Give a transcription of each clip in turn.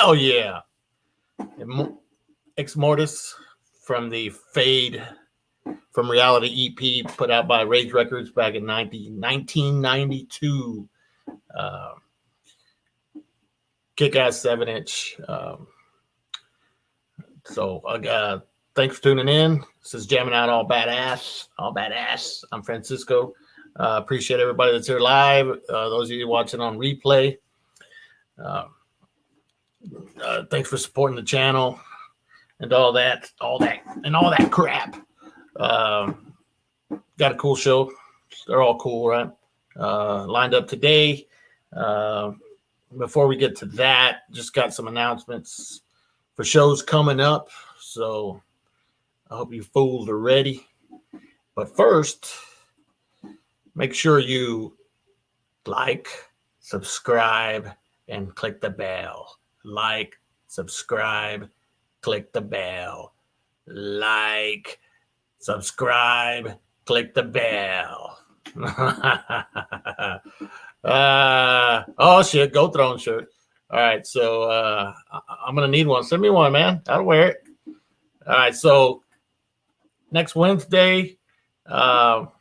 Hell yeah. EXMORTIS from the Fade from Reality EP put out by Rage Records back in 1992. Kick-ass 7-inch. So thanks for tuning in. This is Jamming Out All Badass. I'm Francisco. Appreciate everybody that's here live. Those of you watching on replay. Thanks for supporting the channel and all that crap. Got a cool show. They're all cool, right? Lined up today. Before we get to that, just got some announcements for shows coming up. So I hope you fools are ready. But first, make sure you like, subscribe, and click the bell. Like, subscribe, click the bell. Like, subscribe, click the bell. Oh shit, Go Throne shirt. All right, so I'm gonna need one. Send me one, man. I'll wear it. All right, so next Wednesday, another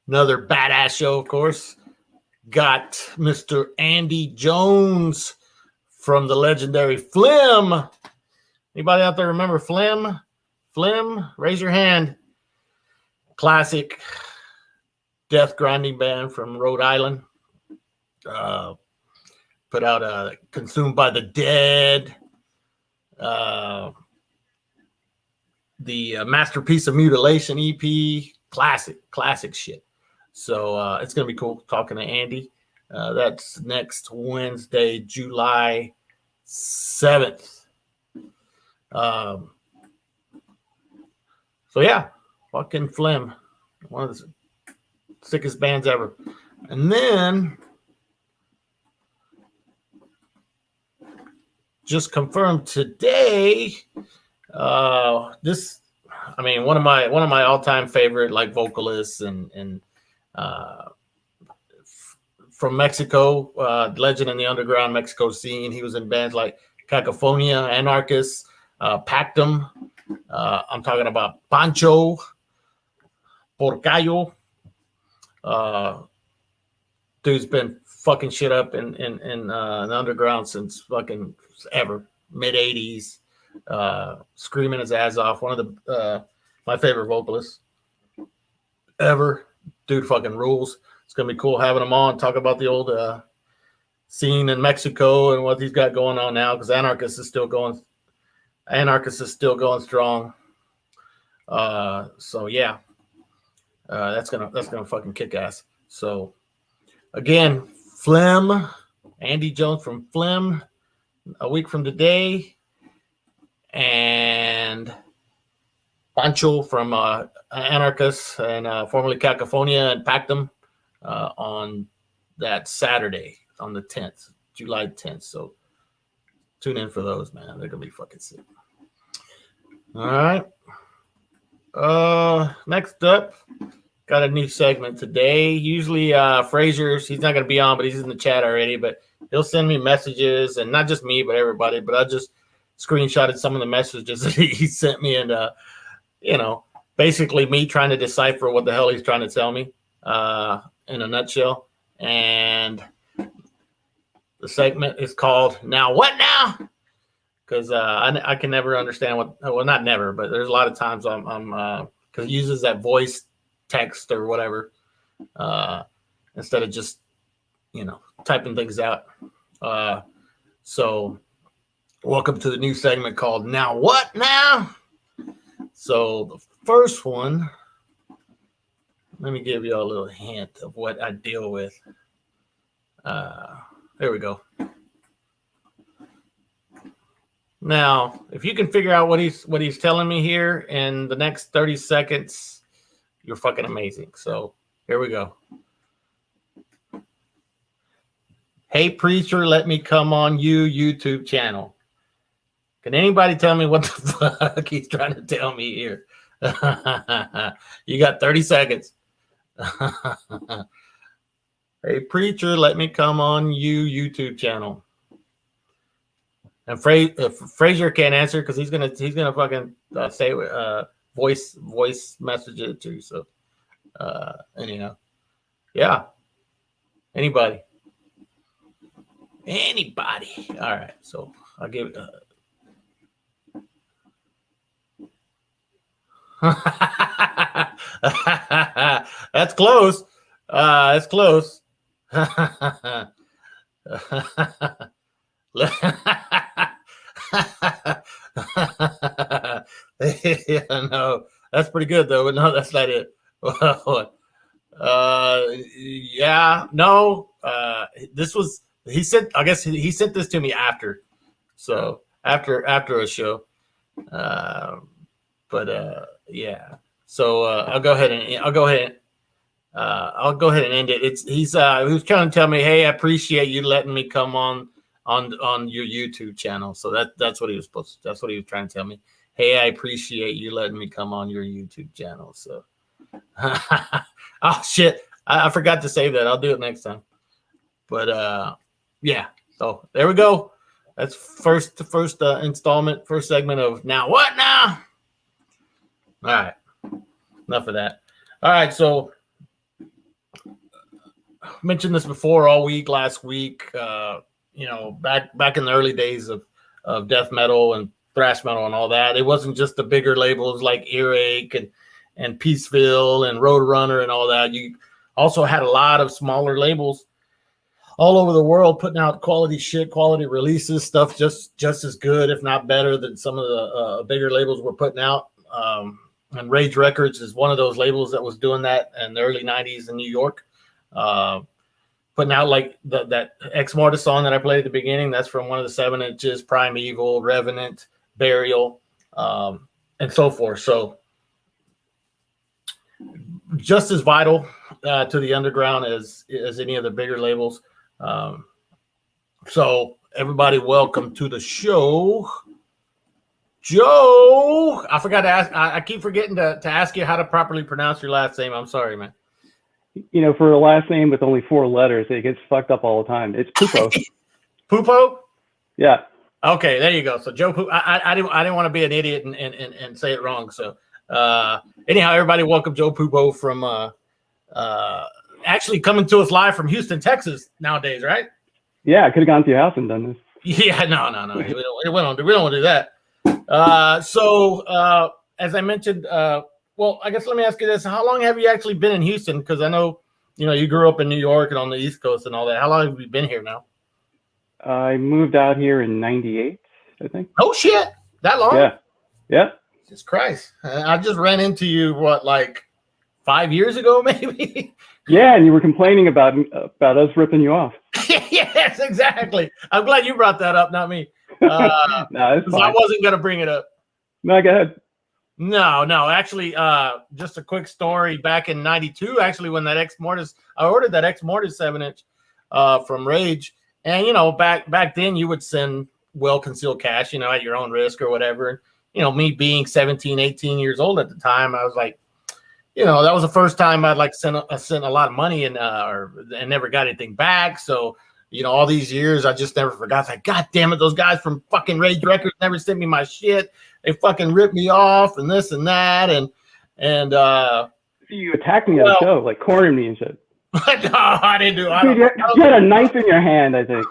badass show, of course. Got Mr. Andy Jones from the legendary Phlegm. Anybody out there remember Phlegm? Phlegm, raise your hand. Classic death grinding band from Rhode Island. Put out Consumed by the Dead. The Masterpiece of Mutilation EP. Classic shit. So it's going to be cool talking to Andy. That's next Wednesday, July 7th. So yeah, fucking Phlegm. One of the sickest bands ever. And then just confirmed today, one of my all-time favorite like vocalists and from Mexico, legend in the underground Mexico scene. He was in bands like Cacophonia, Anarchist, Pactum. I'm talking about Pancho, Porcayo. Dude's been fucking shit up in the underground since fucking ever, mid 80s. Screaming his ass off. One of the my favorite vocalists ever. Dude fucking rules. It's gonna be cool having him on, talk about the old scene in Mexico and what he's got going on now, because Anarchist is still going strong. So yeah, that's gonna fucking kick ass. So again, Phlegm, Andy Jones from Phlegm, a week from today, and Pancho from Anarchist and formerly Cacophonia and Pactum on that Saturday on the 10th, July 10th. So tune in for those, man. They're gonna be fucking sick. All right. Next up, got a new segment today. Usually Fraser's, he's not gonna be on, but he's in the chat already. But he'll send me messages, and not just me, but everybody. But I just screenshotted some of the messages that he sent me, and basically me trying to decipher what the hell he's trying to tell me in a nutshell. And the segment is called Now What Now? because I can never understand well, not never, but there's a lot of times I'm because it uses that voice text or whatever instead of just typing things out. So welcome to the new segment called Now What Now? So the first one, let me give you a little hint of what I deal with. There we go. Now, if you can figure out what he's telling me here in the next 30 seconds, you're fucking amazing. So here we go. Hey, preacher, let me come on YouTube channel. Can anybody tell me what the fuck he's trying to tell me here? You got 30 seconds. Hey, preacher, let me come on YouTube channel. And Frazier can't answer because he's gonna fucking say voice message it to you. So anyhow, yeah. Anybody. All right. So I'll give it. That's close. That's close. Yeah, no, that's pretty good though. But no, that's not it. Yeah, no. This was he said. I guess he sent this to me after. So after a show. Yeah. So I'll go ahead and end it. He was trying to tell me, hey, I appreciate you letting me come on your YouTube channel. So that's what he was that's what he was trying to tell me. Hey, I appreciate you letting me come on your YouTube channel. So oh shit. I forgot to save that. I'll do it next time. But yeah. So there we go. That's the first installment, first segment of Now What Now? All right. Enough of that. All right. So I mentioned this before all week, last week, back in the early days of death metal and thrash metal and all that. It wasn't just the bigger labels like Earache and Peaceville and Roadrunner and all that. You also had a lot of smaller labels all over the world putting out quality shit, quality releases, stuff just as good, if not better, than some of the bigger labels were putting out. And Rage Records is one of those labels that was doing that in the early 90s in New York. Putting out like that EXMORTIS song that I played at the beginning. That's from one of the 7 inches, Primeval, Revenant, Burial, and so forth. So just as vital to the underground as any of the bigger labels. So everybody, welcome to the show. Joe, I forgot to ask. I keep forgetting to ask you how to properly pronounce your last name. I'm sorry, man. For a last name with only 4 letters, it gets fucked up all the time. It's PUPO. PUPO? Yeah. Okay, there you go. So Joe PUPO. I didn't want to be an idiot and say it wrong. So anyhow, everybody, welcome Joe PUPO from actually coming to us live from Houston, Texas nowadays, right? Yeah, I could have gone to your house and done this. Yeah, no. We don't want to do that. So as I mentioned, well, I guess let me ask you this. How long have you actually been in Houston? Because I know, you grew up in New York and on the East Coast and all that. How long have you been here now? I moved out here in 98, I think. Oh, shit. That long? Yeah. Jesus Christ. I just ran into you, like 5 years ago, maybe? Yeah, and you were complaining about us ripping you off. Yes, exactly. I'm glad you brought that up, not me. No, it's fine. I wasn't going to bring it up. No, go ahead. No. Actually, just a quick story. Back in 92, actually, when that EXMORTIS, I ordered that EXMORTIS 7-inch from Rage. And, back then you would send well-concealed cash, at your own risk or whatever. Me being 17, 18 years old at the time, I was like, that was the first time I'd sent a lot of money and never got anything back. So, all these years, I just never forgot. It's like, God damn it, those guys from fucking Rage Records never sent me my shit. They fucking ripped me off and this and that. And you attacked me at the show, like cornered me and shit. No, I didn't do it. You had a knife in your hand, I think.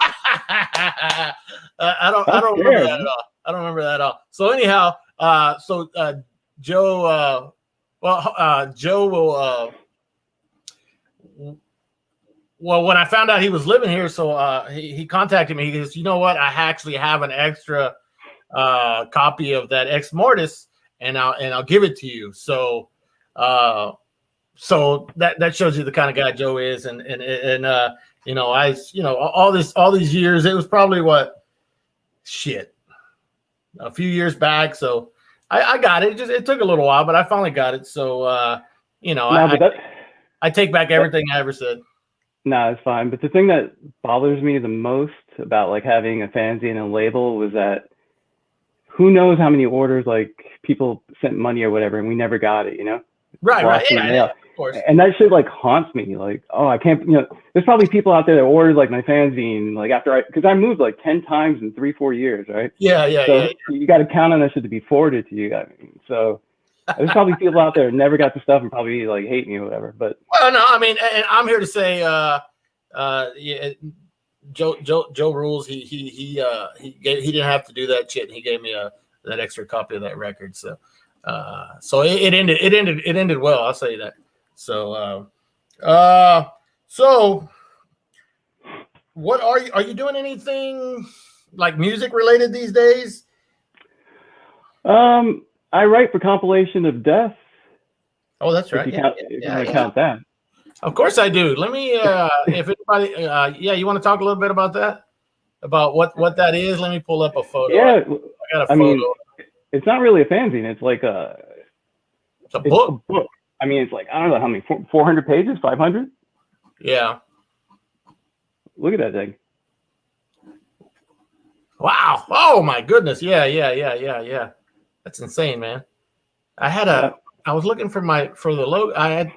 I don't remember that at all. I don't remember that at all. So anyhow, Joe, Joe will. Well, when I found out he was living here, so he contacted me. He goes, you know what? I actually have an extra copy of that EXMORTIS, and I'll give it to you. So that shows you the kind of guy Joe is, and all these years, it was probably a few years back. So I got it. It took a little while, but I finally got it. So I take back everything I ever said. No, it's fine. But the thing that bothers me the most about like having a fanzine and a label was that who knows how many orders like people sent money or whatever, and we never got it, Right. Yeah, of course. And that shit like haunts me. Like, oh, I can't, there's probably people out there that ordered like my fanzine, like because I moved like 10 times in 3-4 years, right? Yeah. You got to count on that shit to be forwarded to you. I mean, so there's probably people out there that never got the stuff and probably like hate me or whatever. But well, no, I mean, and I'm here to say, Joe rules. He didn't have to do that shit. He gave me that extra copy of that record. So it ended well. I'll say that. So what are you doing anything like music related these days? I write for Compilation of Death. Oh, that's right. If you count that. Of course I do. Let me, if anybody, you want to talk a little bit about that? About what that is? Let me pull up a photo. Yeah, I got a photo. Mean, it's not really a fanzine. It's like it's a book. I mean, it's like, I don't know how many, 400 pages, 500? Yeah. Look at that thing. Wow. Oh my goodness. Yeah. That's insane, man. I was looking for the logo. I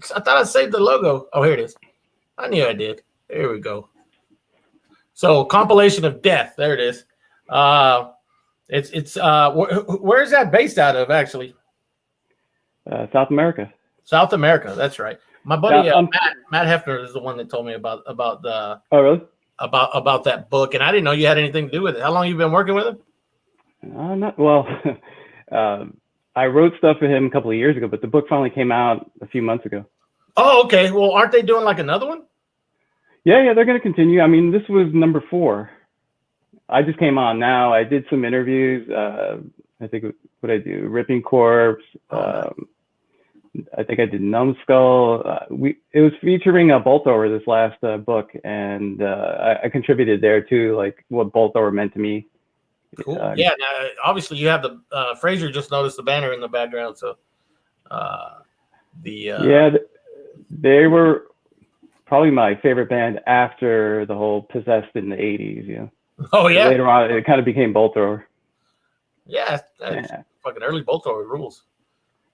thought I saved the logo. Oh, here it is. I knew I did. Here we go. So Compilation of Death. There it is. It's where is that based out of actually? South America. South America. That's right. My buddy Matt Hefner is the one that told me about the. Oh, really? About that book, and I didn't know you had anything to do with it. How long have you been working with him? Not well. I wrote stuff for him a couple of years ago, but the book finally came out a few months ago. Oh, okay. Well, aren't they doing like another one? Yeah, they're going to continue. I mean, this was number 4. I just came on now. I did some interviews. I think what I do, Ripping Corpse. I think I did Numbskull. It was featuring a bolt thrower this last book, and I contributed there too, like what bolt thrower meant to me. Cool. Yeah. Now, obviously, you have the Fraser just noticed the banner in the background. So, they were probably my favorite band after the whole Possessed in the '80s. Oh yeah. So later on, it kind of became bolt thrower. Yeah. Fucking early bolt thrower rules.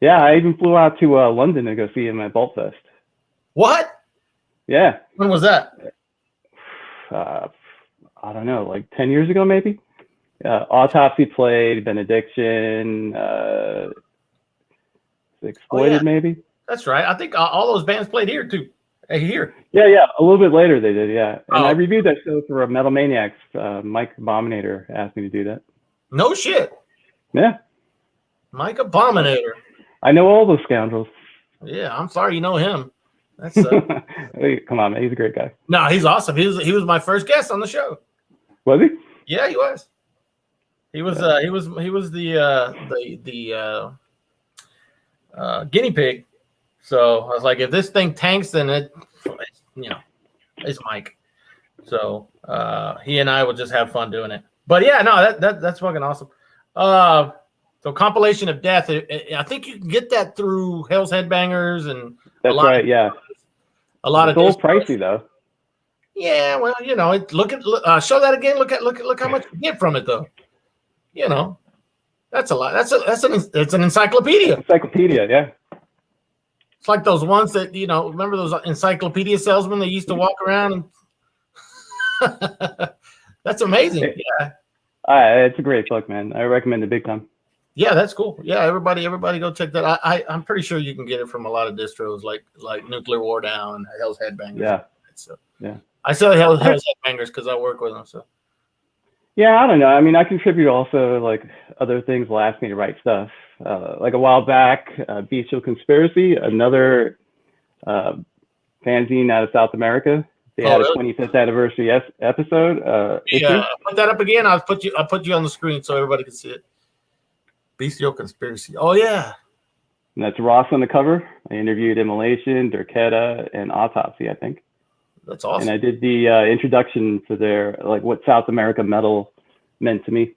Yeah, I even flew out to London to go see him at Bolt Fest. What? Yeah. When was that? I don't know, like 10 years ago, maybe. Autopsy played, Benediction, Exploited, maybe. That's right. I think all those bands played here too. Here. Yeah. A little bit later they did, yeah. And I reviewed that show for Metal Maniacs. Mike Abominator asked me to do that. No shit. Yeah. Mike Abominator. I know all those scoundrels. Yeah, I'm sorry you know him. That's come on, man. He's a great guy. No, he's awesome. He was my first guest on the show. Was he? Yeah, he was. He was the guinea pig. So I was like, if this thing tanks, then it's Mike. So he and I will just have fun doing it. But yeah, no, that's fucking awesome. So Compilation of Death, I think you can get that through Hell's Headbangers and that's right. Yeah, a lot of. It's a little pricey though. Yeah, well, show that again. Look how much you get from it though. That's a lot. It's an encyclopedia. Encyclopedia, yeah. It's like those ones that remember those encyclopedia salesmen that used to walk around and. That's amazing. Yeah. It's a great book, man. I recommend it big time. Yeah, that's cool. Yeah, everybody go check that. I'm pretty sure you can get it from a lot of distros like Nuclear War Down, Hell's Headbangers. Yeah. So yeah. I sell Hell's Headbangers because I work with them. So. Yeah, I don't know. I mean, I contribute also like other things will ask me to write stuff. Like a while back, Bestial Conspiracy, another uh, fanzine out of South America. They Oh, had a really? 25th anniversary episode Yeah. issue. Put that up again. I'll put you on the screen so everybody can see it. Bestial Conspiracy. Oh yeah. And that's Ross on the cover. I interviewed Immolation, Durketa, and Autopsy, I think. That's And awesome. I did the introduction to their, like, what South America metal meant to me.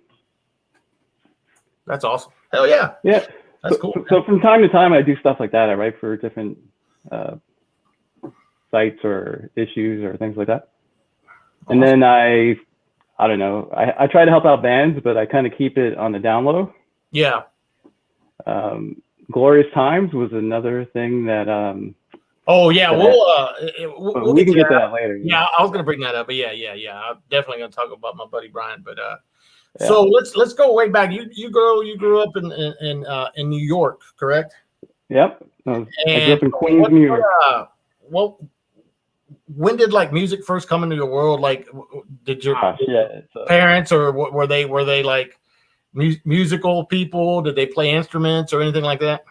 That's awesome. Hell yeah. Yeah. That's cool. So from time to time, I do stuff like that. I write for different sites or issues or things like that. Awesome. And then I don't know, I try to help out bands, but I kind of keep it on the down low. Yeah. Glorious Times was another thing that Oh yeah, we'll we get can to get to that. that later. Yeah, I was gonna bring that up, but yeah. I'm definitely gonna talk about my buddy Brian. But Yeah. so let's go way back. You grew up in New York, correct? Yep. I grew up in Queens, New York. Well, when did like music first come into your world? Like, did your parents or were they like musical people? Did they play instruments or anything like that?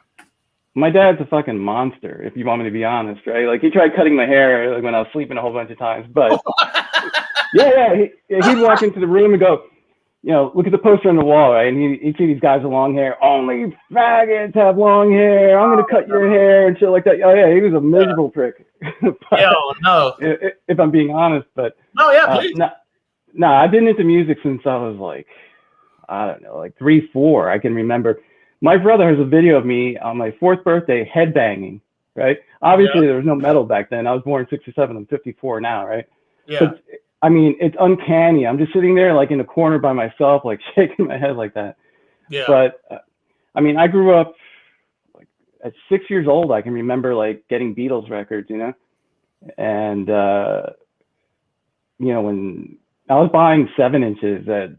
My dad's a fucking monster, if you want me to be honest, right? Like, he tried cutting my hair like when I was sleeping a whole bunch of times, but he'd walk into the room and go, you know, look at the poster on the wall, right? And he'd see these guys with long hair. Only faggots have long hair. I'm gonna cut your hair and shit like that. Oh yeah, he was a miserable prick. No. If I'm being honest, but no, yeah, please. No, I've been into music since I was like, I don't know, like 3, 4. I can remember. My brother has a video of me on my 4th birthday headbanging, right? Obviously, there was no metal back then. I was born in 67. I'm 54 now, right? Yeah. But, I mean, it's uncanny. I'm just sitting there like in a corner by myself, like shaking my head like that. Yeah. But, I mean, I grew up like at 6 years old. I can remember like getting Beatles records, you know? And, you know, when I was buying 7 inches at,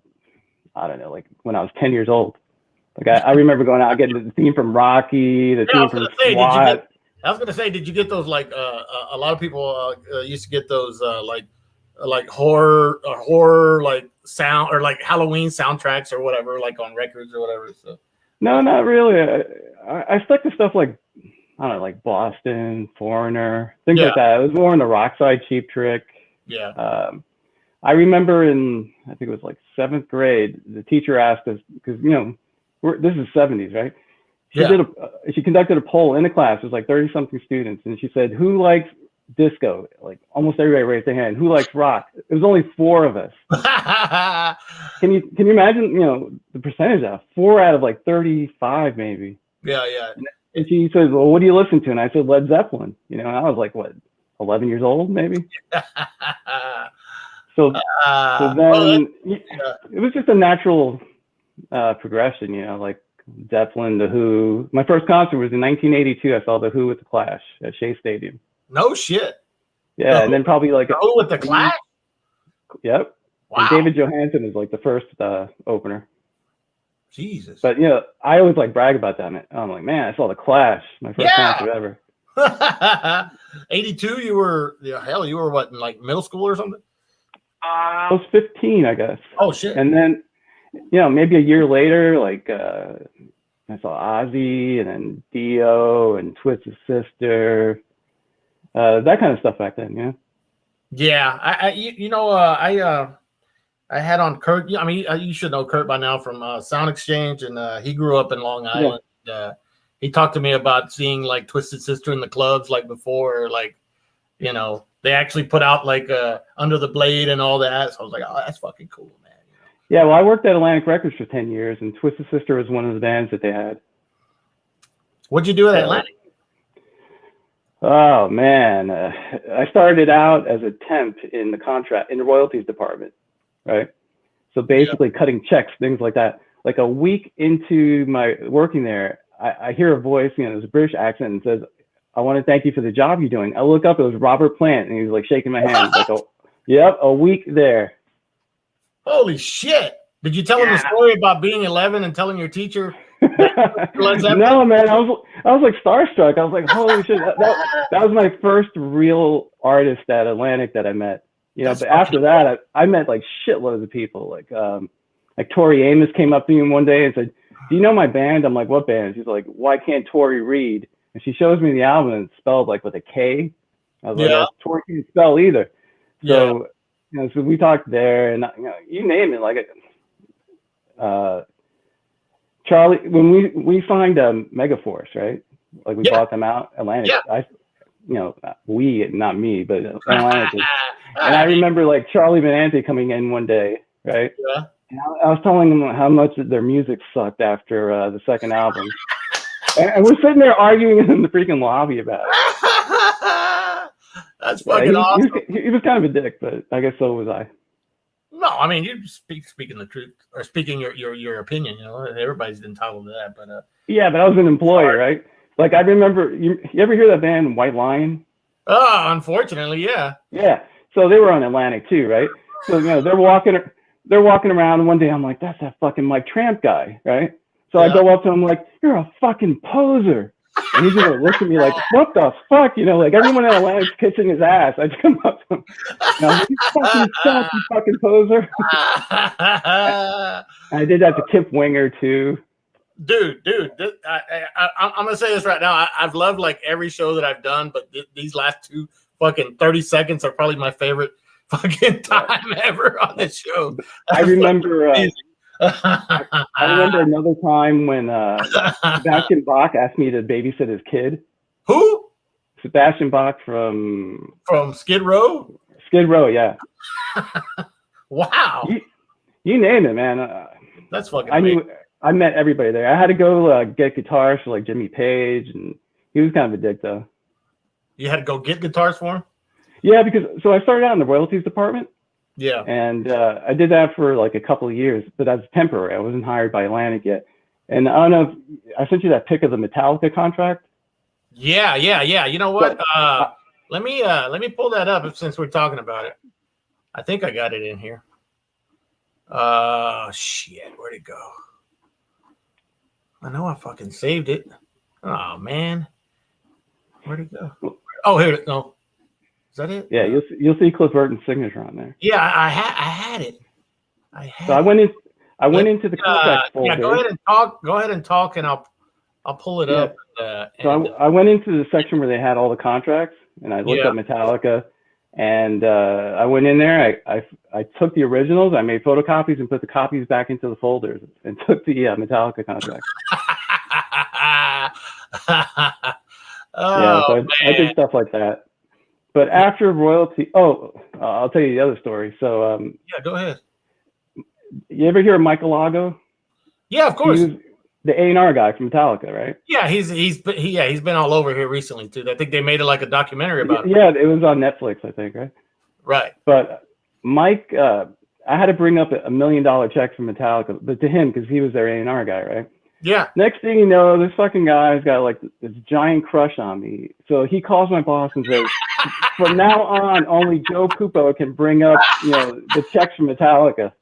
I don't know, like when I was 10 years old. Like I remember going out getting the theme from Rocky, the theme from SWAT. I was gonna say, did you get those? Like a lot of people used to get those like horror like sound or like Halloween soundtracks or whatever, like on records or whatever. So no, not really. I stuck to stuff like, I don't know, like Boston, Foreigner, things like that. It was more on the rock side, Cheap Trick. Yeah. I remember in, I think it was like 7th grade, the teacher asked us, because, you know, this is 70s, right? She conducted a poll in the class. It was like 30-something students, and she said, "Who likes disco?" Like almost everybody raised their hand. "Who likes rock?" It was only 4 of us. Can you imagine? You know, the percentage of 4 out of like 35, maybe. Yeah. And she said, "Well, what do you listen to?" And I said, "Led Zeppelin." You know, and I was like, what, 11 years old, maybe. So then it was just a natural progression, you know, like Zeppelin, The Who. My first concert was in 1982. I saw The Who with The Clash at Shea Stadium. No shit. Yeah, and then probably like The Who with The Clash. Yep. Wow. And David Johansen was like the first opener. Jesus. But you know, I always like brag about that. I'm like, man, I saw The Clash, my first concert ever. 82. You were what, in like middle school or something? I was 15, I guess. Oh shit. And then, you know, maybe a year later, like I saw Ozzy and then Dio and Twisted Sister, that kind of stuff back then. Yeah. Yeah. I had on Kurt. I mean, you should know Kurt by now from Sound Exchange, and he grew up in Long Island. Yeah. He talked to me about seeing like Twisted Sister in the clubs, like before, like, you know, they actually put out like Under the Blade and all that. So I was like, oh, that's fucking cool, man. You know? Yeah, well, I worked at Atlantic Records for 10 years, and Twisted Sister was one of the bands that they had. What'd you do at Atlantic? Oh man, I started out as a temp in the royalties department, right? So basically cutting checks, things like that. Like a week into my working there, I hear a voice, you know, there's a British accent, and says, "I want to thank you for the job you're doing." I look up, it was Robert Plant, and he was like shaking my hand. Like, a week there. Holy shit. Did you tell him the story about being 11 and telling your teacher? No, man, I was like starstruck. I was like, holy shit. That was my first real artist at Atlantic that I met. You know, but after that, I met like shitloads of people. Like Tori Amos came up to me one day and said, "Do you know my band?" I'm like, "What band?" She's like, "Why can't Tori read?" And she shows me the album and it's spelled like with a K. I was like, "Oh, Tori can't spell either." So, you know, so we talked there, and you know, you name it, like Charlie, when we signed Megaforce, right? Like we bought them out, Atlantic. You know, we, not me, but Atlantic. And I remember like Charlie Benante coming in one day, right? Yeah. And I was telling him how much their music sucked after the second album. And we're sitting there arguing in the freaking lobby about it. That's fucking awesome. He was kind of a dick, but I guess so was I. No, I mean, you speaking the truth or speaking your opinion. You know, everybody's entitled to that. But yeah, but I was an employee, right? Like I remember, you ever hear that band White Lion? Oh, unfortunately, yeah. Yeah. So they were on Atlantic too, right? So you know they're walking around, and one day I'm like, "That's that fucking Mike Tramp guy," right? So I go up to him like, "You're a fucking poser," and he's gonna look at me like, "What the fuck?" You know, like everyone in Atlantic's kissing his ass. I just come up to him, and I'm like, "You fucking suck, you fucking poser." I did that to Kip Winger too. Dude, I'm gonna say this right now. I've loved like every show that I've done, but these last two fucking 30 seconds are probably my favorite fucking time ever on this show. I remember. I remember another time when Sebastian Bach asked me to babysit his kid. Who? Sebastian Bach from Skid Row. Skid Row, yeah. Wow. You name it, man. That's fucking. I met everybody there. I had to go get guitars for like Jimmy Page, and he was kind of a dick though. You had to go get guitars for him? Yeah, because so I started out in the royalties department. Yeah. And I did that for like a couple of years, but that was temporary. I wasn't hired by Atlantic yet. And I don't know if I sent you that pic of the Metallica contract. Yeah. You know what? Let me pull that up since we're talking about it. I think I got it in here. Shit, where'd it go? I know I fucking saved it. Oh man, where'd it go? Oh, here it go. Is that it? Yeah, you'll see Cliff Burton's signature on there. Yeah, I had it. So I went into the contract folder. Yeah, go ahead and talk, and I'll pull it up. So I went into the section where they had all the contracts, and I looked up Metallica, and I went in there. I took the originals, I made photocopies, and put the copies back into the folders, and took the Metallica contract. I did stuff like that. But after royalty, I'll tell you the other story. So yeah, go ahead. You ever hear of Michael Lago? Yeah, of course. He was the A&R guy from Metallica, right? Yeah, he's been all over here recently too. I think they made it like a documentary about him. Yeah, it was on Netflix, I think, right? Right. But Mike, I had to bring up $1 million check from Metallica, but to him because he was their A&R guy, right? Yeah. Next thing you know, this fucking guy's got like this giant crush on me. So he calls my boss and says, "From now on, only Joe PUPO can bring up, the checks from Metallica."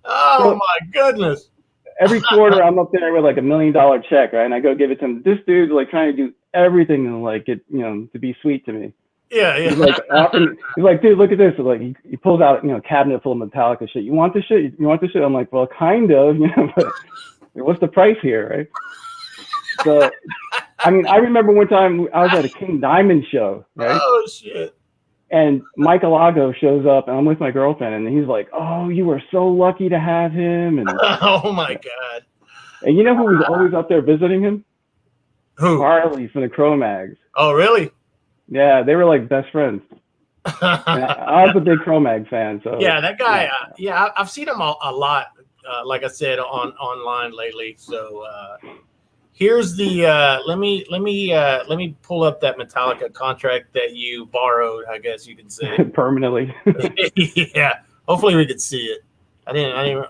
Oh my goodness! Every quarter, I'm up there with like $1 million check, right? And I go give it to him. This dude's like trying to do everything to like get, to be sweet to me. Yeah. He's like, "Dude, look at this." So like he pulls out, a cabinet full of Metallica shit. You want this shit? You want this shit? I'm like, well, kind of, but what's the price here, right? So, I mean, I remember one time I was at a King Diamond show, right? Oh, shit. And Michael Lago shows up, and I'm with my girlfriend, and he's like, "Oh, you were so lucky to have him." And oh, my God. And you know who was always up there visiting him? Who? Harley from the Cro-Mags. Oh, really? Yeah, they were like best friends. I was a big Cro-Mag fan. So yeah, that guy, I've seen him a lot. Like I said, online lately. So here's the let me pull up that Metallica contract that you borrowed. I guess you can say permanently. Yeah, hopefully we could see it. I didn't.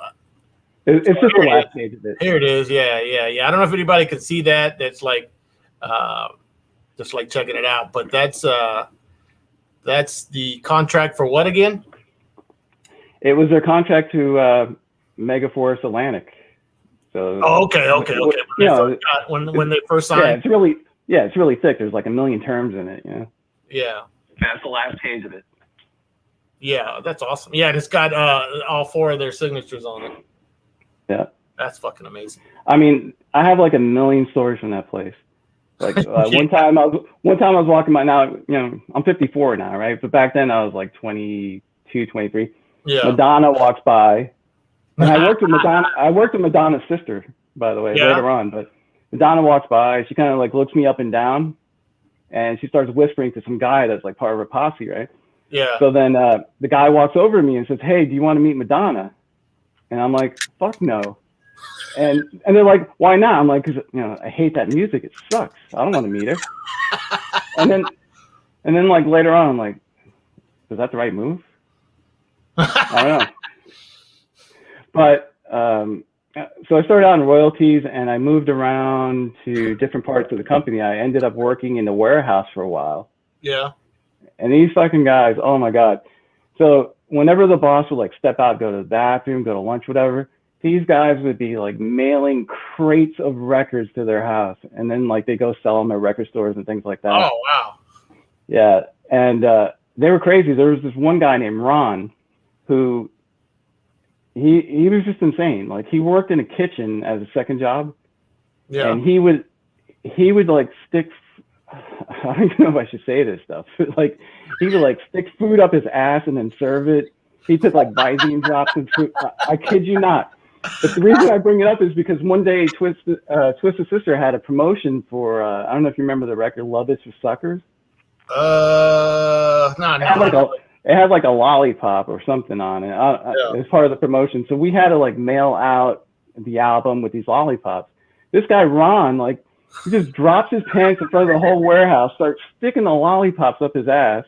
It's just the last page of it. Here it is. Yeah. I don't know if anybody can see that. That's like just like checking it out. But that's the contract for what again? It was their contract to Megaforce Atlantic. So okay. When they first signed, it's really thick. There's like 1 million terms in it. Yeah. That's the last page of it. Yeah, that's awesome. Yeah, and it's got all 4 of their signatures on it. Yeah. That's fucking amazing. I mean, I have like a million stories from that place. Like one time I was walking by. Now, you know, I'm 54 now, right? But back then I was like 22, 23. Yeah. Madonna walks by, and I worked with Madonna. I worked with Madonna's sister, by the way, later on. But Madonna walks by. She kind of like looks me up and down, and she starts whispering to some guy that's like part of her posse, right? Yeah. So then the guy walks over to me and says, "Hey, do you want to meet Madonna?" And I'm like, "Fuck no." And they're like, "Why not?" I'm like, "Cause you know, I hate that music. It sucks. I don't want to meet her." and then like later on, I'm like, "Is that the right move?" I don't know. But so I started out in royalties, and I moved around to different parts of the company. I ended up working in the warehouse for a while. Yeah. And these fucking guys, oh my God. So whenever the boss would like step out, go to the bathroom, go to lunch, whatever, these guys would be like mailing crates of records to their house, and then like they go sell them at record stores and things like that. Oh wow. Yeah, and they were crazy. There was this one guy named Ron, who he was just insane. Like he worked in a kitchen as a second job, and he would like stick. I don't even know if I should say this stuff. Like he would like stick food up his ass and then serve it. He took like Visine drops and food. I kid you not. But the reason I bring it up is because one day Twisted Sister had a promotion for I don't know if you remember the record "Love Is for Suckers." No. It had like a lollipop or something on it. It was part of the promotion, so we had to like mail out the album with these lollipops. This guy Ron, like, he just drops his pants in front of the whole warehouse, starts sticking the lollipops up his ass,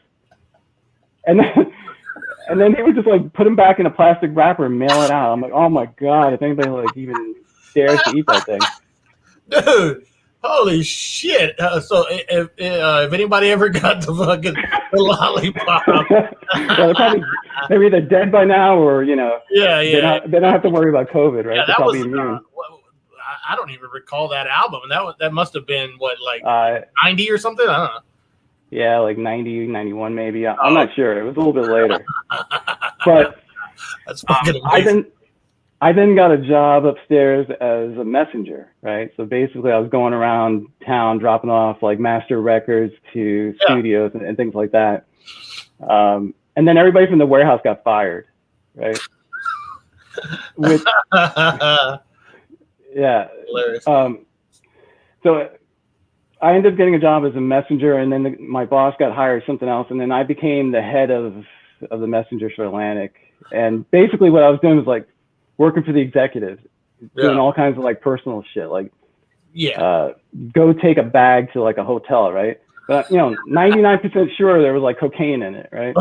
and then he would just like put them back in a plastic wrapper and mail it out. I'm like, oh my God, if anybody like even dares to eat that thing. Dude, holy shit. So if anybody ever got the fucking lollipop. Well, they're either dead by now or, you know, they don't have to worry about COVID, right? Yeah, they're probably immune. I don't even recall that album. That must have been, what, like 90 or something? I don't know. Yeah, like 90, 91 maybe. I'm not sure. It was a little bit later. But that's fucking amazing. I then got a job upstairs as a messenger, right? So basically I was going around town dropping off like master records to studios and things like that. And then everybody from the warehouse got fired, right? Yeah. Hilarious. So I ended up getting a job as a messenger, and then my boss got hired something else, and then I became the head of the messengers for Atlantic. And basically what I was doing was like working for the executives, doing all kinds of like personal shit, like go take a bag to like a hotel, right? But you know, 99% sure there was like cocaine in it, right?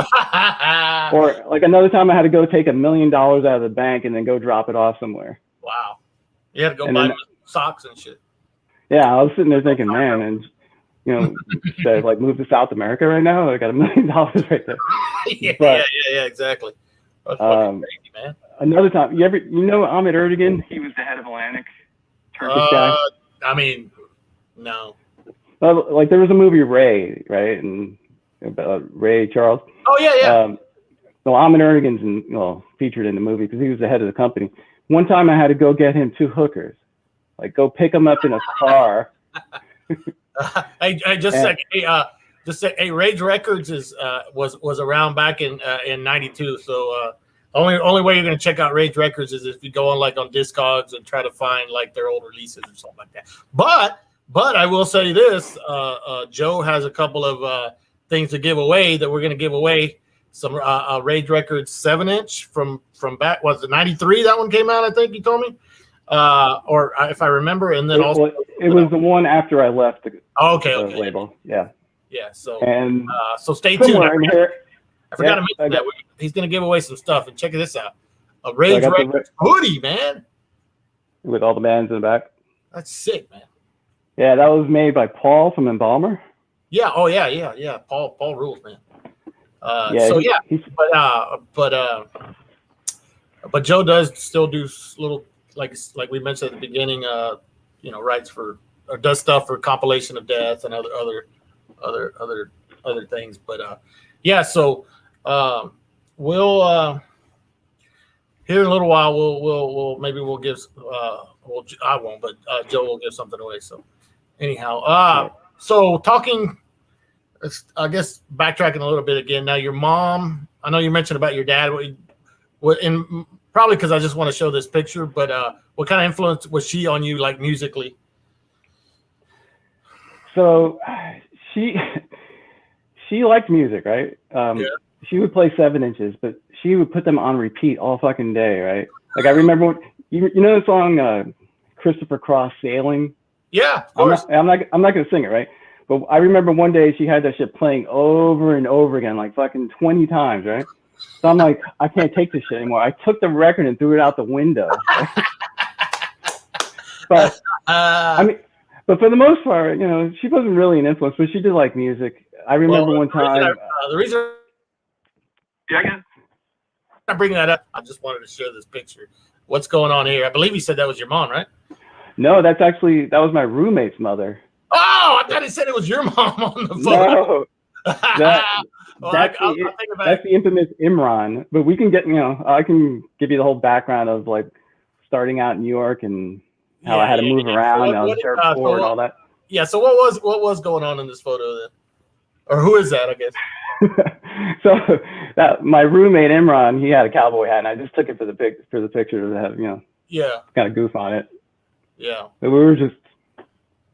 Or like another time I had to go take $1 million out of the bank and then go drop it off somewhere. Wow. You had to go buy socks and shit. Yeah, I was sitting there thinking, man, and you know, should I like move to South America right now? I got $1 million right there. Yeah, exactly. That's fucking crazy, man. Another time, you know Ahmet Erdogan? He was the head of Atlantic. Turkish guy. I mean, no. Like there was a movie Ray, right? And Ray Charles. Oh yeah. So Ahmet Erdogan's featured in the movie because he was the head of the company. One time I had to go get him 2 hookers, like go pick them up in a car. Hey, just a second. Hey, Rage Records was around back in '92. So only way you're gonna check out Rage Records is if you go on Discogs and try to find like their old releases or something like that. But I will say this: Joe has a couple of things to give away that we're gonna give away. Some Rage Records 7-inch from back, was it 93? That one came out, I think you told me, or if I remember. And then it was the one after I left the label. Yeah. So so stay tuned. I forgot to mention that he's going to give away some stuff, and check this out: a Rage Records hoodie, man, with all the bands in the back. That's sick, man. Yeah, that was made by Paul from Embalmer. Yeah. Oh yeah. Paul rules, man. But Joe does still do little like we mentioned at the beginning, writes for or does stuff for Compilation of Death and other things. But so we'll here in a little while we'll give I won't, but Joe will give something away. So anyhow, Right. so talking, I guess backtracking a little bit again. Now your mom, I know you mentioned about your dad. And probably because I just want to show this picture, but what kind of influence was she on you, like musically? So she liked music, right? Yeah. She would play 7 inches, but she would put them on repeat all fucking day, right? Like I remember when, you know the song Christopher Cross Sailing? Yeah, of course. I'm not gonna sing it, right? But I remember one day she had that shit playing over and over again, like fucking 20 times, right? So I'm like, I can't take this shit anymore. I took the record and threw it out the window. Right? But I mean, but for the most part, you know, she wasn't really an influence, but she did like music. I remember one time. The reason Yeah, I bring that up, I just wanted to show this picture. What's going on here? I believe you said that was your mom, right? No, that was my roommate's mother. Oh, I thought he said it was your mom on the phone. No, that's the infamous Imran. But we can get, you know, I can give you the whole background of like starting out in New York and how I had to move around. So I was dirt poor and all that. Yeah. So what was going on in this photo then? Or who is that? I guess. So that my roommate Imran, he had a cowboy hat, and I just took it for the picture to have, you know, kind of goof on it. Yeah. But we were just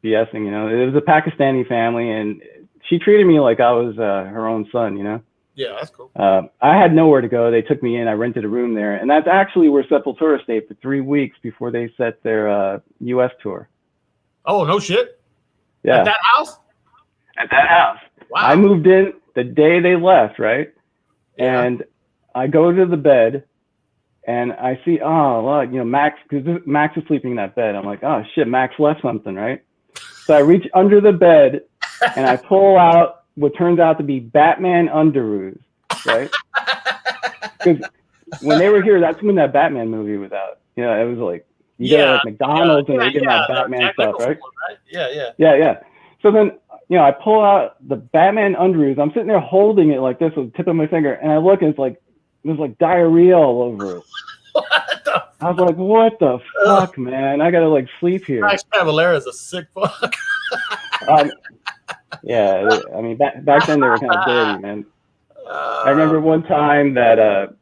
BSing, you know. It was a Pakistani family, and she treated me like I was her own son, you know. Yeah, that's cool. I had nowhere to go. They took me in. I rented a room there, and that's actually where Sepultura stayed for 3 weeks before they set their U.S. tour. Oh, no shit. Yeah. At that house. At that house. Wow. I moved in the day they left, right? Yeah. And I go to the bed, and I see, oh, well, you know, Max, because Max is sleeping in that bed. I'm like, oh shit, Max left something, right? So I reach under the bed, and I pull out what turns out to be Batman underoos, right? Because when they were here, that's when that Batman movie was out. You know, it was like, you go to like McDonald's and they're getting that Batman stuff, right? Yeah. So then, you know, I pull out the Batman underoos. I'm sitting there holding it like this with the tip of my finger, and I look, and it's like, there's like diarrhea all over it. I was like, what the fuck, man? I gotta like sleep here. Max Cavalera's a sick fuck. Yeah, I mean, back then they were kind of dirty, man. I remember one time that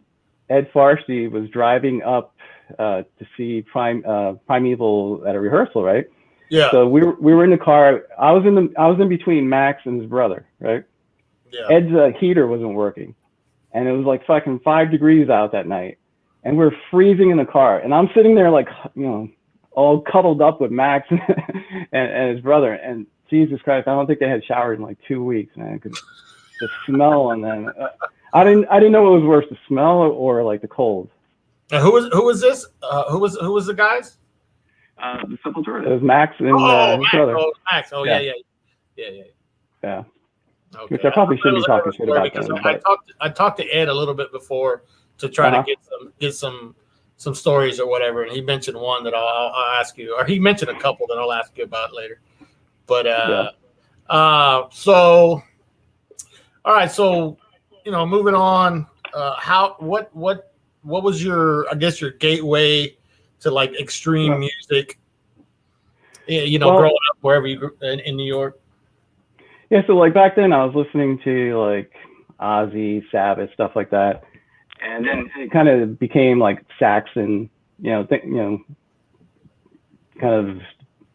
Ed Farsi was driving up to see Primeval at a rehearsal, right? Yeah. So we were in the car. I was in between Max and his brother, right? Yeah. Ed's heater wasn't working, and it was like fucking 5 degrees out that night, and we're freezing in the car. And I'm sitting there like, you know, all cuddled up with Max and his brother. And Jesus Christ, I don't think they had showered in like 2 weeks, man. Cause the smell on them. I didn't know what was worse, the smell or like the cold. Who was this? Who was the guys? The Sepultura. It was Max and his brother. Oh, Max. Oh, yeah. Yeah. Okay. Which I probably shouldn't be talking shit about them. I talked to Ed a little bit before to try to get some stories or whatever, and he mentioned one that I'll ask you, or he mentioned a couple that I'll ask you about later. But so all right, so you know, moving on. What was your, I guess, your gateway to like extreme music? You know, growing up wherever you grew in New York. Yeah, so like back then I was listening to like Ozzy, Sabbath, stuff like that, and then it kind of became like Saxon, kind of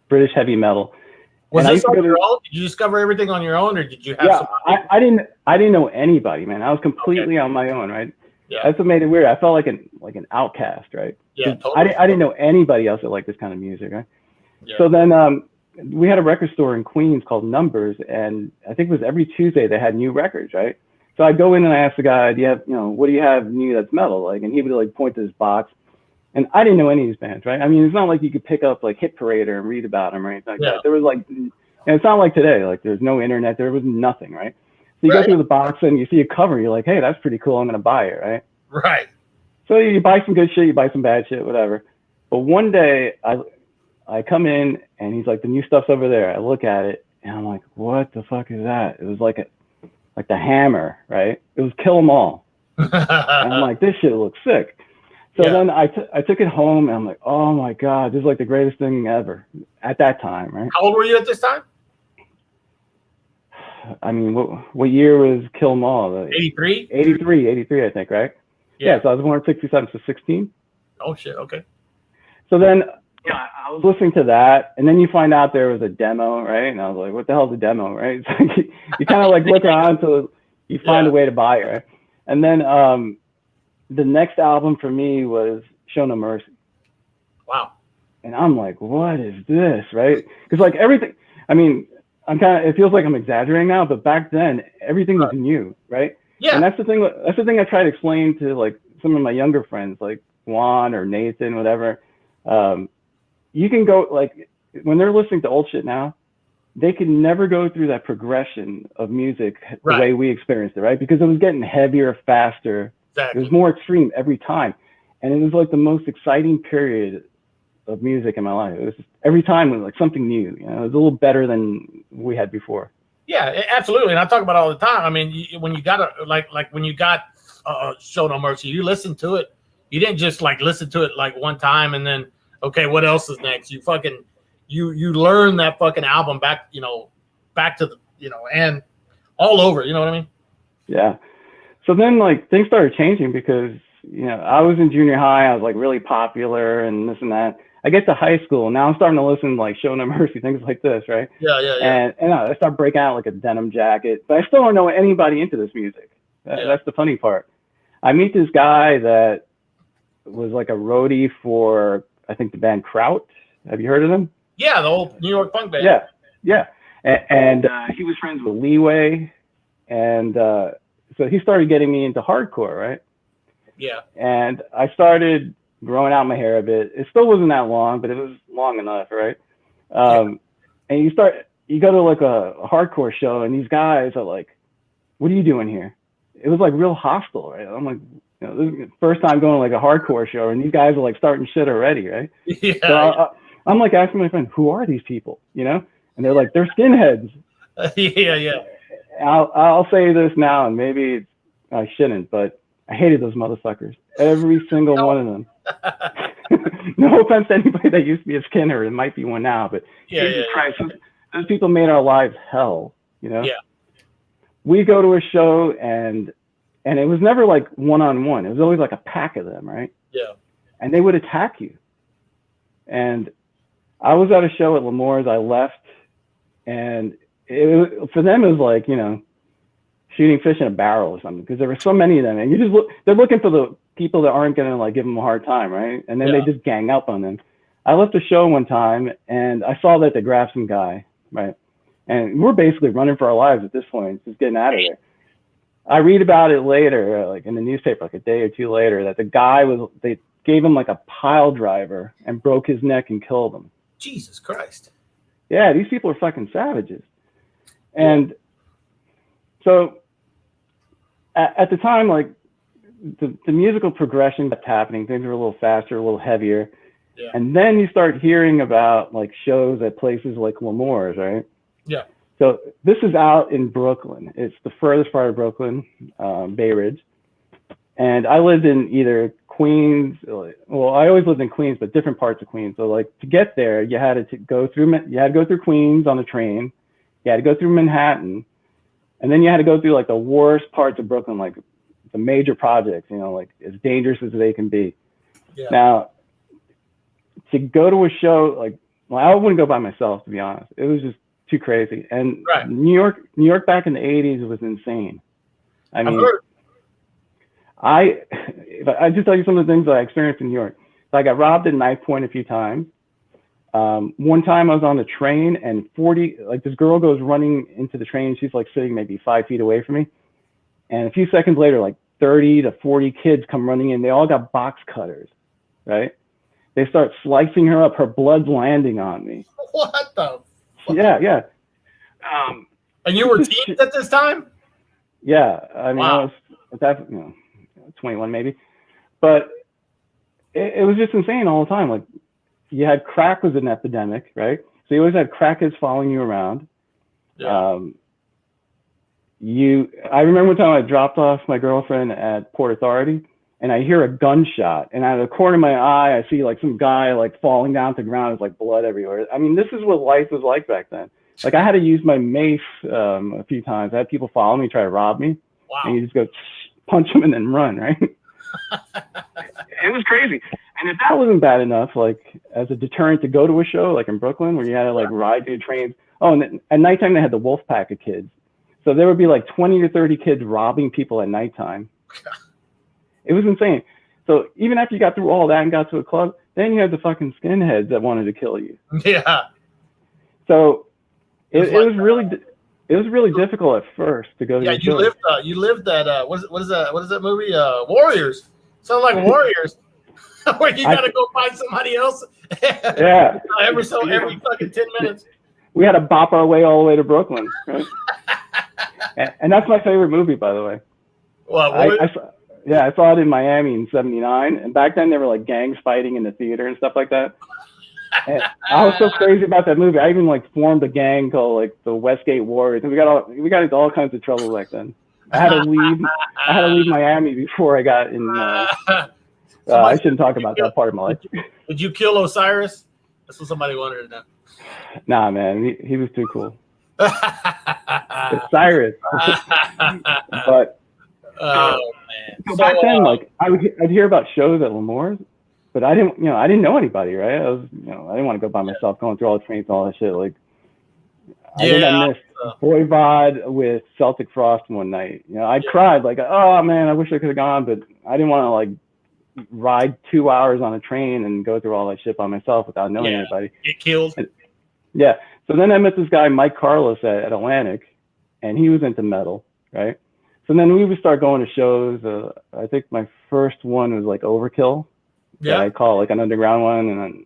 British heavy metal. Was this on your own? Did you discover everything on your own, or did you have? Yeah, I didn't know anybody, man. I was completely on my own, right? Yeah. That's what made it weird. I felt like an outcast, right? Yeah, totally. I didn't know anybody else that liked this kind of music, right? Yeah. So then we had a record store in Queens called Numbers, and I think it was every Tuesday they had new records, right? So I'd go in and I asked the guy, what do you have new that's metal? Like, and he would like point to his box. And I didn't know any of these bands, right? I mean, it's not like you could pick up like Hit Parader and read about them or anything like that. There was like, and it's not like today, like there's no internet, there was nothing, right? So you go through the box and you see a cover, you're like, hey, that's pretty cool, I'm gonna buy it, right? Right. So you buy some good shit, you buy some bad shit, whatever. But one day I come in and he's like, the new stuff's over there. I look at it and I'm like, what the fuck is that? It was like the Hammer, right? It was Kill 'Em All. And I'm like, this shit looks sick. So then I took it home, and I'm like, oh my God, this is like the greatest thing ever at that time, right? How old were you at this time? I mean, what year was Kill 'Em All? 83? 83, I think, right? Yeah, so I was born in 67, so 16. Oh, shit, okay. So then I was listening to that, and then you find out there was a demo, right? And I was like, what the hell is a demo, right? So you kind of like look around until you find a way to buy it, right? And then the next album for me was Show No Mercy. Wow. And I'm like, what is this, right? Because like everything, I mean, it feels like I'm exaggerating now, but back then everything was new, right? Yeah. And that's the thing I try to explain to like some of my younger friends, like Juan or Nathan, whatever. You can go, like, when they're listening to old shit now, they can never go through that progression of music the way we experienced it, right? Because it was getting heavier, faster. Exactly. It was more extreme every time. And it was like the most exciting period of music in my life. It was just, every time it was like something new. You know, it was a little better than we had before. Yeah, absolutely. And I talk about it all the time. I mean, when you got when you got Show No Mercy, you listened to it. You didn't just like listen to it like one time and then, okay, what else is next? You fucking you learn that fucking album back to the, and all over, you know what I mean? Yeah. So then like things started changing because, I was in junior high, I was like really popular and this and that. I get to high school, now I'm starting to listen to like Show No Mercy, things like this, right? Yeah. And I start breaking out like a denim jacket, but I still don't know anybody into this music. That's the funny part. I meet this guy that was like a roadie for, I think, the band Kraut. Have you heard of them? Yeah, the old New York punk band. Yeah. And he was friends with Leeway, and so he started getting me into hardcore, right? Yeah. And I started growing out my hair a bit. It still wasn't that long, but it was long enough, right? And you go to like a hardcore show, and these guys are like, "What are you doing here?" It was like real hostile, right? I'm like, this is the first time going to like a hardcore show, and these guys are like starting shit already, right? Yeah. So I'm like asking my friend, "Who are these people?" And they're like, "They're skinheads." Yeah. I'll say this now, and maybe I shouldn't, but I hated those motherfuckers. Every single one of them. No offense to anybody that used to be a skinhead. It might be one now, but Jesus Christ, those people made our lives hell. Yeah. We go to a show, and it was never like one-on-one. It was always like a pack of them, right? Yeah. And they would attack you. And I was at a show at L'Amour's. I left, and for them it was like, shooting fish in a barrel or something, because there were so many of them, and they're looking for the people that aren't going to like give them a hard time, right? And then they just gang up on them. I left the show one time, and I saw that they grabbed some guy, right? And we're basically running for our lives at this point, just getting out of there. I read about it later, like in the newspaper, like a day or two later, that the guy they gave him like a pile driver and broke his neck and killed him. Jesus Christ. Yeah, these people are fucking savages. And so at the time, like the musical progression kept happening. Things were a little faster, a little heavier. Yeah. And then you start hearing about like shows at places like L'Amour's, right? Yeah. So this is out in Brooklyn. It's the furthest part of Brooklyn, Bay Ridge. And I lived in either Queens. Well, I always lived in Queens, but different parts of Queens. So like to get there, you had to go through Queens on the train. You had to go through Manhattan. And then you had to go through like the worst parts of Brooklyn, like the major projects, like as dangerous as they can be. Yeah. Now, to go to a show, I wouldn't go by myself, to be honest. It was just too crazy. And New York back in the 80s was insane. I mean, I just tell you some of the things that I experienced in New York. So I got robbed at knife point a few times. One time I was on the train, and this girl goes running into the train. She's like sitting maybe 5 feet away from me. And a few seconds later, like 30 to 40 kids come running in. They all got box cutters, right? They start slicing her up. Her blood's landing on me. What the fuck? Yeah. And you were teens at this time? Yeah. I mean, I was at that, 21 maybe. But it was just insane all the time. Like, you had crack was an epidemic, right? So you always had crackheads following you around. Yeah. I remember one time I dropped off my girlfriend at Port Authority, and I hear a gunshot, and out of the corner of my eye, I see like some guy like falling down to the ground with like blood everywhere. I mean, this is what life was like back then. Like I had to use my mace a few times. I had people follow me, try to rob me, and you just go punch them and then run, right? It was crazy. And if that wasn't bad enough, like as a deterrent to go to a show, like in Brooklyn, where you had to like ride through trains. Oh, and at nighttime they had the wolf pack of kids. So there would be like 20 to 30 kids robbing people at nighttime. It was insane. So even after you got through all that and got to a club, then you had the fucking skinheads that wanted to kill you. Yeah. So it was really difficult at first to go to. Yeah, you lived that. What is that movie? Warriors. Sounds like Warriors. Where you gotta go find somebody else. Yeah. every fucking 10 minutes. We had to bop our way all the way to Brooklyn, right? And that's my favorite movie, by the way. What? I saw it in Miami in '79, and back then there were like gangs fighting in the theater and stuff like that. And I was so crazy about that movie. I even like formed a gang called like the Westgate Warriors, and we got into all kinds of trouble back then. I had to leave Miami before I got in. I shouldn't talk about that part of my life. Did you kill Osiris? That's what somebody wanted to know. Nah, man, he was too cool. Osiris. But oh man. So back then, like I'd hear about shows at L'Amour's, but I didn't know anybody, right? I didn't want to go by myself, going through all the trains, all that shit. Like, I think I missed Voivod with Celtic Frost one night. I cried like, oh man, I wish I could have gone, but I didn't want to like ride 2 hours on a train and go through all that shit by myself without knowing anybody. Get killed. Yeah. So then I met this guy, Mike Carlos, at Atlantic, and he was into metal, right? So then we would start going to shows. I think my first one was like Overkill. Yeah. I call like an underground one, and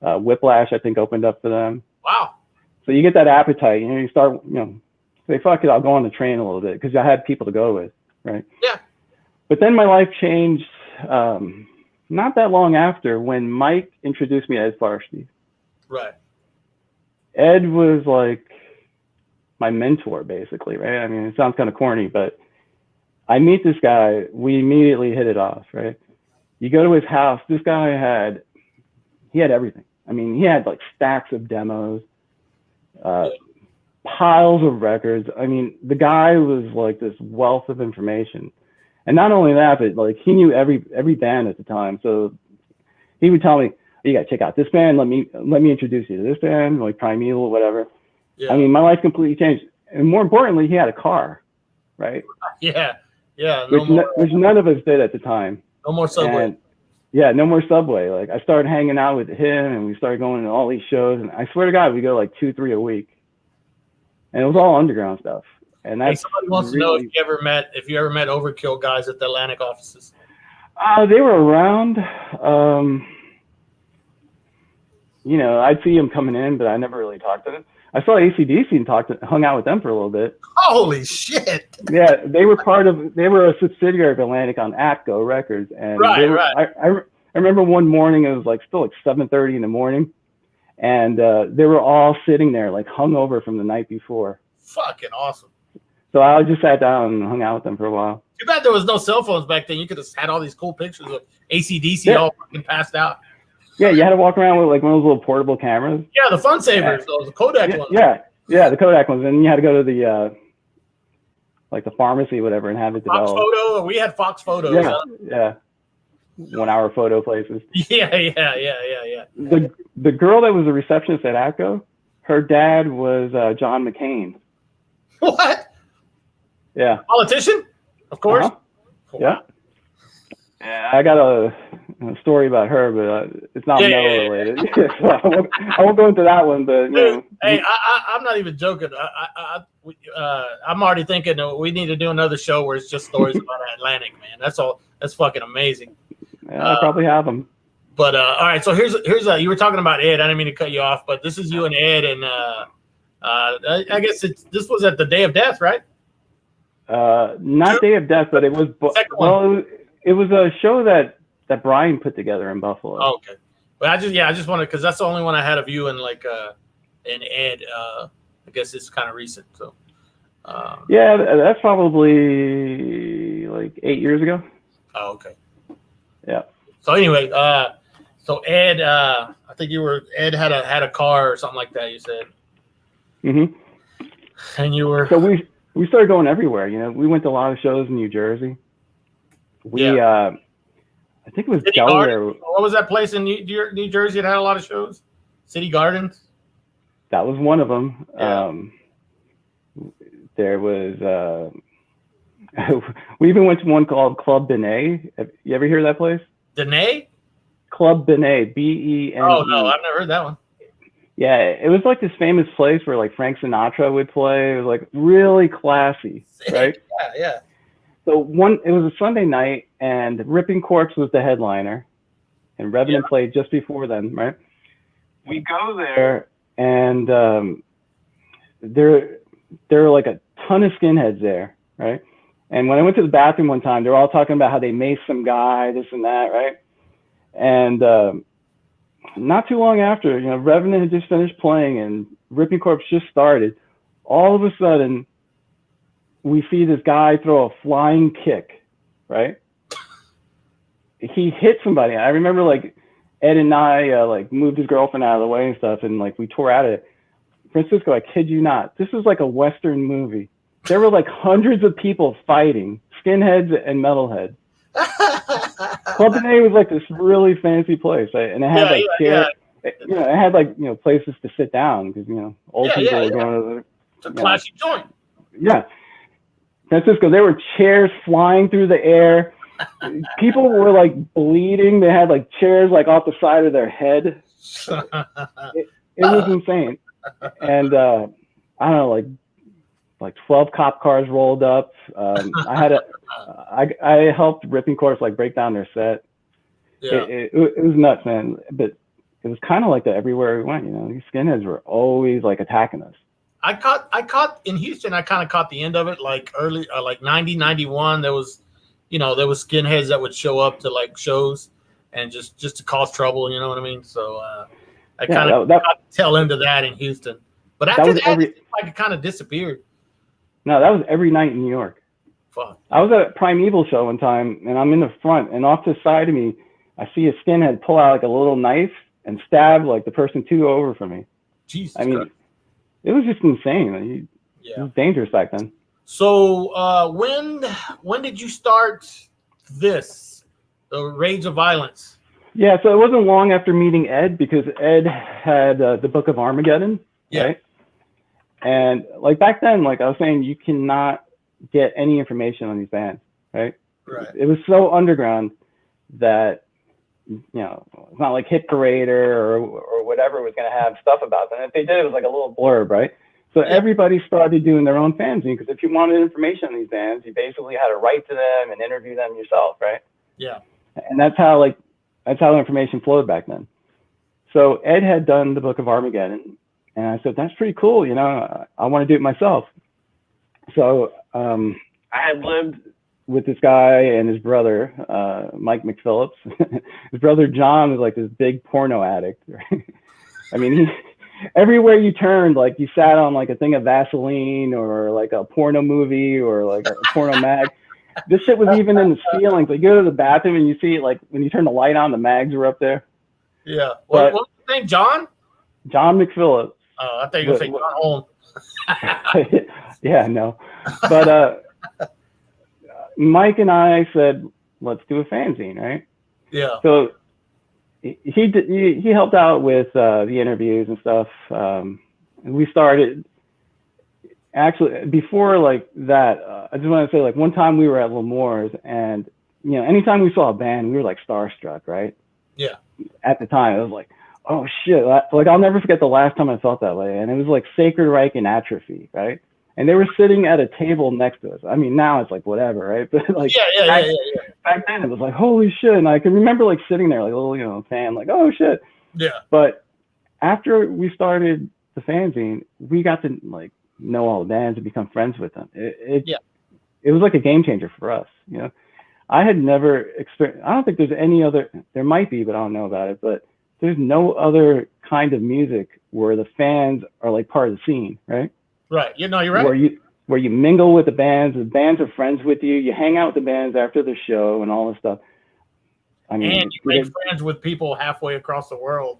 then Whiplash, I think, opened up for them. Wow. So you get that appetite, you start, say, fuck it, I'll go on the train a little bit, because I had people to go with, right? Yeah. But then my life changed not that long after, when Mike introduced me to Ed Farshby. Right. Ed was like my mentor, basically, right? I mean, it sounds kind of corny, but I meet this guy, we immediately hit it off, right? You go to his house, this guy had everything. I mean, he had like stacks of demos, piles of records. I mean, the guy was like this wealth of information. And not only that, but like he knew every band at the time. So he would tell me, you got to check out this band. Let me introduce you to this band, like Primeval, whatever. Yeah. I mean, my life completely changed. And more importantly, he had a car, right? Yeah. Yeah. Which none of us did at the time. No more Subway. And, yeah, no more Subway. Like I started hanging out with him, and we started going to all these shows. And I swear to God, we go like 2-3 a week. And it was all underground stuff. And that's somebody wants to know if you ever met Overkill guys at the Atlantic offices. They were around. I'd see them coming in, but I never really talked to them. I saw AC/DC and hung out with them for a little bit. Holy shit! Yeah, they were a subsidiary of Atlantic on Atco Records, and right. I remember one morning, it was like still like 7:30 in the morning, and they were all sitting there like hungover from the night before. Fucking awesome. So I just sat down and hung out with them for a while. Too bad there was no cell phones back then. You could have had all these cool pictures of AC/DC all fucking passed out. Yeah, you had to walk around with like one of those little portable cameras. Yeah, the Fun Savers, those Kodak ones. Yeah, the Kodak ones. And you had to go to the like the pharmacy, whatever, and have it developed. Fox Photo. We had Fox Photos. Yeah. 1 hour photo places. Yeah. The girl that was a receptionist at ATCO, her dad was John McCain. What? Yeah. Politician? Of course. Uh-huh. Yeah. Yeah, I got a story about her, but it's not metal related. So I won't go into that one. But hey, I'm not even joking. I'm already thinking we need to do another show where it's just stories about Atlantic, man. That's all. That's fucking amazing. Yeah, I probably have them. But all right, so here's you were talking about Ed. I didn't mean to cut you off, but this is you and Ed, and I guess this was at the Day of Death, right? Not Day of Death, but it was. It was a show that Brian put together in Buffalo. Oh, okay. But I just wanted, because that's the only one I had of you and like and Ed. I guess it's kind of recent. So Yeah, that's probably like 8 years ago. Oh, okay. Yeah. So anyway, so Ed, I think Ed had a car or something like that. You said. Mm-hmm. And you were. So we started going everywhere. You know, we went to a lot of shows in New Jersey. I think it was City Delaware. Gardens? What was that place in New Jersey that had a lot of shows? City Gardens. That was one of them. Yeah. There was. We even went to one called Club Benet. You ever hear of that place? Dene? Club Benet, Bene. Oh no, I've never heard that one. Yeah, it was like this famous place where like Frank Sinatra would play. It was like really classy, right? Yeah. So it was a Sunday night, and Ripping Corpse was the headliner, and Revenant played just before then, right? We go there, and there are like a ton of skinheads there, right? And when I went to the bathroom one time, they were all talking about how they maced some guy, this and that, right? And not too long after, you know, Revenant had just finished playing and Ripping Corpse just started. All of a sudden, we see this guy throw a flying kick, right? He hit somebody. I remember like Ed and I like moved his girlfriend out of the way and stuff, and like we tore out of it. Francisco, I kid you not, this was like a Western movie. There were like hundreds of people fighting, skinheads and metalheads. Club Benet was like this really fancy place, right? And it had chairs. You know, it had like, you know, places to sit down because, you know, old people were going to the. It's a classy joint. Yeah. Francisco, there were chairs flying through the air. People were like bleeding. They had like chairs like off the side of their head. It was insane. And I don't know, like 12 cop cars rolled up. I helped Ripping Corpse like break down their set. Yeah. It was nuts, man. But it was kind of like that everywhere we went. You know, these skinheads were always like attacking us. I caught in Houston. I kind of caught the end of it, like early, like 90, 91. There was skinheads that would show up to like shows and just to cause trouble. You know what I mean? So I kind of got the tail end of that in Houston. But after that, it kind of disappeared. No, that was every night in New York. Fuck. I was at a Primeval show one time, and I'm in the front, and off to the side of me, I see a skinhead pull out like a little knife and stab like the person 2 over from me. Jesus. I mean, it was just insane. It was dangerous back then. So when did you start this, the Rage of Violence? Yeah, so it wasn't long after meeting Ed, because Ed had the Book of Armageddon, right? And like back then, like I was saying, you cannot get any information on these bands, right? Right. It was so underground that, you know, it's not like Hit Parader or whatever was going to have stuff about them. If they did, it was like a little blurb, right? So everybody started doing their own fanzine, because if you wanted information on these bands, you basically had to write to them and interview them yourself, right? Yeah. And that's how information flowed back then. So Ed had done the Book of Armageddon, and I said, that's pretty cool, you know, I want to do it myself. So I had lived with this guy and his brother, Mike McPhillips. His brother John was like this big porno addict. I mean, everywhere you turned, like you sat on like a thing of Vaseline or like a porno movie or like a porno mag. This shit was even in the ceilings. Like you go to the bathroom and you see it, like when you turn the light on, the mags were up there. Yeah. What was his name? John? John McPhillips. Oh, I thought you were going to say John Holmes. Yeah, no. But Mike and I said, let's do a fanzine, right? Yeah. So he helped out with the interviews and stuff. We started, actually, before like that, I just want to say, like one time we were at L'Amour's, and, you know, anytime we saw a band, we were like starstruck, right? Yeah. At the time, it was like, oh shit. Like I'll never forget the last time I felt that way. And it was like Sacred Reich and Atrophy, right? And they were sitting at a table next to us. I mean, now it's like whatever, right? But like back then it was like, holy shit. And I can remember like sitting there like a little, you know, fan, like, oh shit. Yeah. But after we started the fanzine, we got to like know all the bands and become friends with them. It was like a game changer for us, you know. I had never experienced, I don't think there's any other, there might be, but I don't know about it, but there's no other kind of music where the fans are like part of the scene, right? Right. You know, you're right. where you mingle with the bands are friends with you, you hang out with the bands after the show and all this stuff. I mean, and you make friends with people halfway across the world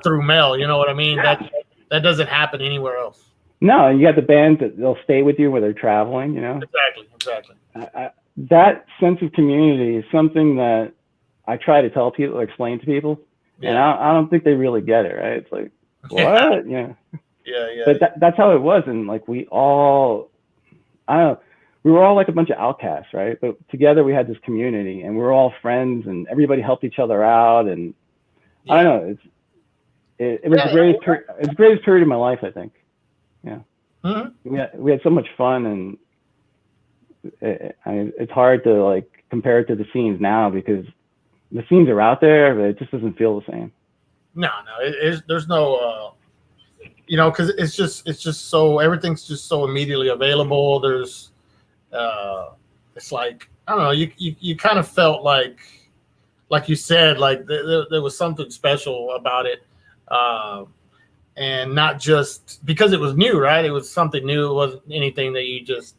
through mail. You know what I mean? That doesn't happen anywhere else. No, you got the bands that they'll stay with you when they're traveling, you know? Exactly. That sense of community is something that I try to tell people, explain to people, and I don't think they really get it, right? It's like, what? Yeah. But that's how it was, and like we all, I don't know, we were all like a bunch of outcasts, right? But together we had this community, and we were all friends, and everybody helped each other out, and I don't know, it was the greatest period of my life, I think. Yeah. Mm-hmm. We had so much fun, and it's hard to like compare it to the scenes now because the scenes are out there, but it just doesn't feel the same. No, there's no, you know, because it's just so, everything's just so immediately available. There's, it's like, I don't know, you kind of felt like you said, like there was something special about it. And not just because it was new, right? It was something new. It wasn't anything that you just,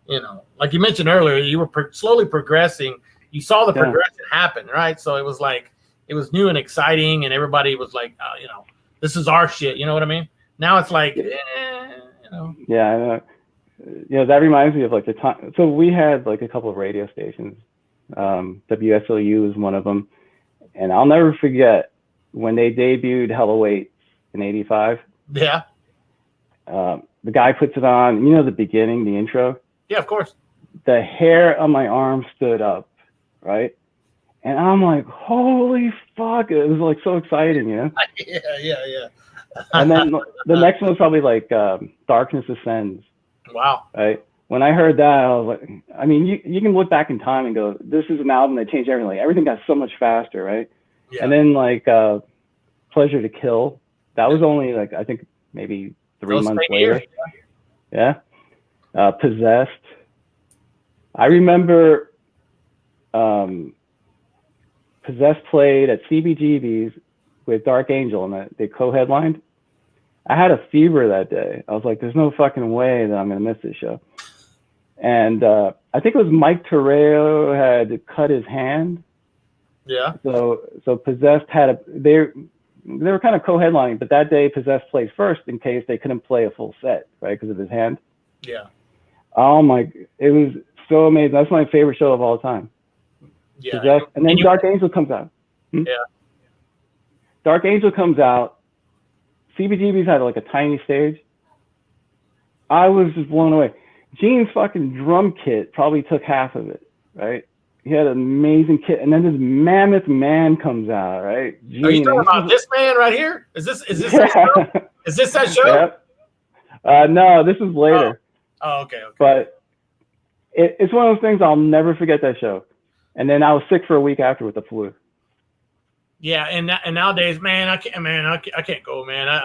you know, like you mentioned earlier, you were slowly progressing. You saw the progression happen, right? So it was like, it was new and exciting, and everybody was like, you know, this is our shit. You know what I mean? Now it's like, you know. Yeah, I know. You know, that reminds me of like the time. So we had like a couple of radio stations. WSOU was one of them. And I'll never forget when they debuted Hell Awaits in '85. Yeah. The guy puts it on, you know, the beginning, the intro. Yeah, of course. The hair on my arm stood up, right? And I'm like, holy fuck. It was like so exciting, you know? Yeah. And then the next one was probably like Darkness Ascends. Wow. Right? When I heard that, I was like, I mean, you can look back in time and go, this is an album that changed everything. Like, everything got so much faster, right? Yeah. And then like Pleasure to Kill. That was only like, I think maybe 3 months later. Yeah. Possessed. I remember Possessed played at CBGB's with Dark Angel, and they co-headlined. I had a fever that day. I was like, there's no fucking way that I'm going to miss this show. And I think it was Mike Torreo had cut his hand. Yeah. So Possessed had they were kind of co-headlining, but that day Possessed played first in case they couldn't play a full set, right, because of his hand. Yeah. Oh my, it was so amazing. That's my favorite show of all time. Yeah. Possessed, and then Dark Angel comes out. Yeah. Dark Angel comes out. CBGB's had like a tiny stage. I was just blown away. Gene's fucking drum kit probably took half of it, right? He had an amazing kit, and then this mammoth man comes out, right? Gene, are you talking about this man right here? Is this that show? Is this that show? Yep. No, this is later. Oh, okay. But it's one of those things I'll never forget that show. And then I was sick for a week after with the flu. Yeah, and nowadays, man, I can't go, man.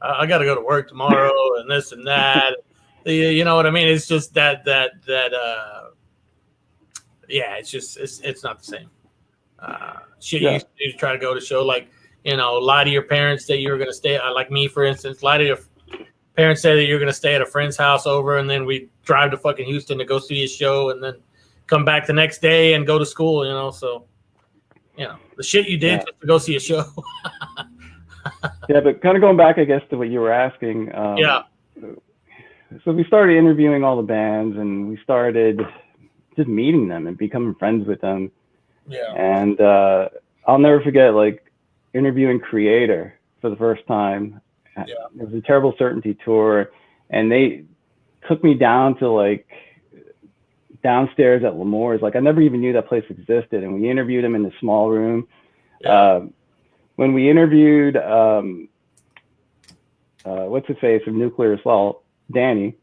I got to go to work tomorrow, and this and that. You know what I mean? It's just that yeah, it's not the same. Shit, you used to try to go to show, like, you know, lie to your parents that you were going to stay, like me, for instance, lie to your parents, say that you're going to stay at a friend's house over, and then we drive to fucking Houston to go see a show, and then come back the next day and go to school, you know, so, you know, the shit you did just to go see a show. Yeah, but kind of going back, I guess, to what you were asking. So we started interviewing all the bands, and we started just meeting them and becoming friends with them. Yeah. And I'll never forget, like, interviewing Creator for the first time. Yeah. It was a Terrible Certainty tour, and they took me down to, like, downstairs at L'Amour's. Like, I never even knew that place existed, and we interviewed him in the small room. Yeah. When we interviewed what's his face from Nuclear Assault, Danny.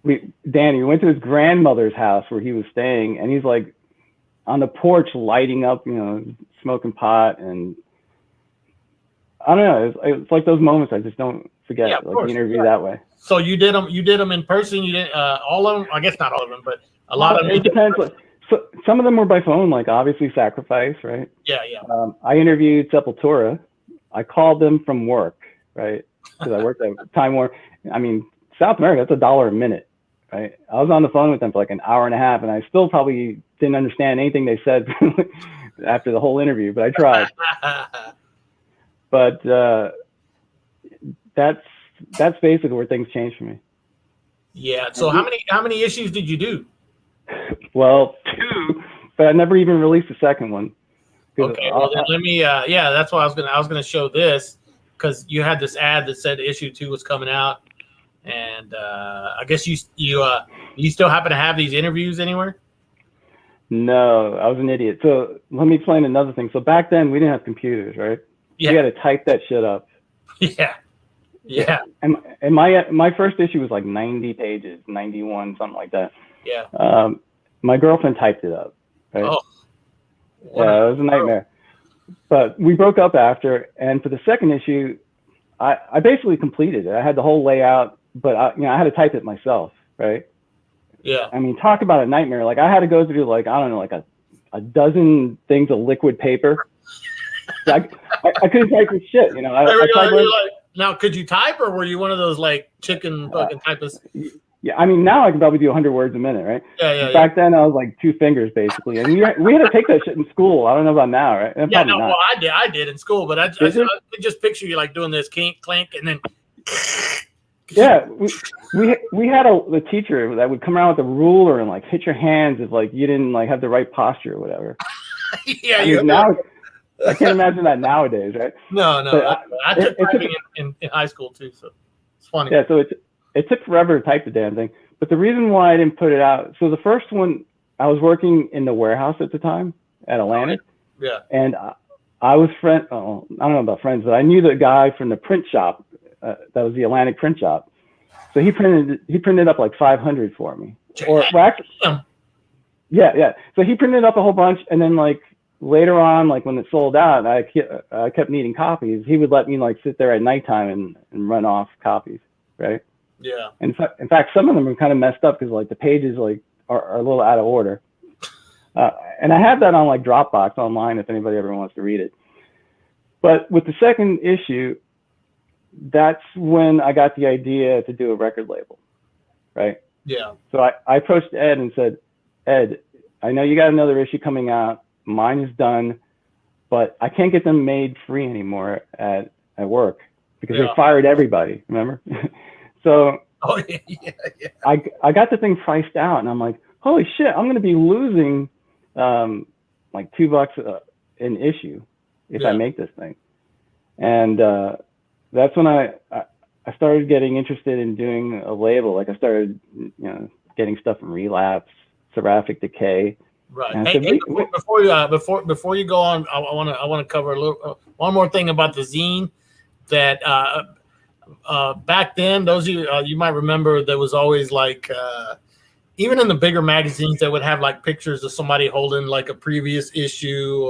We went to his grandmother's house where he was staying, and he's like on the porch lighting up, you know, smoking pot, and I don't know. It's like those moments I just don't forget. Yeah, like the interview that way. So you did them in person. You did all of them. I guess not all of them, but a lot of them. It depends. So some of them were by phone, like obviously Sacrifice, right? Yeah. I interviewed Sepultura. I called them from work, right? Because I worked at Time Warner. I mean, South America, that's $1 a minute, right? I was on the phone with them for like an hour and a half, and I still probably didn't understand anything they said after the whole interview, but I tried. But that's basically where things changed for me. Yeah. So how many issues did you do? Well, 2, but I never even released the second one. Okay, well then let me. Yeah, that's why I was gonna show this, because you had this ad that said issue 2 was coming out, and I guess you still happen to have these interviews anywhere? No, I was an idiot. So let me explain another thing. So back then we didn't have computers, right? Yeah. We had to type that shit up. Yeah. Yeah. And my first issue was like 90 pages, 91, something like that. Yeah. My girlfriend typed it up. Right? Oh. Yeah, it was a nightmare. But we broke up after, and for the second issue, I basically completed it. I had the whole layout, but I had to type it myself, right? Yeah. I mean, talk about a nightmare. Like I had to go through like, I don't know, like a dozen things of liquid paper. I couldn't type this shit, you know. Now, could you type, or were you one of those like chicken fucking typists? Yeah, I mean, now I can probably do 100 words a minute, right? Yeah. Back then, I was like 2 fingers basically, and we had to take that shit in school. I don't know about now, right? Yeah, no, well, I did in school, but I could just picture you like doing this clink, and then. Yeah, we had a teacher that would come around with a ruler and like hit your hands if like you didn't like have the right posture or whatever. Yeah, I mean, now I can't imagine that nowadays, right? No, I took typing in high school too, so it's funny. Yeah, so it took forever to type the damn thing. But the reason why I didn't put it out, so the first one, I was working in the warehouse at the time at Atlantic. Yeah. And I was I don't know about friends, but I knew the guy from the print shop. That was the Atlantic print shop. So he printed up like 500 for me. Yeah. So he printed up a whole bunch, and then like later on, like when it sold out, I kept needing copies. He would let me like sit there at nighttime and run off copies, right? Yeah. In fact, some of them are kind of messed up because like the pages like are a little out of order. And I have that on like Dropbox online if anybody ever wants to read it. But with the second issue, that's when I got the idea to do a record label, right? Yeah. So I approached Ed and said, Ed, I know you got another issue coming out. Mine is done, but I can't get them made free anymore at work because they fired everybody, remember? So I got the thing priced out, and I'm like, holy shit, I'm going to be losing like $2 an issue if I make this thing. And that's when I started getting interested in doing a label. Like I started, getting stuff from Relapse, Seraphic Decay. Right. Hey, before you go on, I want to cover a little one more thing about the zine. That back then, those of you you might remember, there was always like even in the bigger magazines that would have like pictures of somebody holding like a previous issue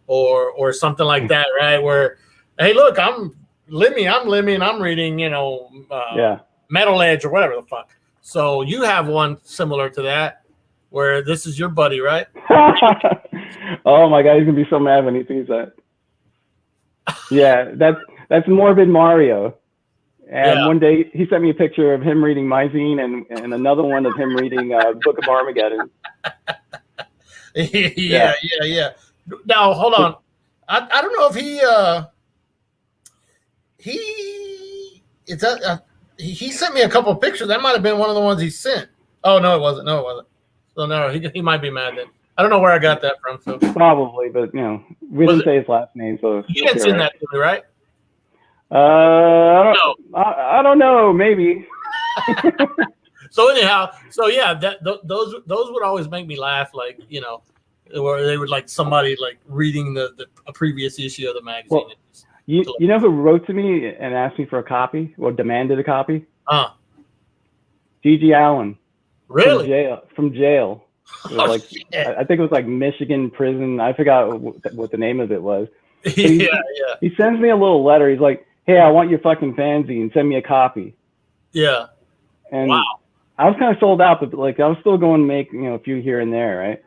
or something like that, right? Where, hey, look, I'm Lemmy, and I'm reading, Metal Edge or whatever the fuck. So you have one similar to that, where this is your buddy, right? Oh my God, he's gonna be so mad when he sees that. Yeah, that's Morbid Mario. And one day he sent me a picture of him reading my zine and another one of him reading Book of Armageddon. Yeah. Now hold on, I don't know if he sent me a couple of pictures. That might have been one of the ones he sent. Oh no, it wasn't. So no, he might be mad then. I don't know where I got that from. So probably, but we didn't say his last name, so you didn't send that to me, right? I don't know, maybe. So anyhow, those would always make me laugh, like where they would like somebody like reading a previous issue of the magazine. Well, you know who wrote to me and asked me for a copy or demanded a copy? G.G. Allen. Really? From jail. It was I think it was like Michigan prison. I forgot what the name of it was. He sends me a little letter. He's like, hey, I want your fucking fanzine. Send me a copy. Yeah. And wow. I was kind of sold out, but like I was still going to make a few here and there, right?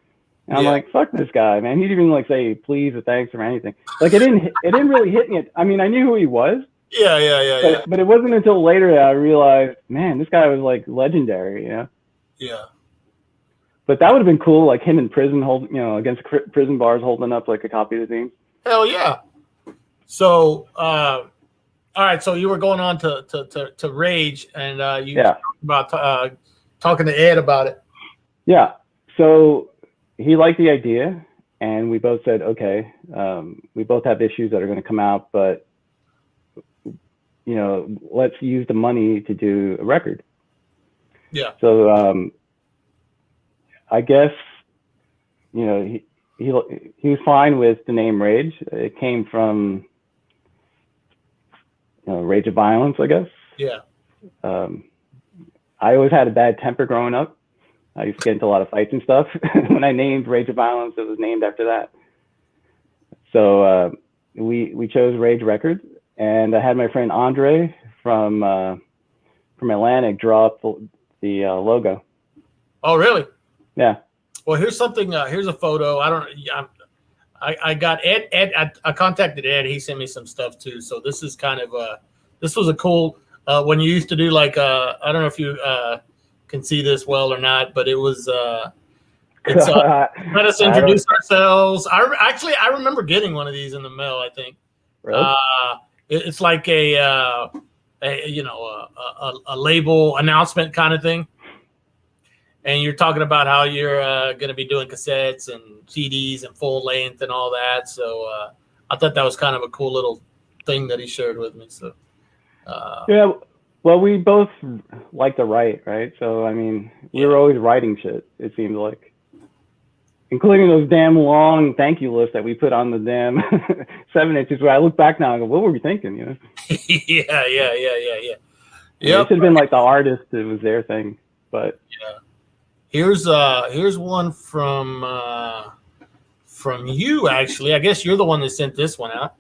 And I'm like, fuck this guy, man. He didn't even like say please or thanks or anything. Like it didn't really hit me. I mean, I knew who he was. Yeah. But it wasn't until later that I realized, man, this guy was like legendary, Yeah. But that would have been cool, like him in prison, against prison bars, holding up like a copy of the zine. Hell yeah. So, all right. So you were going on to Rage, and you talked about talking to Ed about it. Yeah. So he liked the idea, and we both said, okay, we both have issues that are going to come out, but let's use the money to do a record. Yeah. So I guess he was fine with the name Rage. It came from Rage of Violence, I guess. Yeah. I always had a bad temper growing up. I used to get into a lot of fights and stuff. When I named Rage of Violence, it was named after that. So we chose Rage Records, and I had my friend Andre from Atlantic draw up the logo. Oh, really? Yeah. Well, here's something. Here's a photo. I got Ed. I contacted Ed. He sent me some stuff too. So this is kind of this was a cool when you used to do like I don't know if you can see this well or not, but it was it's let us introduce ourselves. I remember getting one of these in the mail. I think. Really? It's like a label announcement kind of thing. And you're talking about how you're going to be doing cassettes and CDs and full length and all that. So I thought that was kind of a cool little thing that he shared with me. So yeah, well, we both like to write, right? So I mean, we were always writing shit. It seemed like, including those damn long thank you lists that we put on the damn 7-inches. Where I look back now and go, what were we thinking? Yeah. It should have been like the artist. It was their thing, but yeah. Here's one from you, actually. I guess you're the one that sent this one out.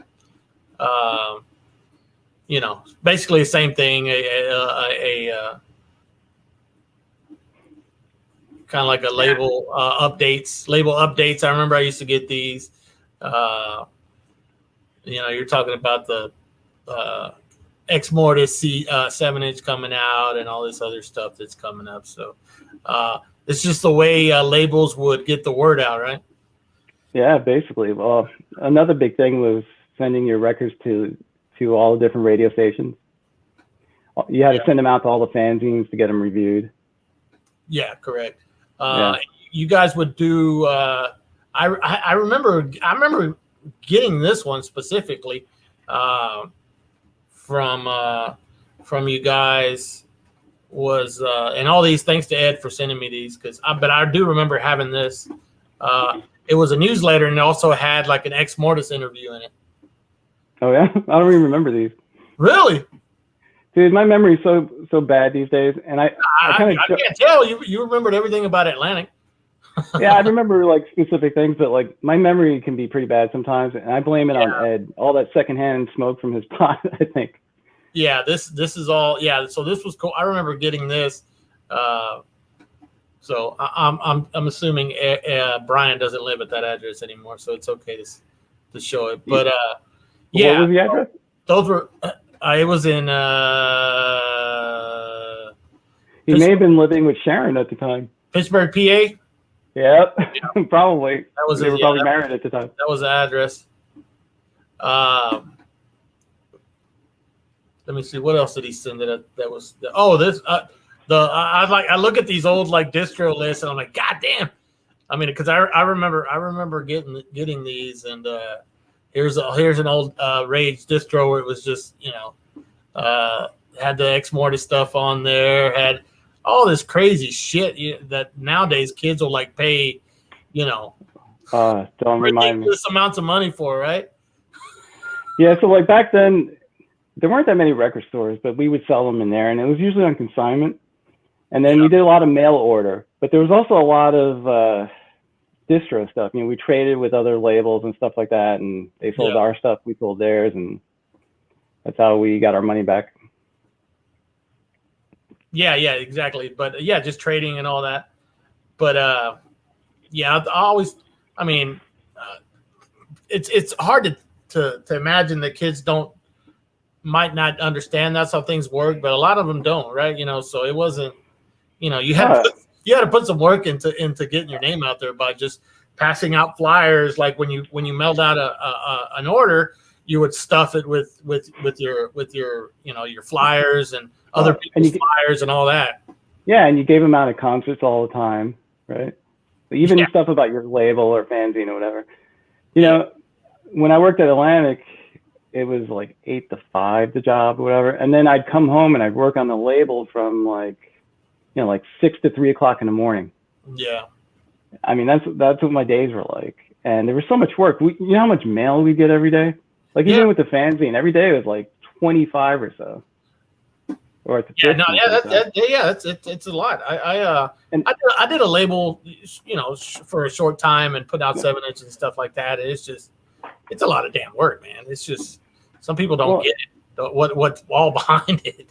Basically the same thing. A kind of like a label updates. I remember I used to get these. You're talking about the EXMORTIS 7-inch coming out and all this other stuff that's coming up. So. It's just the way labels would get the word out, right? Yeah, basically. Well, another big thing was sending your records to all the different radio stations. You had to send them out to all the fanzines to get them reviewed. Yeah, correct. You guys would do. I remember getting this one specifically from you guys. Was and all these, thanks to Ed for sending me these, but I do remember having this. It was a newsletter and it also had like an EXMORTIS interview in it. Oh yeah, I don't even remember these. Really? Dude, my memory's so bad these days, and I can't tell you remembered everything about Atlantic. Yeah, I remember like specific things, but like my memory can be pretty bad sometimes, and I blame it on Ed. All that secondhand smoke from his pot, I think. Yeah, this is all. Yeah, so this was cool. I remember getting this. So I'm assuming Brian doesn't live at that address anymore, so it's okay to show it. But what was the address? Those were. It was in. He may have been living with Sharon at the time. Pittsburgh, PA. Yep, probably. That was. They were probably married at the time. That was the address. Let me see. What else did he send? That was this. I look at these old like distro lists and I'm like, God damn. I mean, because I remember getting these, and here's an old Rage distro where it was just had the EXMORTIS stuff on there, had all this crazy shit that nowadays kids will like pay, don't remind me, ridiculous amounts of money for, right? Yeah, so like back then. There weren't that many record stores, but we would sell them in there, and it was usually on consignment. And then we did a lot of mail order, but there was also a lot of distro stuff. We traded with other labels and stuff like that, and they sold our stuff, we sold theirs, and that's how we got our money back. Yeah, exactly. But just trading and all that. But it's hard to imagine that kids might not understand that's how things work, but a lot of them don't, right? So it wasn't, you had you had to put some work into getting your name out there by just passing out flyers. Like when you mailed out an order, you would stuff it with your your flyers and other people's flyers and all that. Yeah, and you gave them out at concerts all the time, right? Even stuff about your label or fanzine or whatever. You know, when I worked at Atlantic, it was like 8 to 5 the job or whatever, and then I'd come home and I'd work on the label from like 6 to 3 o'clock in the morning. Yeah. I mean, that's what my days were like, and there was so much work. You know how much mail we get every day? Like even with the fanzine, every day was like 25 or so. Or it's it's a lot. I did a label, for a short time and put out 7-inch and stuff like that. It's a lot of damn work, man. It's just some people don't get it. What's all behind it.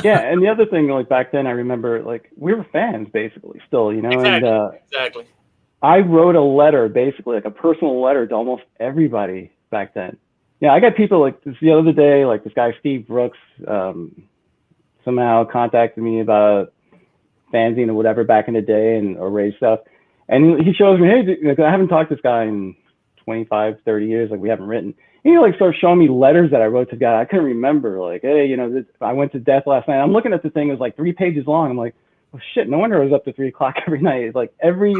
Yeah, and the other thing, like back then, I remember like we were fans basically still, Exactly. And Exactly. I wrote a letter, basically like a personal letter to almost everybody back then. Yeah, I got people like this the other day, like this guy Steve Brooks. Somehow contacted me about fanzine or whatever back in the day or Rage stuff. And he shows me, hey, I haven't talked to this guy in 25, 30 years. Like we haven't written. And he like starts showing me letters that I wrote to the guy. I couldn't remember like, hey, I went to Death last night. I'm looking at the thing. It was like 3 pages long. I'm like, well, shit, no wonder I was up to 3 o'clock every night. It's like every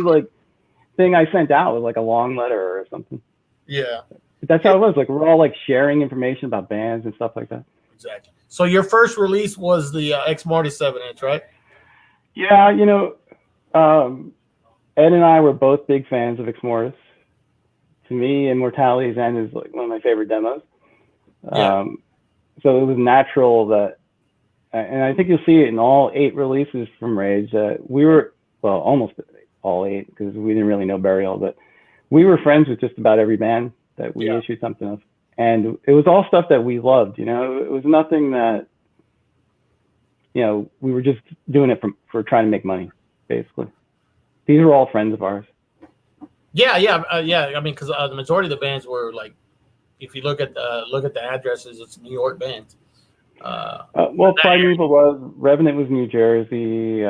thing I sent out was like a long letter or something. Yeah. That's how it was. Like we're all like sharing information about bands and stuff like that. Exactly. So your first release was the EXMORTIS 7-inch, right? Yeah, Ed and I were both big fans of EXMORTIS. To me, Immortality's End is like one of my favorite demos. Yeah. So it was natural that, and I think you'll see it in all 8 releases from Rage, that we were, well, almost all 8, because we didn't really know Burial, but we were friends with just about every band that we issued something of. And it was all stuff that we loved, It was nothing that, we were just doing it for trying to make money, basically. These are all friends of ours. Yeah. I mean, because the majority of the bands were like, if you look at the addresses, it's New York bands. Well, Primeval was, Revenant was New Jersey.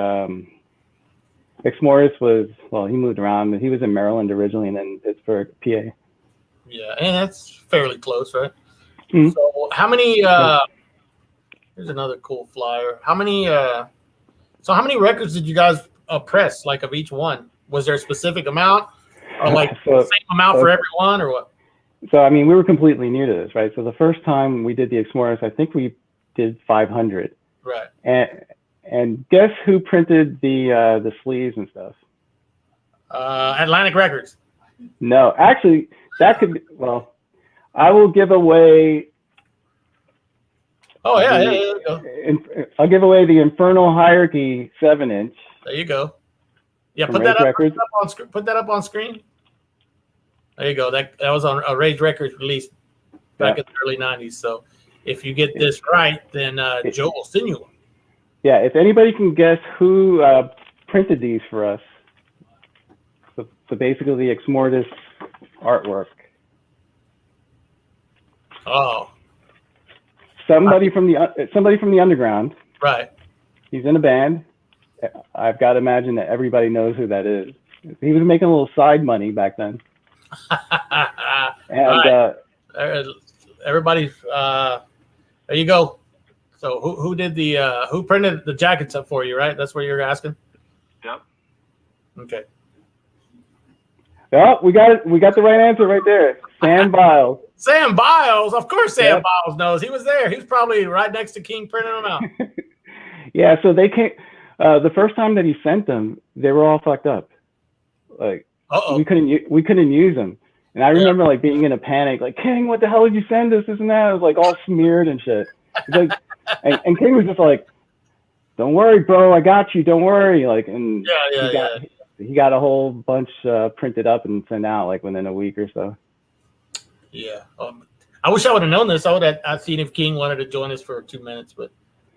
EXMORTIS was, well, he moved around, but he was in Maryland originally, and then Pittsburgh, PA. Yeah, and that's fairly close, right? Mm-hmm. So how many? Here's another cool flyer. How many records did you guys press? Like of each one, was there a specific amount, or like the same amount for everyone, or what? So I mean, we were completely new to this, right? So the first time we did the EXMORTIS, I think we did 500. Right. And guess who printed the sleeves and stuff? Atlantic Records. No, actually, that could be, well, I will give away. Oh yeah, there you go. I'll give away the Infernal Hierarchy 7-inch. There you go. Yeah, put that up on screen. There you go. That was on a Rage Records release back in the early 90s. So if you get this right, then Joe will send you one. Yeah, if anybody can guess who printed these for us. So basically the EXMORTIS artwork. Oh. Somebody from the underground. Right. He's in a band. I've got to imagine that everybody knows who that is. He was making a little side money back then. And everybody, there you go. So who did who printed the jackets up for you, right? That's what you're asking? Yep. Okay. Oh, we got it. We got the right answer right there. Sam Biles. Sam Biles. Of course Sam Biles knows. He was there. He was probably right next to King printing them out. Yeah, so they came the first time that he sent them, they were all fucked up. Like we couldn't use them. And I remember like being in a panic, like, King, what the hell did you send us? This and that. It was like all smeared and shit. Like, and King was just like, don't worry, bro, I got you. Don't worry. Like, and he got a whole bunch printed up and sent out like within a week or so. Yeah. I wish I would have known this. I would have seen if King wanted to join us for 2 minutes, but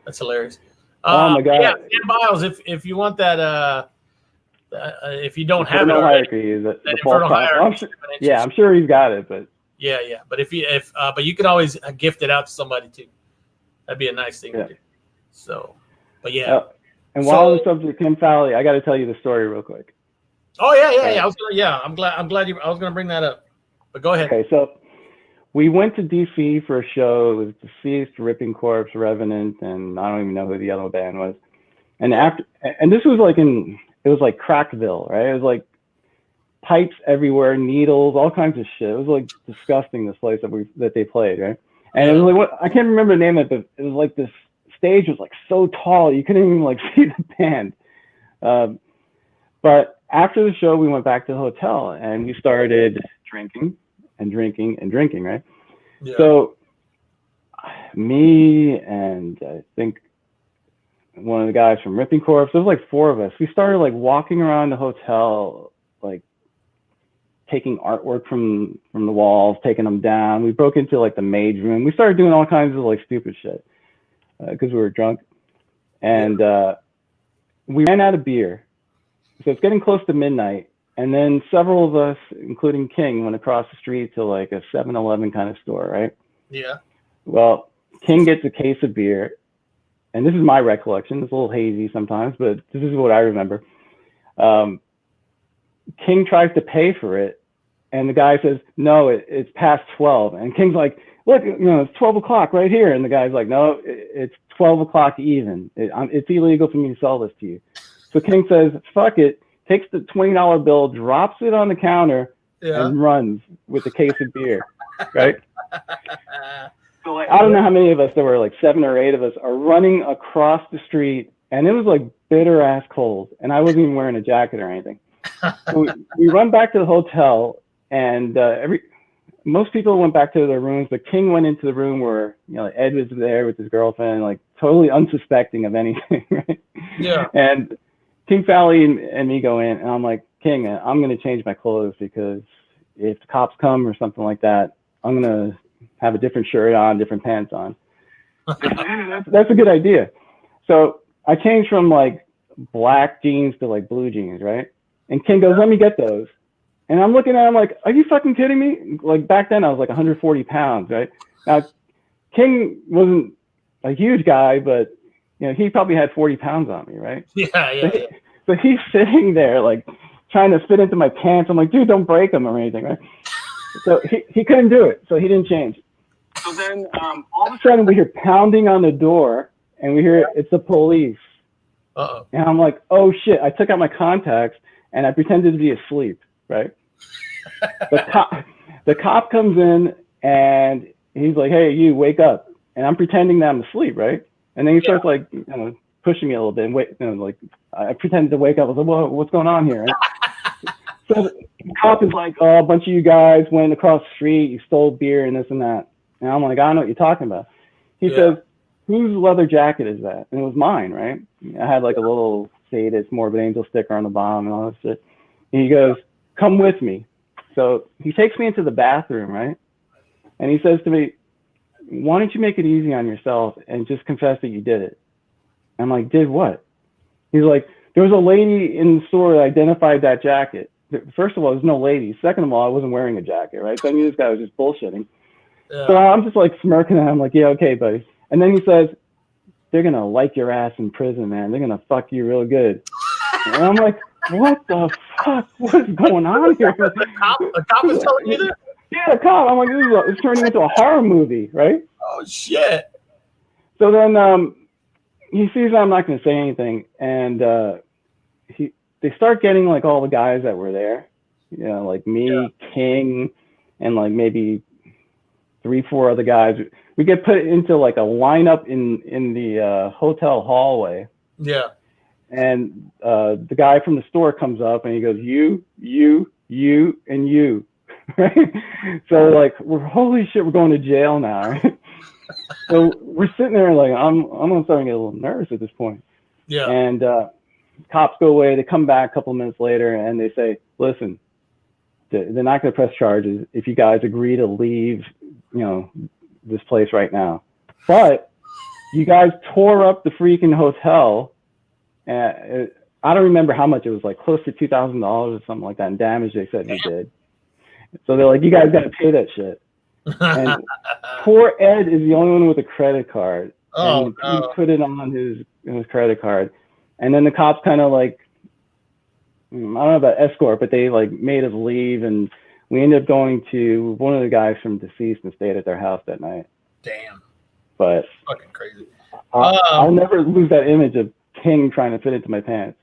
that's hilarious. Oh my God. Yeah, Sam Biles, if you want that, if you don't have it already, the Infernal Hierarchy. I'm sure he's got it, but yeah. But but you can always gift it out to somebody too. That'd be a nice thing to do. So, but yeah. And while on the subject of Kim Fowley, I got to tell you the story real quick. Oh yeah. I'm glad I was gonna bring that up. But go ahead. Okay, so we went to DC for a show. It was Deceased, Ripping Corpse, Revenant, and I don't even know who the other band was. And this was like it was like Crackville, right? It was like pipes everywhere, needles, all kinds of shit. It was like disgusting, this place that they played, right? And it was like, I can't remember the name of it, but it was like this stage was like so tall you couldn't even like see the band. But after the show, we went back to the hotel and we started drinking, right? Yeah. So me and I think one of the guys from Ripping Corpse, there was like 4 of us. We started like walking around the hotel, like taking artwork from the walls, taking them down. We broke into like the maid's room. We started doing all kinds of like stupid shit because we were drunk. And we ran out of beer. So it's getting close to midnight. And then several of us, including King, went across the street to like a 7-Eleven kind of store, right? Yeah. Well, King gets a case of beer. And this is my recollection. It's a little hazy sometimes, but this is what I remember. King tries to pay for it. And the guy says, no, it's past 12. And King's like, look, it's 12 o'clock right here. And the guy's like, no, it's 12 o'clock even. It's illegal for me to sell this to you. So King says, fuck it, takes the $20 bill, drops it on the counter, and runs with the case of beer, right? So like, I don't know how many of us, there were like 7 or 8 of us, are running across the street, and it was like bitter ass cold, and I wasn't even wearing a jacket or anything. So we run back to the hotel, and most people went back to their rooms, but King went into the room where Ed was there with his girlfriend, like totally unsuspecting of anything, right? Yeah. And King Fowley and me go in, and I'm like, King, I'm going to change my clothes because if the cops come or something like that, I'm going to have a different shirt on, different pants on. That's a good idea. So I changed from like black jeans to like blue jeans, right? And King goes, let me get those. And I'm looking at him like, are you fucking kidding me? Like back then I was like 140 pounds, right? Now, King wasn't a huge guy, but he probably had 40 pounds on me, right? Yeah. So he's sitting there like trying to fit into my pants. I'm like, dude, don't break them or anything, right? So he couldn't do it. So he didn't change. So then all of a sudden we hear pounding on the door, and we hear it's the police. Uh-oh. And I'm like, oh shit. I took out my contacts and I pretended to be asleep, right? The cop comes in and he's like, hey, you wake up. And I'm pretending that I'm asleep, right? And then he starts like, pushing me a little bit, and like I pretended to wake up. I was like, whoa, what's going on here? Right? So the cop is like, oh, a bunch of you guys went across the street, you stole beer and this and that. And I'm like, I don't know what you're talking about. He says, whose leather jacket is that? And it was mine, right? I had like a little Sadist, Morbid Angel sticker on the bottom and all that shit. And he goes, come with me. So he takes me into the bathroom, right? And he says to me, why don't you make it easy on yourself and just confess that you did it? I'm like, did what? He's like, there was a lady in the store that identified that jacket. First of all, there's no lady. Second of all, I wasn't wearing a jacket, right? So I knew this guy was just bullshitting. Yeah. So I'm just like smirking at him, like, yeah, okay, buddy. And then he says, they're going to like your ass in prison, man. They're going to fuck you real good. And I'm like, what the fuck? What is going on here? The cop is telling you that? Yeah, the cop. I'm like, it's turning into a horror movie, right? Oh, shit. So then he sees I'm not going to say anything, and they start getting like all the guys that were there, like me, King, and like maybe 3-4 other guys. We get put into like a lineup in the hotel hallway. Yeah. And the guy from the store comes up and he goes, you, and you. Right? So like, holy shit, we're going to jail now. Right? So we're sitting there like, I'm starting to get a little nervous at this point. Yeah. And cops go away. They come back a couple of minutes later and they say, listen, they're not going to press charges if you guys agree to leave, this place right now. But you guys tore up the freaking hotel. I don't remember how much it was, like close to $2,000 or something like that in damage. They said you did. So they're like, you guys got to pay that shit. And poor Ed is the only one with a credit card. Oh, and he put it on his credit card. And then the cops kind of like, I don't know about escort, but they like made us leave, and we ended up going to one of the guys from Deceased and stayed at their house that night. Damn. But Fucking crazy. I'll never lose that image of King trying to fit into my pants.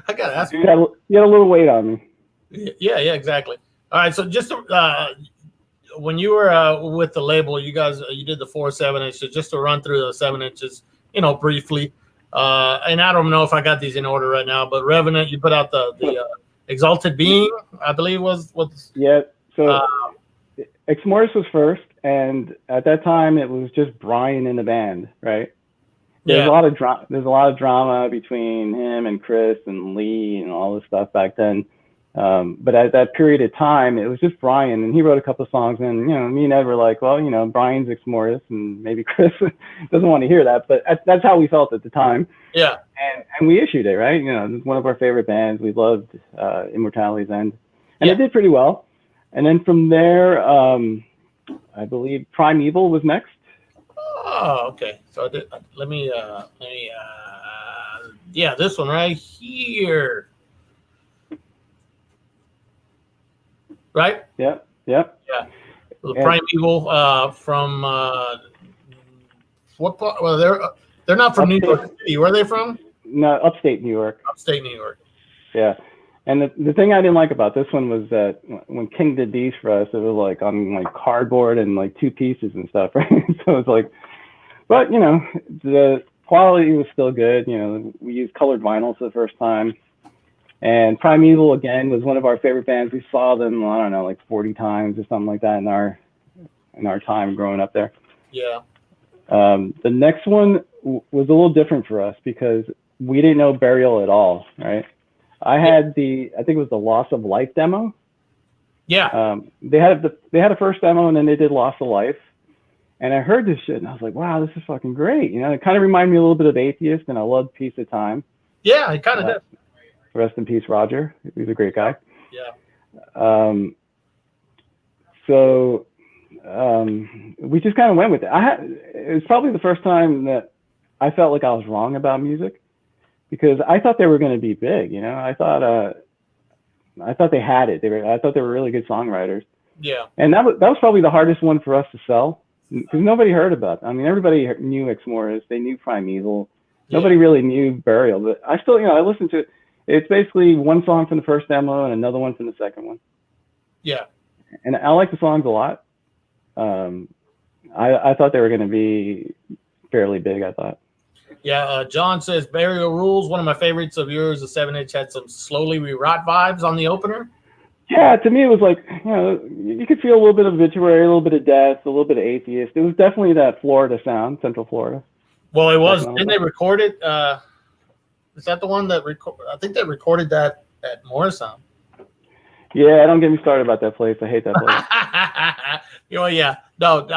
I gotta ask you. He had a little weight on me. Yeah, exactly. All right, so just when you were with the label, you guys you did the 4 7-inches. Just to run through the 7 inches, briefly. And I don't know if I got these in order right now, but Revenant, you put out the Exalted Being, I believe was. Yeah. So EXMORTIS was first, and at that time it was just Brian in the band, right? There's a lot of drama between him and Chris and Lee and all this stuff back then. But at that period of time, it was just Brian, and he wrote a couple of songs, and me and Ed were like, well, Brian's EXMORTIS, and maybe Chris doesn't want to hear that, but that's how we felt at the time. Yeah. And we issued it, right? It's one of our favorite bands. We loved Immortality's End, and it did pretty well. And then from there, I believe Primeval was next. Oh, okay. So let me this one right here. Right? Yeah. The Primeval from what part? Well, they're not from New York City. Where are they from? No, upstate New York. Upstate New York. Yeah. And the thing I didn't like about this one was that when King did these for us, it was like on like cardboard and like 2 pieces and stuff, right? So it's like, but the quality was still good. We used colored vinyl for the first time. And Primeval again was one of our favorite bands. We saw them, I don't know, like 40 times or something like that in our time growing up there. Yeah. The next one was a little different for us because we didn't know Burial at all, right? I had I think it was the Loss of Life demo. Yeah. They had a first demo, and then they did Loss of Life. And I heard this shit, and I was like, wow, this is fucking great. It kind of reminded me a little bit of Atheist, and I loved Piece of Time. Yeah, it kind of did. Rest in peace, Roger. He was a great guy. Yeah. So we just kind of went with it. It was probably the first time that I felt like I was wrong about music, because I thought they were going to be big. I thought they had it. I thought they were really good songwriters. Yeah. And that was probably the hardest one for us to sell, because nobody heard about it. I mean, everybody knew EXMORTIS. They knew Primeval. Yeah. Nobody really knew Burial, but I still, I listened to it. It's basically one song from the first demo and another one from the second one. Yeah. And I like the songs a lot. I thought they were going to be fairly big, I thought. Yeah, John says Burial Rules, one of my favorites of yours. The 7-inch had some Slowly We Rot vibes on the opener. Yeah, to me it was like, you could feel a little bit of Obituary, a little bit of Death, a little bit of Atheist. It was definitely that Florida sound, Central Florida. Well, it was. Didn't they record it? Is that the one that I think they recorded that at Morristown. Yeah, don't get me started about that place. I hate that place. Yeah. No,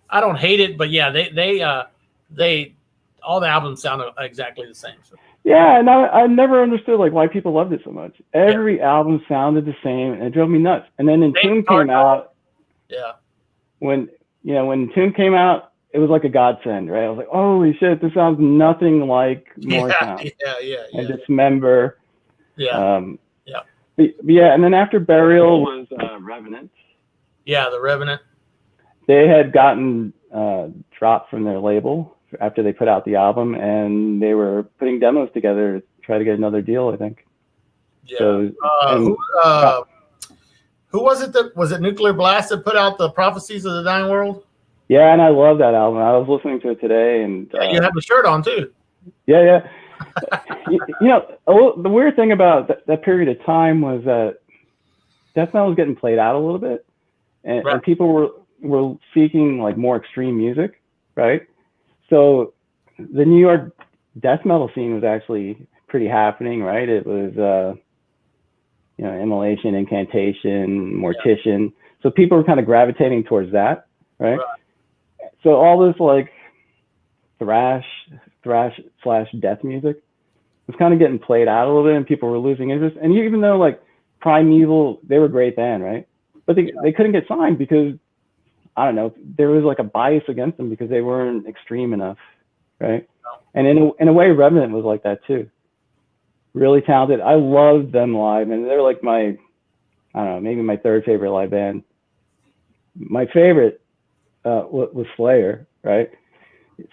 I don't hate it, but yeah, they all the albums sound exactly the same. So. Yeah, and I never understood why people loved it so much. Every album sounded the same, and it drove me nuts. And then Entomb came out. Yeah. When Entomb came out, it was like a godsend, right? I was like, holy shit, this sounds nothing like Morristown. Yeah. And Dismember. Yeah. But yeah, and then after Burial was Revenant. Yeah, the Revenant. They had gotten dropped from their label after they put out the album, and they were putting demos together to try to get another deal, I think. Yeah. So, who was it was it Nuclear Blast that put out the Prophecies of the Dying World? Yeah, and I love that album. I was listening to it today, and you have the shirt on too. Yeah. The weird thing about that period of time was that death metal was getting played out a little bit, and people were seeking more extreme music, right? So the New York death metal scene was actually pretty happening, right? It was Immolation, Incantation, Mortician. Yeah. So people were kind of gravitating towards that, right? So all this thrash / death music was kind of getting played out a little bit, and people were losing interest. And even though Primeval, they were a great band, right? But they couldn't get signed because, I don't know, there was a bias against them because they weren't extreme enough, right? And in a way, Revenant was like that too. Really talented. I loved them live, and they're like my, I don't know, maybe my third favorite live band. My favorite was Slayer, right?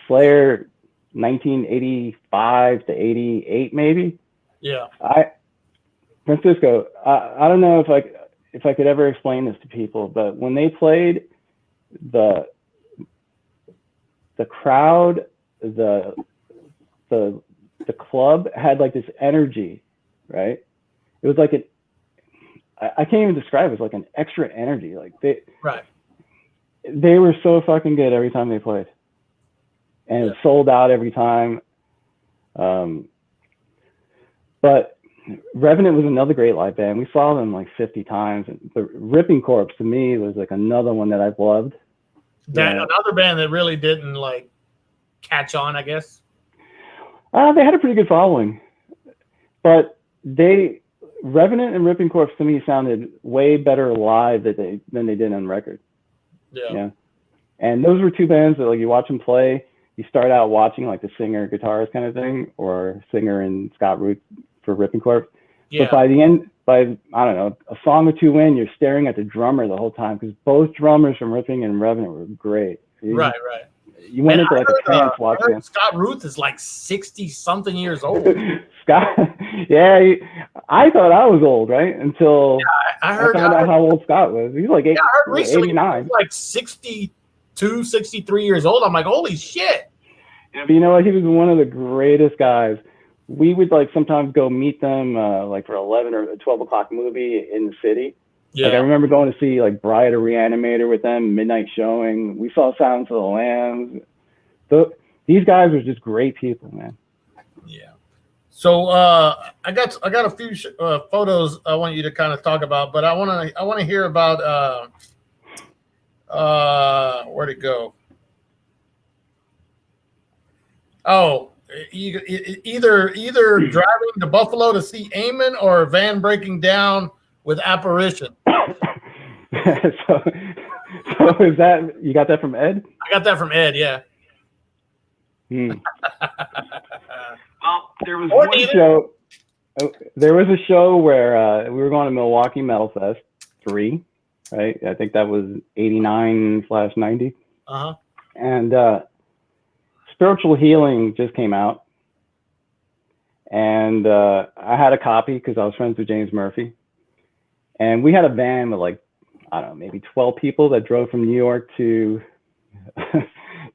Slayer, 1985 to 88, maybe. Yeah. Francisco, I don't know if I could ever explain this to people, but when they played, the crowd, the club had like this energy, right? It was like I can't even describe it. It was like an extra energy. Like they were so fucking good every time they played, and it sold out every time. But Revenant was another great live band. We saw them like 50 times. But Ripping Corpse to me was like another one that I've loved. Another band that really didn't like catch on, I guess. They had a pretty good following, but Revenant and Ripping Corpse to me sounded way better live than they did on record. Yeah. And those were two bands that like you watch them play, you start out watching like the singer guitarist kind of thing, or singer and Scott Root for Ripping Corpse. Yeah. But by the end, I don't know, a song or two in, you're staring at the drummer the whole time, because both drummers from Ripping and Revenant were great. Right. You went into like a trance watching it. Scott Ruth is like 60-something years old. Scott, yeah, I thought I was old, right? Until I found out how old Scott was. He's like 89. He's like 62, 63 years old. I'm like, holy shit. But you know what? He was one of the greatest guys. We would like sometimes go meet them like for 11 or 12 o'clock movie in the city. Yeah. Like I remember going to see like Bride of Reanimator with them, midnight showing. We saw Silence of the Lambs. These guys are just great people, man. Yeah. So I got a few photos I want you to kind of talk about, but I want to hear about where'd it go? Oh, either driving to Buffalo to see Eamon or van breaking down with Apparition. so is that, you got that from Ed? I got that from Ed, yeah. Well, there was one show. There was a show where we were going to Milwaukee Metal Fest 3, right? I think that was 89/90. Uh-huh. And Spiritual Healing just came out. And I had a copy because I was friends with James Murphy. And we had a van with like, I don't know, maybe 12 people that drove from New York to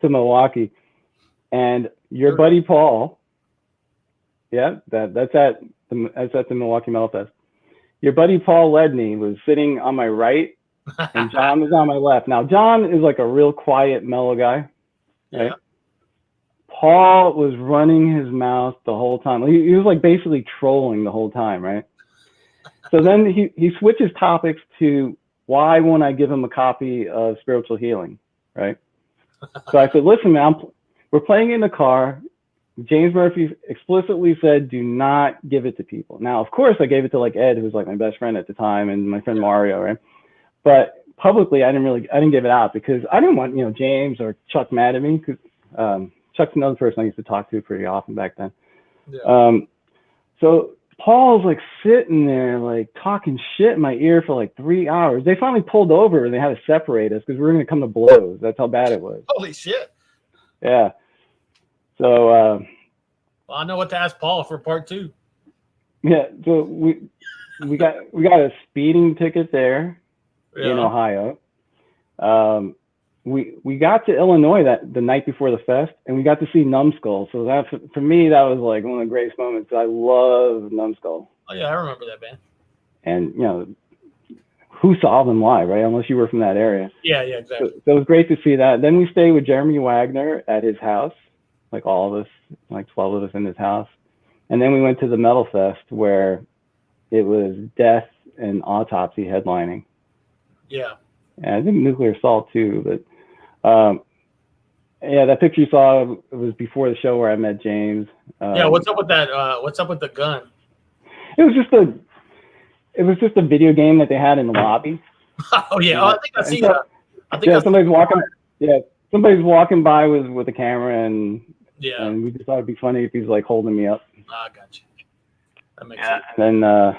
to Milwaukee. And your buddy Paul, yeah, that's at the Milwaukee Metal Fest. Your buddy Paul Ledney was sitting on my right, and John was on my left. Now John is like a real quiet, mellow guy, right? Yeah. Paul was running his mouth the whole time. He was like basically trolling the whole time, right? So then he switches topics to, why won't I give him a copy of Spiritual Healing, right? So I said, listen, man, we're playing in the car. James Murphy explicitly said, do not give it to people. Now, of course, I gave it to like Ed, who was like my best friend at the time, and my friend Mario, right? But publicly, I didn't give it out because I didn't want, James or Chuck mad at me, because Chuck's another person I used to talk to pretty often back then. Yeah. So Paul's like sitting there, like talking shit in my ear for like 3 hours. They finally pulled over and they had to separate us because we were going to come to blows. That's how bad it was. Holy shit. Yeah. So, well, I know what to ask Paul for part 2. Yeah. So we got a speeding ticket there in Ohio. We got to Illinois the night before the fest, and we got to see Numbskull. So that, for me, that was like one of the greatest moments. I love Numbskull. Oh yeah, I remember that band. And who saw them live, right? Unless you were from that area. Yeah, exactly. So it was great to see that. Then we stayed with Jeremy Wagner at his house, like all of us, like 12 of us in his house. And then we went to the Metal Fest where it was Death and Autopsy headlining. Yeah. And I think Nuclear Assault too, but yeah, that picture you saw, it was before the show where I met James. Yeah, what's up with that? What's up with the gun? It was just a video game that they had in the lobby. Oh yeah, I think I see that. Somebody's walking by with a camera, and Yeah. And we just thought it'd be funny if he's like holding me up. I got you. That makes sense. And then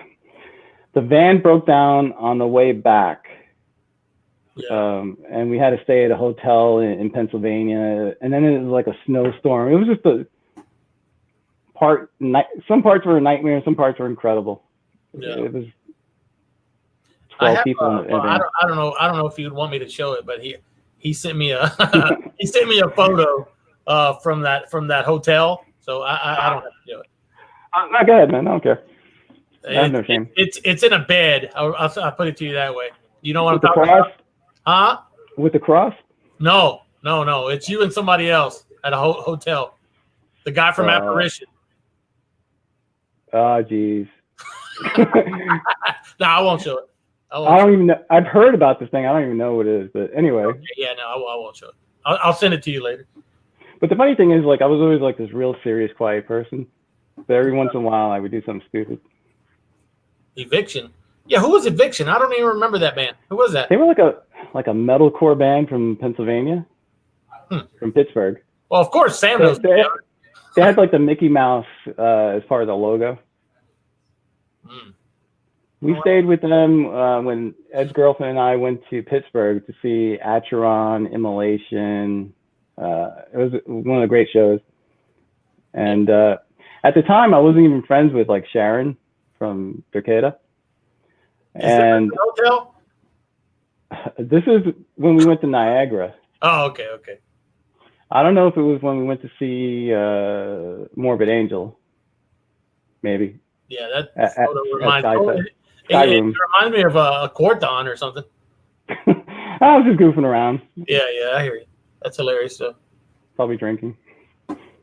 the van broke down on the way back. Yeah. And we had to stay at a hotel in Pennsylvania. And then it was like a snowstorm. It was just some parts were a nightmare, some parts were incredible. Yeah. It was 12 people in the van. I don't know if you'd want me to show it, but he sent me a he sent me a photo from that hotel. So I don't have to do it. Go ahead, man. I don't care. I have no shame. It's in a bed. I'll put it to you that way. You know what I'm talking about? Huh? With the cross? No. It's you and somebody else at a hotel. The guy from Apparition. Oh, geez. No, I won't show it. I don't even know. I've heard about this thing. I don't even know what it is. But anyway. Okay, yeah, no, I won't show it. I'll send it to you later. But the funny thing is, like, I was always like this real serious, quiet person. But every once in a while, I would do something stupid. Eviction? Yeah, who was Eviction? I don't even remember that band. Who was that? They were like a metalcore band from Pennsylvania, from Pittsburgh. Well, of course, Sam knows. They had like the Mickey Mouse as part of the logo. We stayed with them when Ed's girlfriend and I went to Pittsburgh to see Acheron, Immolation. It was one of the great shows. And at the time, I wasn't even friends with like Sharon from Berkeda. And hotel? This is when we went to Niagara. Oh, okay. I don't know if it was when we went to see Morbid Angel. Maybe. Yeah, that photo reminds me. It reminds me of a Cordon or something. I was just goofing around. Yeah, I hear you. That's hilarious stuff. Probably drinking.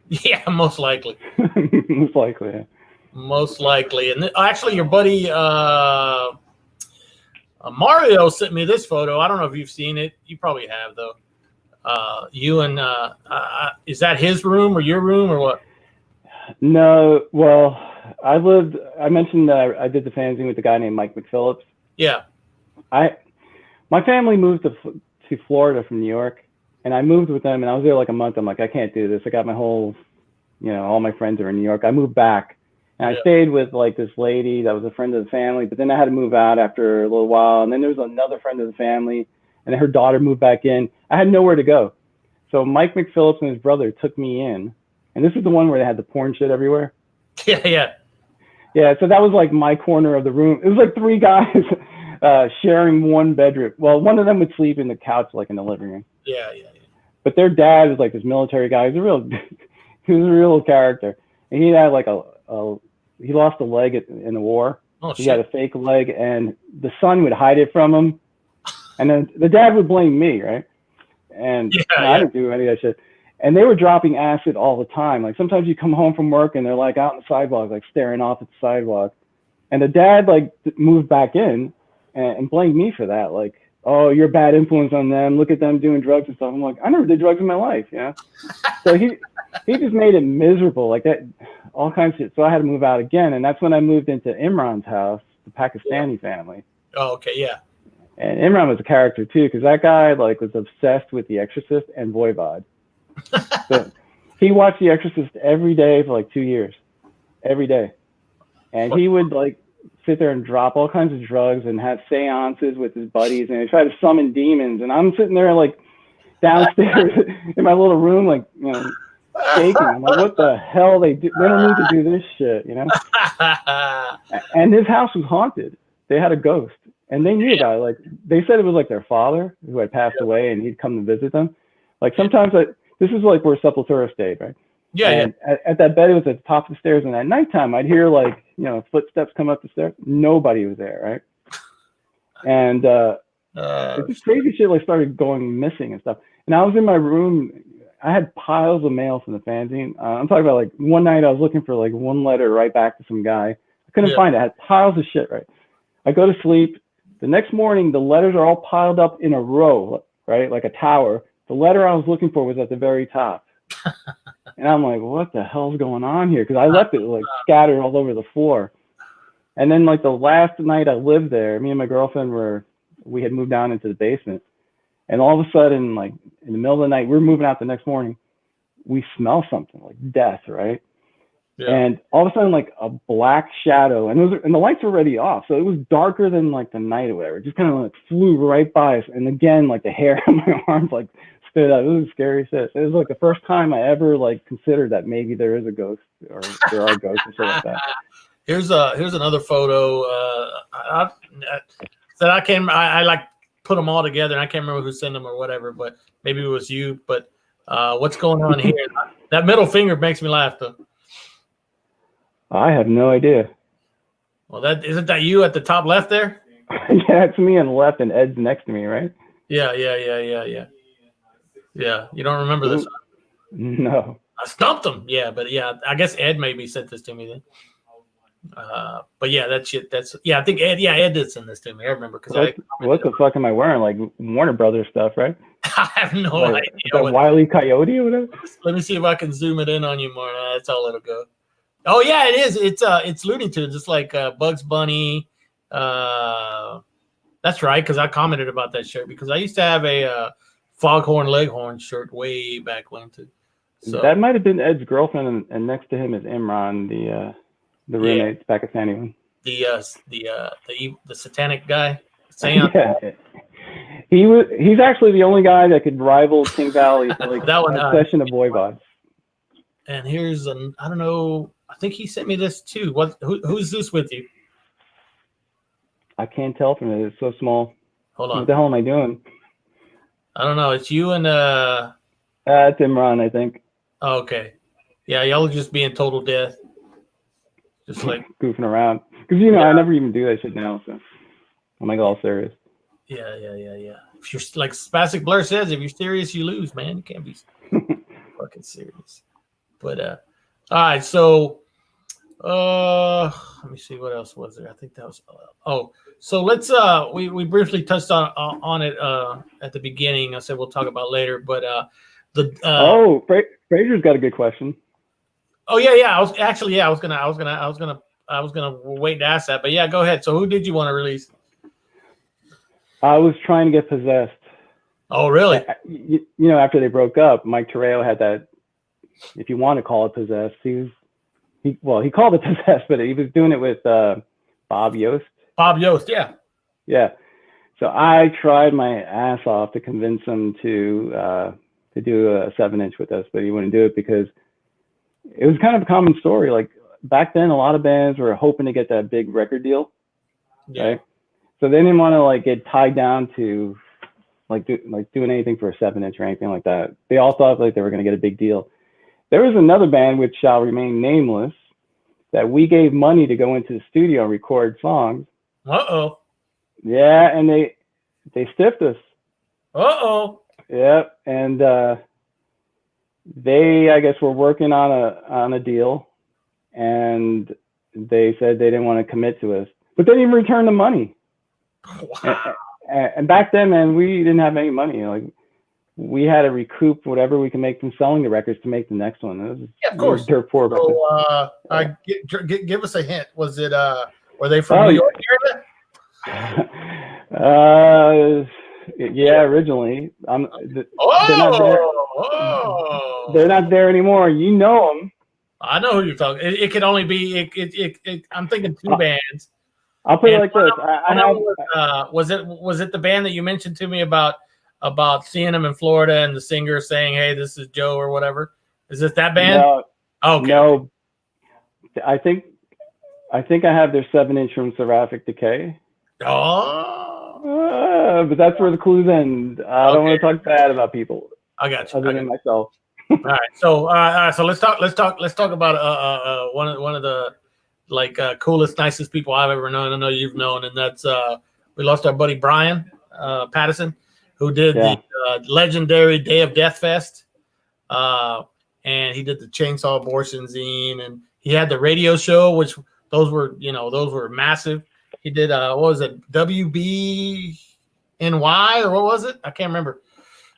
Yeah, most likely. Most likely, yeah. Most likely. And actually, your buddy Mario sent me this photo. I don't know if you've seen it. You probably have, though. You and is that his room or your room or what? No, well, I mentioned that I did the fanzine with a guy named Mike McPhillips. Yeah. My family moved to Florida from New York, and I moved with them, and I was there like a month. I'm like, I can't do this. I got my whole, all my friends are in New York. I moved back, and I stayed with like this lady that was a friend of the family, but then I had to move out after a little while, and then there was another friend of the family, and then her daughter moved back in. I had nowhere to go. So Mike McPhillips and his brother took me in, and this is the one where they had the porn shit everywhere. Yeah. Yeah, so that was like my corner of the room. It was like three guys sharing one bedroom. Well, one of them would sleep in the couch, like in the living room. Yeah. But their dad was like this military guy. He was a real character. And he had like he lost a leg in the war. Oh, he had a fake leg, and the son would hide it from him. And then the dad would blame me, right? And I didn't do any of that shit. And they were dropping acid all the time. Like sometimes you come home from work and they're like out on the sidewalk, like staring off at the sidewalk. And the dad like moved back in and blamed me for that. Like, oh, you're a bad influence on them. Look at them doing drugs and stuff. I'm like, I never did drugs in my life, So he just made it miserable, like that, all kinds of shit. So I had to move out again. And that's when I moved into Imran's house, the Pakistani family. Oh, okay, yeah. And Imran was a character too, because that guy like was obsessed with The Exorcist and Voivod. So he watched The Exorcist every day for like 2 years, every day. And he would like sit there and drop all kinds of drugs and have seances with his buddies, and he tried to summon demons. And I'm sitting there like downstairs in my little room, like, shaking. I'm like, what the hell? They don't need to do this shit, And his house was haunted. They had a ghost, and they knew about it. Like they said it was like their father who had passed away, and he'd come to visit them. Like sometimes this is like where Sepultura stayed, right? Yeah. At that bed, it was at the top of the stairs, and at nighttime, I'd hear like footsteps come up the stairs. Nobody was there, right? And just crazy shit like started going missing and stuff. And I was in my room. I had piles of mail from the fanzine. I'm talking about like one night I was looking for like one letter right back to some guy. I couldn't find it. I had piles of shit, right? I go to sleep. The next morning, the letters are all piled up in a row, right? Like a tower. The letter I was looking for was at the very top. And I'm like, what the hell's going on here? Because I left it like scattered all over the floor. And then like the last night I lived there, me and my girlfriend we had moved down into the basement. And all of a sudden, like in the middle of the night, we were moving out the next morning. we smell something like death, right? Yeah. And all of a sudden, like a black shadow, and the lights were already off, so it was darker than like the night or whatever. It just kind of like flew right by us, and again, like the hair on my arms like stood up. It was scary shit. It was like the first time I ever like considered that maybe there is a ghost or there are ghosts and shit like that. Here's another photo. I like put them all together, and I can't remember who sent them or whatever, but maybe it was you. But what's going on here? That middle finger makes me laugh though. I have no idea. Well, that isn't that you at the top left there? Yeah, it's me on the left, and Ed's next to me, right? Yeah. You don't remember this? No. I stumped him. Yeah, but yeah, I guess Ed maybe sent this to me then. But yeah, that shit. I think Ed. Yeah, Ed did send this to me. I remember because what the fuck am I wearing? Like Warner Brothers stuff, right? I have no idea. That Wile E. Coyote or whatever. Let me see if I can zoom it in on you more. That's all it'll go. Oh yeah, it is. It's Looney Tunes. It's like Bugs Bunny. That's right, because I commented about that shirt because I used to have a Foghorn Leghorn shirt way back when too. So that might have been Ed's girlfriend, and next to him is Imran, the roommate's Pakistani one. The satanic guy. Yeah. He's actually the only guy that could rival King Valley for like that one, a session of Voivod. And here's I don't know. I think he sent me this too. Who's this with you? I can't tell from it. It's so small. Hold on. What the hell am I doing? I don't know. It's you and it's Imran, I think. Oh, okay. Yeah, y'all are just being total death. Just like goofing around. Because I never even do that shit now, so I'm like all serious. Yeah. If you're like Spastic Blur says, if you're serious, you lose, man. You can't be fucking serious. But all right, so let me see what else was there. I think that was so let's we briefly touched on it at the beginning. I said we'll talk about later, but Fraser's got a good question. Oh yeah. I was gonna wait to ask that, but yeah, go ahead. So who did you want to release? I was trying to get Possessed. Oh really? After they broke up, Mike Terreo had that. If you want to call it Possessed, he called it Possessed, but he was doing it with Bob Yost. Bob Yost, yeah. Yeah. So I tried my ass off to convince him to do a 7-inch with us, but he wouldn't do it because it was kind of a common story. Like back then, a lot of bands were hoping to get that big record deal. Yeah. Right? So they didn't want to like get tied down to doing anything for a 7-inch or anything like that. They all thought like they were going to get a big deal. There was another band, which shall remain nameless, that we gave money to go into the studio and record songs. Uh-oh. Yeah, and they stiffed us. Uh-oh. Yeah, and they, I guess, were working on a deal, and they said they didn't want to commit to us, but they didn't return the money. Wow. And back then, man, we didn't have any money. Like we had to recoup whatever we can make from selling the records to make the next one. Of course. Dirt poor. So, give us a hint. Was it were they from New York area? Yeah, originally. They're not there anymore. You know them. I know who you're talking. It could only be. I'm thinking two bands. I'll put it like this. Was it the band that you mentioned to me about seeing them in Florida and the singer saying, "Hey, this is Joe" or whatever? Is this that band? No. Okay. No. I think I have their 7-inch from Seraphic Decay. Oh. But that's where the clues end. I don't want to talk bad about people. I got you. Other than myself. All right. So let's talk about one of the coolest, nicest people I've ever known. I know you've known, and that's we lost our buddy Brian Pattison, who did the legendary Day of Death Fest, and he did the Chainsaw Abortion Zine, and he had the radio show, which those were massive. He did what was it, WBNY or what was it? I can't remember.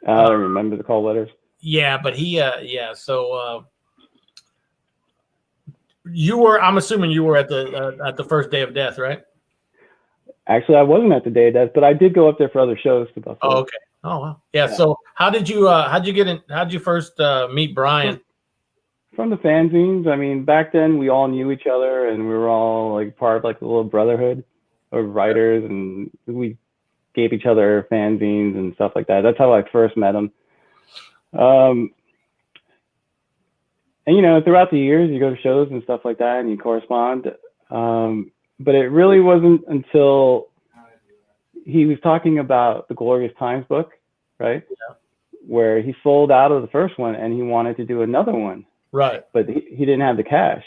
I don't remember the call letters. Yeah, but he so I'm assuming you were at the first Day of Death, right? Actually, I wasn't at the Day of Death, but I did go up there for other shows. Oh, okay. Oh wow. Yeah. So how'd you first meet Brian? From the fanzines. I mean, back then we all knew each other, and we were all like part of like a little brotherhood of writers, and we gave each other fanzines and stuff like that. That's how I first met him. And you know, throughout the years, you go to shows and stuff like that, and you correspond. But it really wasn't until he was talking about the Glorious Times book, right? Yeah. Where he sold out of the first one and he wanted to do another one. Right. But he didn't have the cash.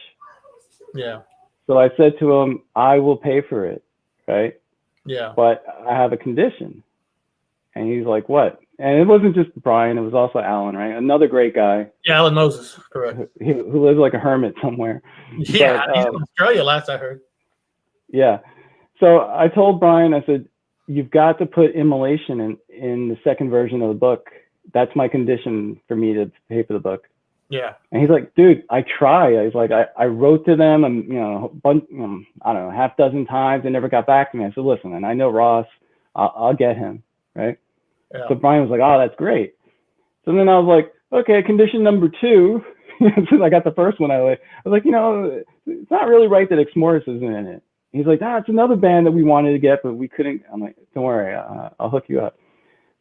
Yeah. So I said to him, I will pay for it, right? Yeah. But I have a condition. And he's like, what? And it wasn't just Brian, it was also Alan, right? Another great guy. Yeah, Alan Moses, correct. Who lives like a hermit somewhere. Yeah, he's in Australia, last I heard. Yeah. So I told Brian, I said, you've got to put immolation in the second version of the book. That's my condition for me to pay for the book. Yeah. And he's like, dude, I try. I was like, I wrote to them, and you know, I don't know, half dozen times. They never got back to me. I said, listen, and I know Ross. I'll get him, right? Yeah. So Brian was like, oh, that's great. So then I was like, okay, condition number 2. Since I got the first one, I was like, you know, it's not really right that EXMORTIS isn't in it. He's like, it's another band that we wanted to get, but we couldn't. I'm like, don't worry, I'll hook you up.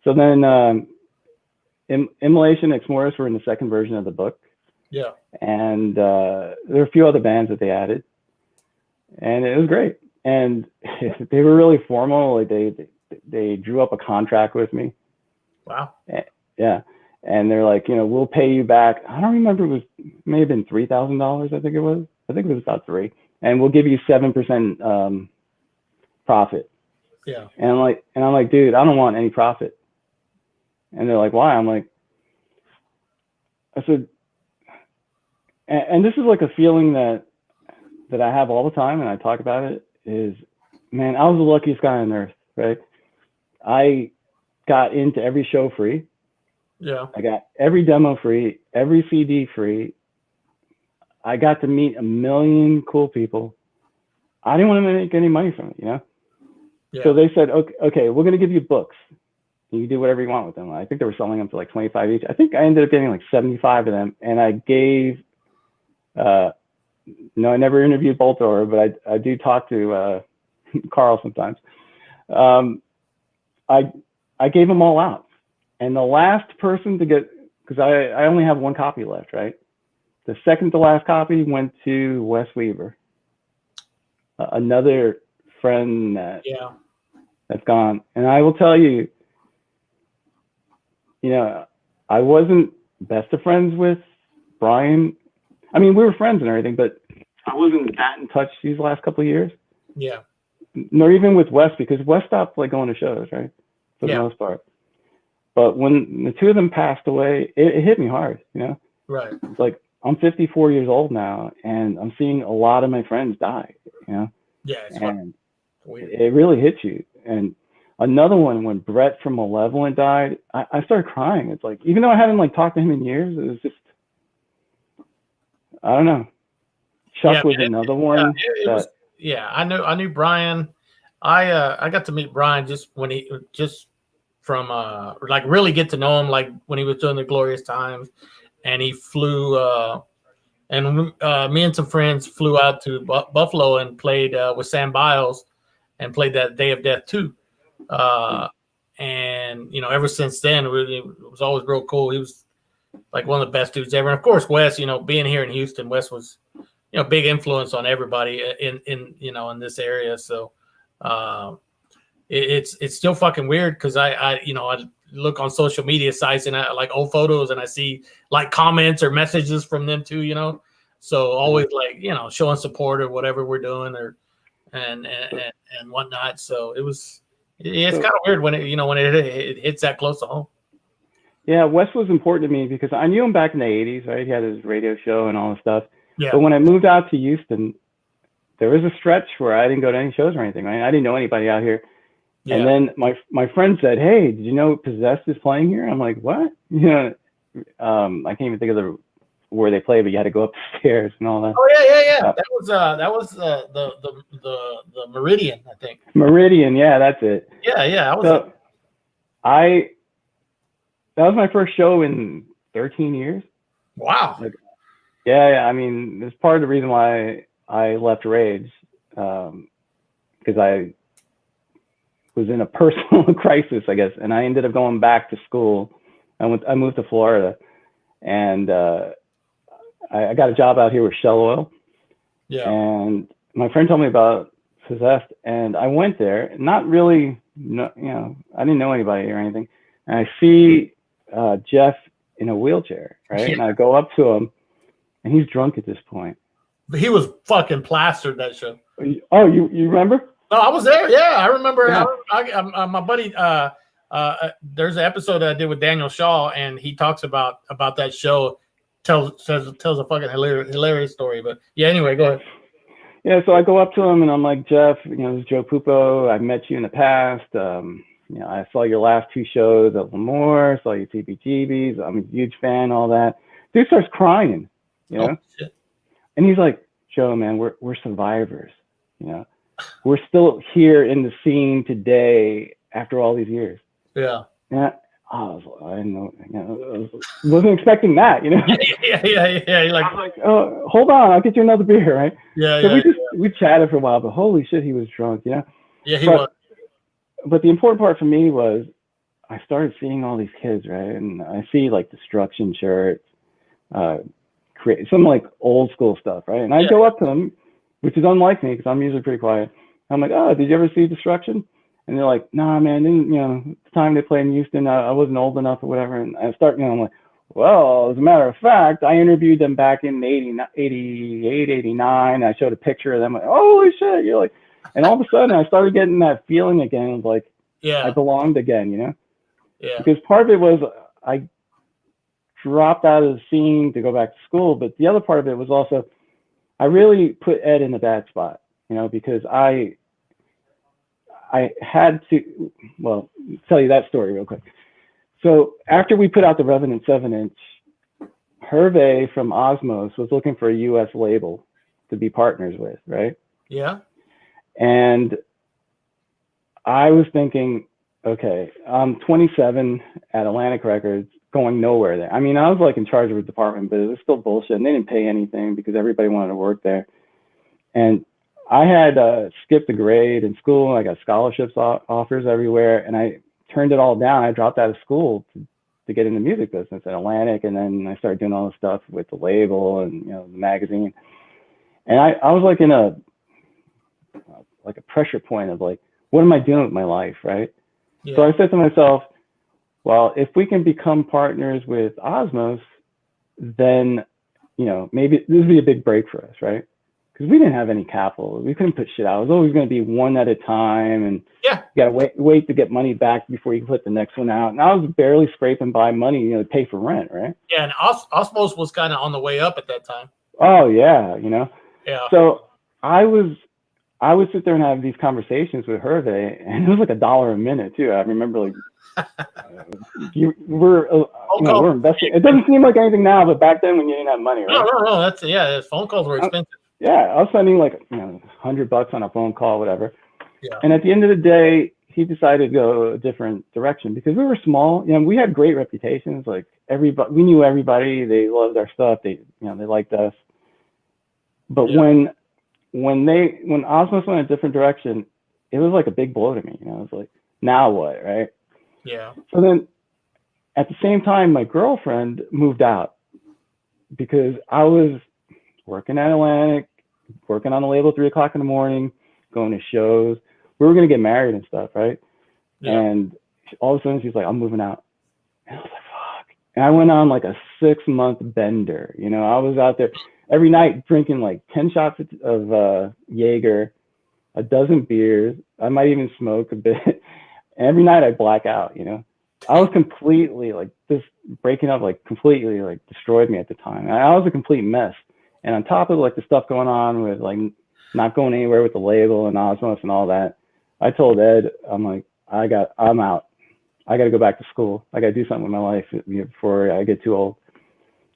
So then Immolation and EXMORTIS were in the second version of the book. Yeah. And there were a few other bands that they added. And it was great. And they were really formal. Like they drew up a contract with me. Wow. Yeah. And they're like, you know, we'll pay you back. I don't remember, it may have been $3,000, I think it was. I think it was about 3. And we'll give you 7% profit. Yeah. And I'm like, dude, I don't want any profit. And they're like, why? I'm like, I said, and this is like a feeling that I have all the time, and I talk about it, is, man, I was the luckiest guy on earth, right? I got into every show free. Yeah. I got every demo free, every CD free. I got to meet a million cool people. I didn't want to make any money from it, you know? Yeah. So they said, okay, we're going to give you books. You can do whatever you want with them. I think they were selling them for like 25 each. I think I ended up getting like 75 of them. And I gave, no, I never interviewed Boltor, but I do talk to Carl sometimes. I gave them all out. And the last person to get, because I only have one copy left, right? The second to last copy went to Wes Weaver, another friend that's gone. And I will tell you, you know, I wasn't best of friends with Brian. I mean, we were friends and everything, but I wasn't that in touch these last couple of years. Yeah. Nor even with Wes, because Wes stopped like going to shows, right? For the most part. But when the two of them passed away, it hit me hard, you know? Right. It's like, I'm 54 years old now, and I'm seeing a lot of my friends die, you know? Yeah. It's and weird. It really hits you. And another one, when Brett from Malevolent died, I started crying. It's like, even though I hadn't like talked to him in years, it was just, I don't know. Chuck was another one. I knew Brian. I got to meet Brian just from like really get to know him, like when he was doing the Glorious Times, and he flew and me and some friends flew out to Buffalo and played with Sam Biles and played that Day of Death 2. And you know, ever since then, it was always real cool. He was like one of the best dudes ever. And of course, Wes, you know, being here in Houston, Wes was, you know, big influence on everybody in you know, in this area. So it's still fucking weird because I you know, I look on social media sites and I like old photos and I see like comments or messages from them too, you know. So always like, you know, showing support or whatever we're doing or and whatnot. So it's kind of weird when it hits that close to home. Yeah, Wes was important to me because I knew him back in the 80s, right? He had his radio show and all this stuff. Yeah. But when I moved out to Houston, there was a stretch where I didn't go to any shows or anything, right? I didn't know anybody out here. Yeah. And then my friend said, hey, did you know Possessed is playing here? I'm like, what? You know, I can't even think of where they play, but you had to go up the stairs and all that. Oh yeah. That was the Meridian, I think. Meridian, yeah, that's it. Yeah. that was my first show in 13 years. Wow. Like, yeah. I mean, it's part of the reason why I left Rage, because I was in a personal crisis, I guess, and I ended up going back to school. I moved to Florida, and I got a job out here with Shell Oil. Yeah. And my friend told me about Possessed, and I went there. Not really, I didn't know anybody or anything. And I see Jeff in a wheelchair, right? Yeah. And I go up to him, and he's drunk at this point. But he was fucking plastered that show. Oh, you remember? No, I was there. Yeah, I remember. Yeah. My buddy. There's an episode that I did with Daniel Shaw, and he talks about that show. Tells a fucking hilarious story. But yeah, anyway, go ahead. Yeah, so I go up to him and I'm like, Jeff, this is Joe PUPO. I've met you in the past. I saw your last 2 shows at Lemoore, saw your TBGBs. I'm a huge fan, all that. Dude starts crying, Oh, shit. And he's like, Joe, man, we're survivors, We're still here in the scene today after all these years. Yeah. Yeah. I didn't know, wasn't expecting that, Yeah. I was like, oh, hold on, I'll get you another beer, right? Yeah, so we chatted for a while, but holy shit, he was drunk, Yeah, he was. But the important part for me was I started seeing all these kids, right? And I see like Destruction shirts, create some like old school stuff, right? And I go up to them, which is unlike me because I'm usually pretty quiet. I'm like, oh, did you ever see Destruction? And they're like, nah, man, the time they played in Houston, I wasn't old enough or whatever. And I start, I'm like, well, as a matter of fact, I interviewed them back in 88, 89. I showed a picture of them. Like, holy shit. You're like, and all of a sudden I started getting that feeling again of like, I belonged again, Yeah. Because part of it was I dropped out of the scene to go back to school. But the other part of it was also, I really put Ed in a bad spot, because I had to, tell you that story real quick. So after we put out the Revenant 7-inch, Hervé from Osmos was looking for a US label to be partners with, right? Yeah. And I was thinking, okay, I'm 27 at Atlantic Records, going nowhere there. I mean, I was like in charge of a department, but it was still bullshit. And they didn't pay anything because everybody wanted to work there. And I had skipped a grade in school. I got scholarships offers everywhere, and I turned it all down. I dropped out of school to get in the music business at Atlantic, and then I started doing all this stuff with the label and the magazine. And I was like in a pressure point of like, what am I doing with my life, right? Yeah. So I said to myself, well, if we can become partners with Osmos, then maybe this would be a big break for us, right? Because we didn't have any capital. We couldn't put shit out. It was always going to be one at a time. And you got to wait to get money back before you put the next one out. And I was barely scraping by money, to pay for rent, right? Yeah, and Osmos was kind of on the way up at that time. Oh, yeah, Yeah. So I would sit there and have these conversations with Hervé, and it was like $1 a minute, too. I remember, like, we're investing. It doesn't seem like anything now, but back then when you didn't have money, right? No, phone calls were expensive. I was spending like $100 on a phone call, whatever. Yeah. And at the end of the day, he decided to go a different direction because we were small. We had great reputations. Like we knew everybody. They loved our stuff. They liked us. But when Osmos went a different direction, it was like a big blow to me. It was like, now what, right? Yeah. So then, at the same time, my girlfriend moved out because I was working at Atlantic, working on the label 3 o'clock in the morning, going to shows. We were going to get married and stuff, right? Yeah. And all of a sudden she's like, I'm moving out. And I was like, fuck. And I went on like a 6-month bender. I was out there every night drinking like 10 shots of Jaeger, a dozen beers. I might even smoke a bit. And every night I black out, I was completely like, this breaking up like completely like destroyed me at the time. I was a complete mess. And on top of like the stuff going on with like not going anywhere with the label and Osmos and all that, I told Ed, I'm like, I'm out. I got to go back to school. I got to do something with my life before I get too old.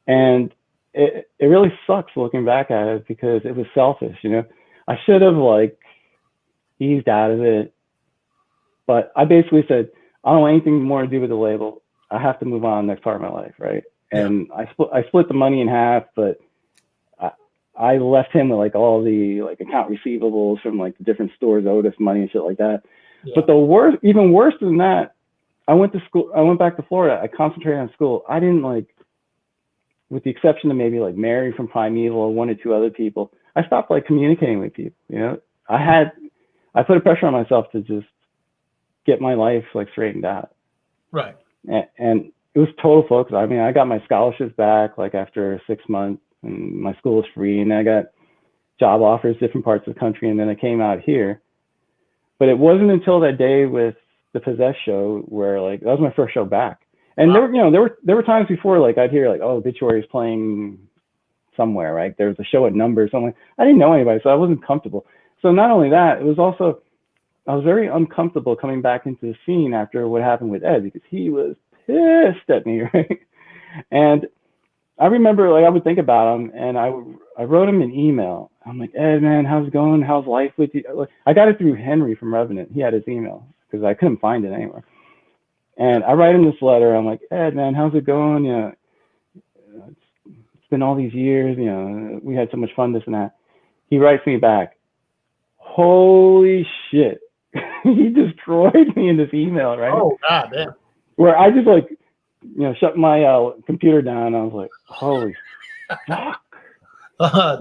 And it really sucks looking back at it because it was selfish. I should have like eased out of it, but I basically said, I don't want anything more to do with the label. I have to move on next part of my life, right? And I split the money in half, but I left him with like all the like account receivables from like the different stores owed us money and shit like that. Yeah. But even worse than that, I went to school. I went back to Florida. I concentrated on school. I didn't like, with the exception of maybe like Mary from Primeval or one or two other people, I stopped like communicating with people. You know, I put a pressure on myself to just get my life like straightened out. Right. And it was total focus. I mean, I got my scholarships back like after 6 months, and my school was free, and I got job offers different parts of the country, and then I came out here. But it wasn't until that day with the Possess show where like that was my first show back. And wow. there were times before like I'd hear like, oh, Obituary is playing somewhere, right? There was a show at Numbers. I'm like, I didn't know anybody, so I wasn't comfortable. So not only that, it was also I was very uncomfortable coming back into the scene after what happened with Ed, because he was pissed at me, right? And I remember like I would think about him, and I wrote him an email. I'm like, Ed, man, how's it going? How's life with you? I got it through Henry from Revenant. He had his email because I couldn't find it anywhere. And I write him this letter. I'm like, Ed, man, how's it going? You know, it's been all these years. You know, we had so much fun, this and that. He writes me back, holy shit. He destroyed me in this email, right? Oh, God damn. Where I just like, you know, shut my computer down. I was like, holy fuck.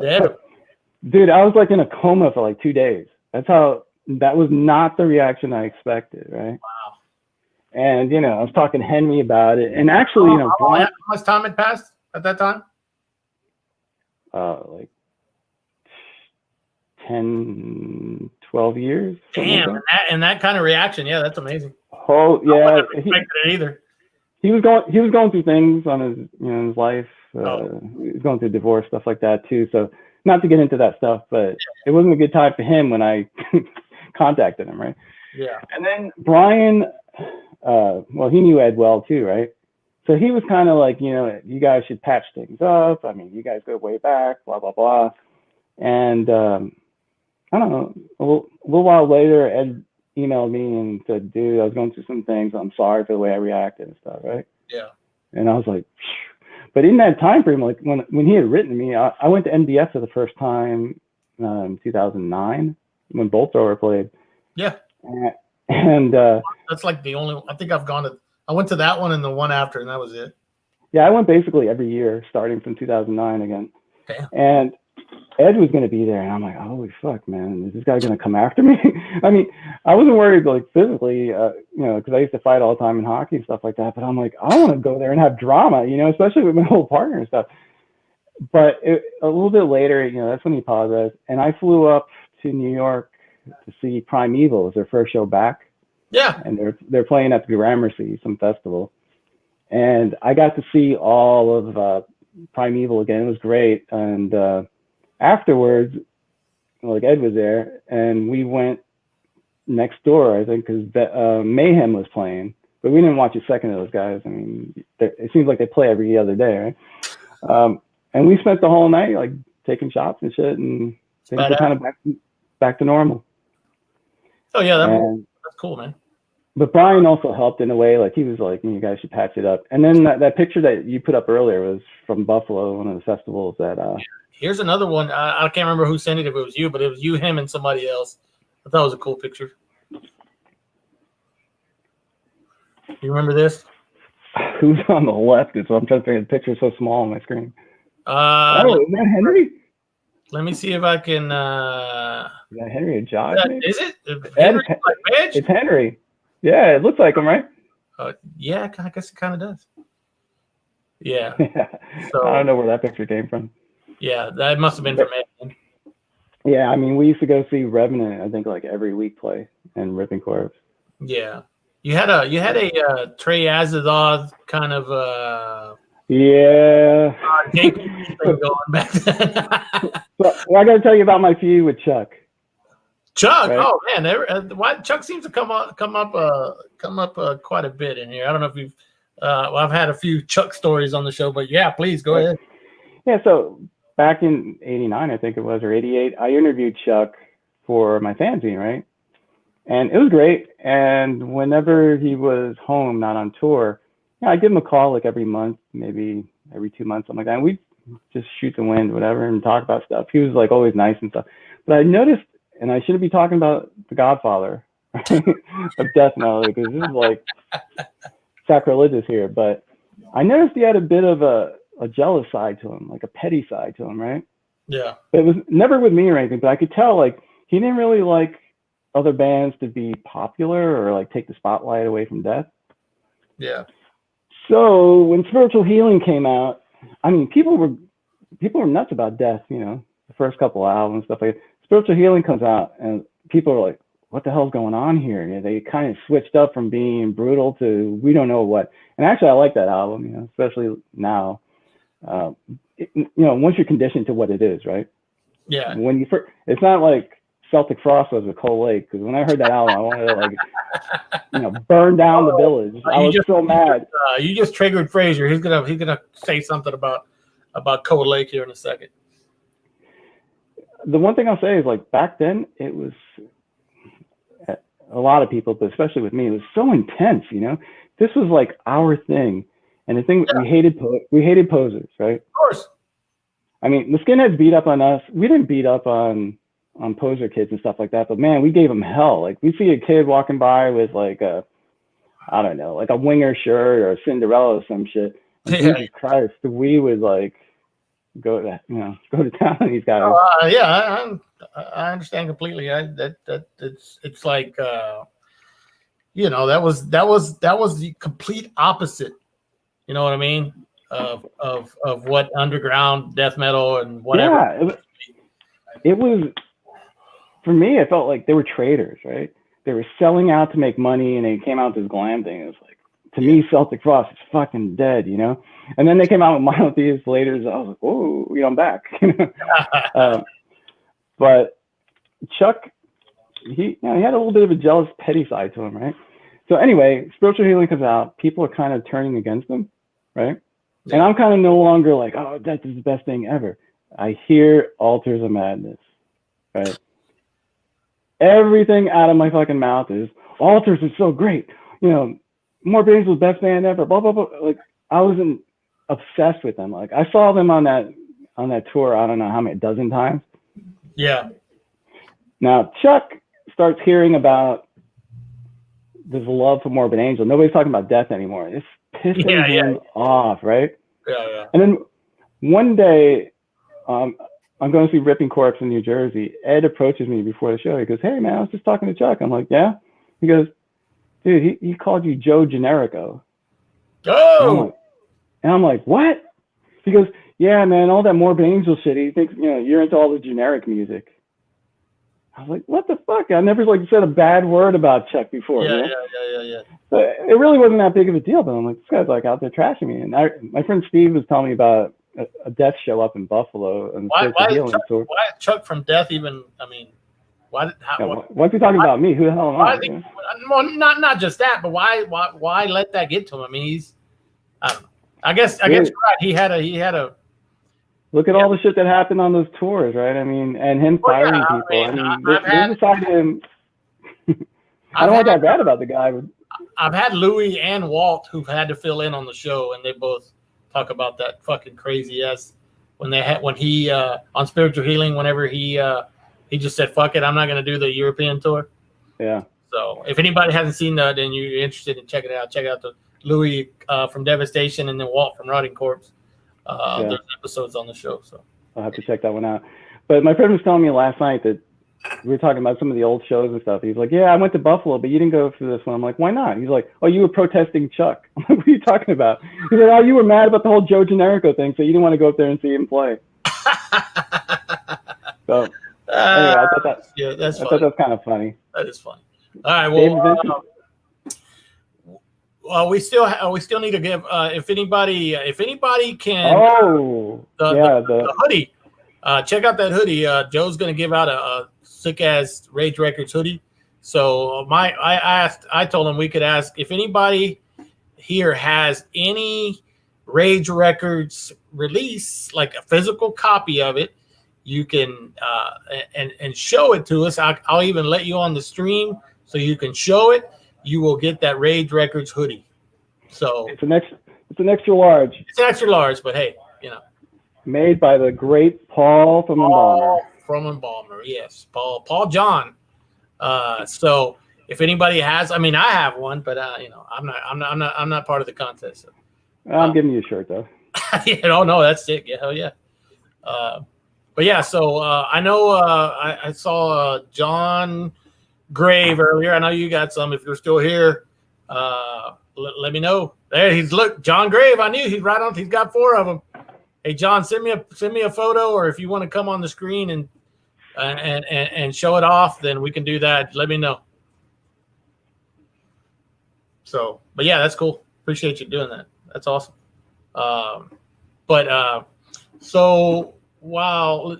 Damn. Dude, I was like in a coma for like 2 days. That was not the reaction I expected, right? Wow. And, you know, I was talking to Henry about it. And actually, you know, how much time had passed at that time? Like 10, 12 years. Damn, like and that kind of reaction, yeah, that's amazing. Oh, yeah. I wouldn't have expected it either. He was going through things on his, you know, his life. He was going through divorce, stuff like that too. So not to get into that stuff, but it wasn't a good time for him when I contacted him, right? Yeah. And then Brian, well, he knew Ed well too, right? So he was kind of like, you know, you guys should patch things up. I mean, you guys go way back, blah, blah, blah. And I don't know, a little while later, Ed emailed me and said, dude, I was going through some things. I'm sorry for the way I reacted and stuff, right? Yeah. And I was like, phew. But in that time frame, like when he had written to me, I went to MDF for the first time in 2009 when Bolt Thrower played. Yeah. And that's like the only, I think I went to that one and the one after, and that was it. Yeah, I went basically every year starting from 2009 again. Damn. And Ed was going to be there, and I'm like, holy fuck, man, is this guy going to come after me? I mean, I wasn't worried like physically, you know, because I used to fight all the time in hockey and stuff like that. But I'm like, I want to go there and have drama, you know, especially with my old partner and stuff. But a little bit later, you know, that's when he apologized, and I flew up to New York to see Primeval. It was their first show back. Yeah. And they're playing at the Gramercy, some festival, and I got to see all of Primeval again. It was great, and afterwards, like Ed was there, and we went next door, I think, because Mayhem was playing, but we didn't watch a second of those guys. I mean, it seems like they play every other day, right? And we spent the whole night like taking shots and shit, and things were kind of back to normal. Oh yeah, that's cool, man. But Brian also helped in a way, like he was like, you guys should patch it up. And then that picture that you put up earlier was from Buffalo, one of the festivals that. Here's another one. I can't remember who sent it, if it was you, but it was you, him, and somebody else. I thought it was a cool picture. You remember this? Who's on the left? So I'm trying to figure the picture is so small on my screen. Is that Henry? Let me see if I can. Is that Henry or Josh? Is it? Henry, like it's Henry. Yeah, it looks like him, right? Yeah, I guess it kind of does. Yeah. So, I don't know where that picture came from. Yeah, that must have been from Ed. Yeah, I mean, we used to go see Revenant, I think, like every week play and Ripping Corpse. Yeah. You had a Trey Azadoth kind of thing going back then. Well, I got to tell you about my feud with Chuck. Chuck, right? Oh man, Chuck seems to come up quite a bit in here. I don't know if you've. I've had a few Chuck stories on the show, but yeah, please go ahead. Yeah, so back in '89, I think it was, or '88, I interviewed Chuck for my fanzine, right? And it was great. And whenever he was home, not on tour, yeah, I give him a call like every month, maybe every 2 months, something like that. And we just shoot the wind, whatever, and talk about stuff. He was like always nice and stuff. But I noticed, and I shouldn't be talking about the Godfather of death metal because this is like sacrilegious here. But I noticed he had a bit of a jealous side to him, like a petty side to him, right? Yeah. But it was never with me or anything. But I could tell like he didn't really like other bands to be popular or like take the spotlight away from death. Yeah. So when Spiritual Healing came out, I mean, people were nuts about death, you know, the first couple of albums, stuff like that. Spiritual Healing comes out and people are like, what the hell's going on here? You know, they kind of switched up from being brutal to we don't know what. And actually, I like that album, you know, especially now. You know, once you're conditioned to what it is, right? Yeah. When you first, it's not like Celtic Frost was with Cold Lake, because when I heard that album, I wanted to like, you know, burn down the village. I was so mad. You just triggered Fraser. He's gonna say something about Cold Lake here in a second. The one thing I'll say is like back then it was a lot of people, but especially with me, it was so intense. You know, this was like our thing, and the thing we hated posers, right? Of course. I mean, the skinheads beat up on us. We didn't beat up on poser kids and stuff like that, but man, we gave them hell. Like we see a kid walking by with like a, I don't know, like a winger shirt or a Cinderella or some shit. And Jesus Christ, we would like go to town on these guys. Yeah, I understand completely. It's like you know, that was the complete opposite. You know what I mean? Of what underground death metal and whatever. Yeah, it was. For me, it felt like they were traders, right? They were selling out to make money, and they came out with this glam thing. It was like, to me, Celtic Frost is fucking dead, you know? And then they came out with Monotheist later, so I was like, oh, you know, I'm back. But Chuck, he had a little bit of a jealous, petty side to him, right? So anyway, Spiritual Healing comes out. People are kind of turning against him, right? Yeah. And I'm kind of no longer like, oh, that is the best thing ever. I hear Altars of Madness, right? Everything out of my fucking mouth is Altars is so great. You know, Morbid Angel was the best band ever. Blah blah blah. Like I wasn't obsessed with them. Like I saw them on that tour. I don't know how many dozen times. Yeah. Now Chuck starts hearing about this love for Morbid Angel. Nobody's talking about death anymore. It's pissing him off, right? Yeah. And then one day, I'm going to see Ripping Corpse in New Jersey. Ed approaches me before the show. He goes, hey, man, I was just talking to Chuck. I'm like, yeah? He goes, dude, he called you Joe Generico. Oh! And I'm like, what? He goes, yeah, man, all that Morbid Angel shit. He thinks, you know, you're into all the generic music. I was like, what the fuck? I never like said a bad word about Chuck before. Yeah. But it really wasn't that big of a deal. But I'm like, this guy's like out there trashing me. And my friend Steve was telling me about a death show up in Buffalo. And why is Chuck from Death even? I mean, why's he talking about me? Who the hell am I? Well, not just that, but why let that get to him? I mean, I don't know. I guess you're right. He had a. Look at all the shit that happened on those tours, right? I mean, and him firing people. There's a side to him. I don't want that bad about the guy. But I've had Louis and Walt who've had to fill in on the show, and they both talk about that fucking crazy ass when he on Spiritual Healing, whenever he just said fuck it, I'm not going to do the European tour. Yeah. So if anybody hasn't seen that and you're interested in checking it out, check out the Louis from Devastation and then Walt from Rotting Corpse. There's episodes on the show, so I'll have to check that one out. But my friend was telling me last night that we were talking about some of the old shows and stuff. He's like, yeah, I went to Buffalo, but you didn't go for this one. I'm like, why not? He's like, oh, you were protesting Chuck. I'm like, what are you talking about? He's like, oh, you were mad about the whole Joe Generico thing, so you didn't want to go up there and see him play. So anyway, I thought that was kind of funny. That is funny. All right, well, we still need to give if anybody can the hoodie. Check out that hoodie. Joe's gonna give out a sick ass Rage Records hoodie. So I told him we could ask if anybody here has any Rage Records release, like a physical copy of it. You can and show it to us. I'll even let you on the stream so you can show it. You will get that Rage Records hoodie. So it's an extra large. It's extra large, but hey, Made by the great Paul from Embalmer. From Embalmer, yes, Paul John. So if anybody has, I mean, I have one, but I'm not part of the contest. So. I'm giving you a shirt though. No, that's sick. Yeah, hell yeah. But yeah, so I know I saw John Grave earlier. I know you got some. If you're still here, let me know. There he's John Grave. I knew he's right on. He's got 4 of them. Hey John, send me a photo, or if you want to come on the screen and show it off, then we can do that. Let me know. So, but yeah, that's cool. Appreciate you doing that. That's awesome. So while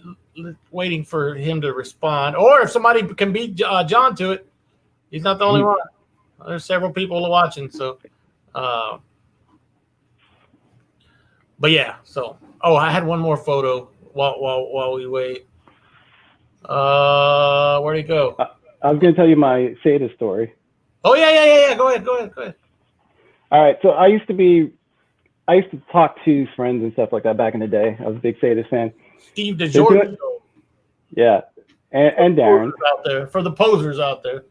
waiting for him to respond, or if somebody can beat John to it, he's not the only one. There's several people watching. So, but yeah. So, I had one more photo while we wait. Where'd he go? I was going to tell you my sadist story. Oh yeah. Go ahead. All right. So I used to talk to friends and stuff like that back in the day. I was a big sadist fan. Steve DeJordan. Yeah. And Darren. Out there, for the posers out there.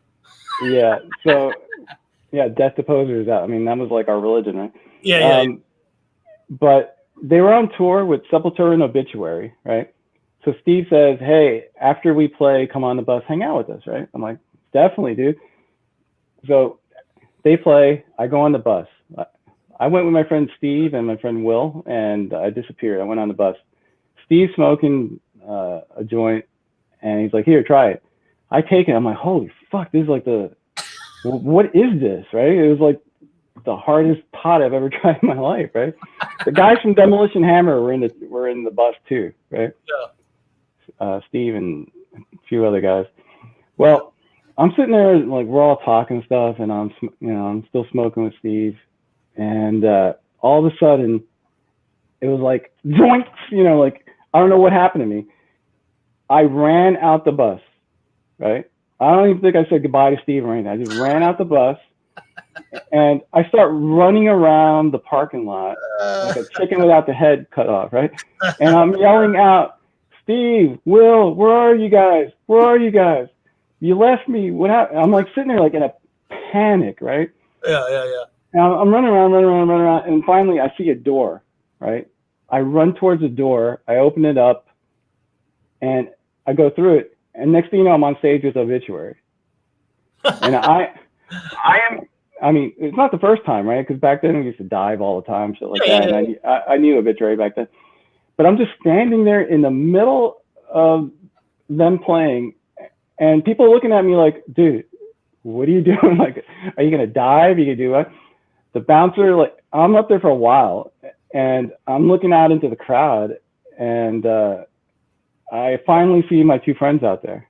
Yeah. So, yeah, death to posers. I mean, that was like our religion, right? Yeah. But they were on tour with Sepultura and Obituary, right? So Steve says, hey, after we play, come on the bus, hang out with us, right? I'm like, definitely, dude. So they play, I go on the bus. I went with my friend Steve and my friend Will, and I disappeared. I went on the bus. Steve's smoking a joint, and he's like, here, try it. I take it. I'm like, holy fuck, this is like what is this, right? It was like the hardest pot I've ever tried in my life, right? The guys from Demolition Hammer were in the bus too, right? Yeah. Steve and a few other guys. Well, I'm sitting there, like, we're all talking stuff, and I'm still smoking with Steve, and all of a sudden, it was like joints, like, I don't know what happened to me. I ran out the bus, right? I don't even think I said goodbye to Steve or anything. I just ran out the bus, and I start running around the parking lot like a chicken without the head cut off, right? And I'm yelling out, Steve, Will, where are you guys? Where are you guys? You left me. What happened? I'm like sitting there like in a panic, right? Yeah. And I'm running around, and finally I see a door, right? I run towards the door. I open it up, and I go through it. And next thing you know, I'm on stage with Obituary. And I mean, it's not the first time, right? Because back then we used to dive all the time, shit like that. And I knew Obituary back then. But I'm just standing there in the middle of them playing, and people looking at me like, dude, what are you doing? Like, are you going to dive? Are you going to do what? The bouncer, like, I'm up there for a while, and I'm looking out into the crowd, and I finally see my 2 friends out there.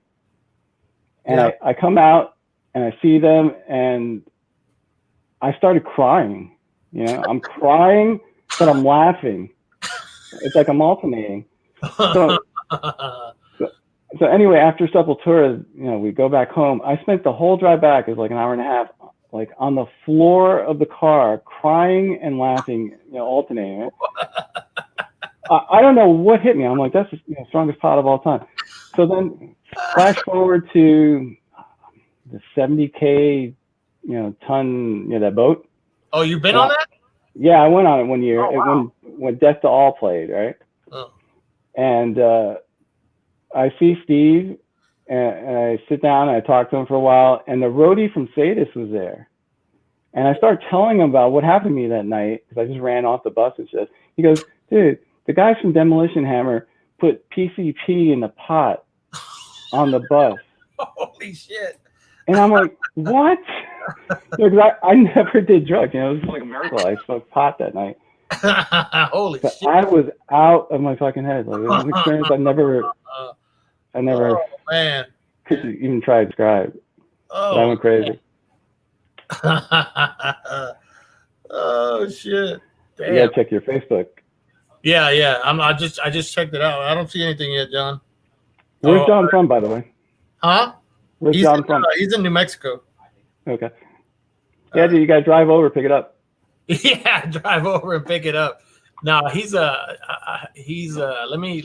And I come out, and I see them, and I started crying. I'm crying, but I'm laughing. It's like I'm alternating. So anyway, after Sepultura, we go back home. I spent the whole drive back, it was like an hour and a half, like on the floor of the car, crying and laughing, alternating. Right? I don't know what hit me. I'm like, that's the strongest pot of all time. So then flash forward to the 70K, ton, that boat. Oh, you've been on that? Yeah, I went on it one year. Oh, wow. When Death to All played, right? Oh. And I see Steve, and I sit down and I talk to him for a while, and the roadie from Sadist was there. And I start telling him about what happened to me that night, because I just ran off the bus and shit. He goes, dude, the guys from Demolition Hammer put PCP in the pot on the bus. Holy shit. And I'm like, what? Because I never did drugs. It was like a miracle. I smoked pot that night. Holy but shit. I was out of my fucking head. Like, it was an experience I never could even try to describe. Oh, I went crazy. Oh shit. Damn. You gotta check your Facebook. Yeah. I just checked it out. I don't see anything yet, John. Where's John from, by the way? Huh? Where's John from? He's in New Mexico. Okay. Yeah, dude, you gotta drive over, pick it up. Yeah, drive over and pick it up. No, he's let me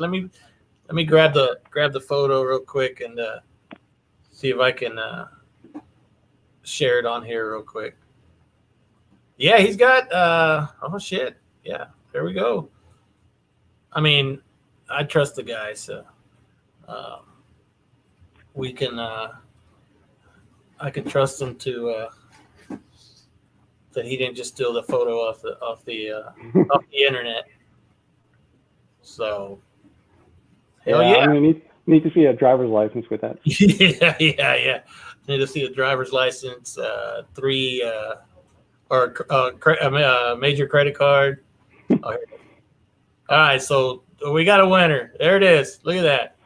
grab the photo real quick and see if I can share it on here real quick. Yeah, he's got oh shit. Yeah, there we go. I mean, I trust the guy, so we can I can trust him to that he didn't just steal the photo off the internet. So hell yeah. I'm gonna need to see a driver's license with that. yeah. Need to see a driver's license, 3 or major credit card. All right, so we got a winner. There it is. Look at that.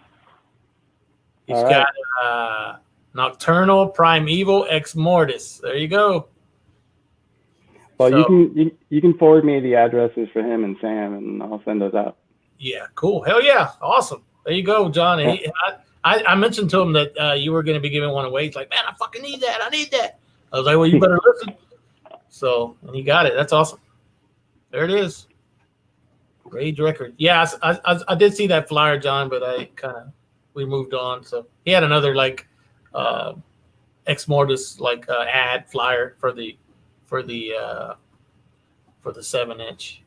He's got Nocturnal Primeval EXMORTIS. There you go. Well, so, you can forward me the addresses for him and Sam, and I'll send those out. Yeah, cool. Hell yeah, awesome. There you go, John. Yeah. I mentioned to him that you were going to be giving one away. He's like, man, I fucking need that. I need that. I was like, well, you better listen. So, and he got it. That's awesome. There it is. Rage record. Yeah, I did see that flyer, John, but we moved on. So he had another like EXMORTIS like ad flyer for the 7-inch.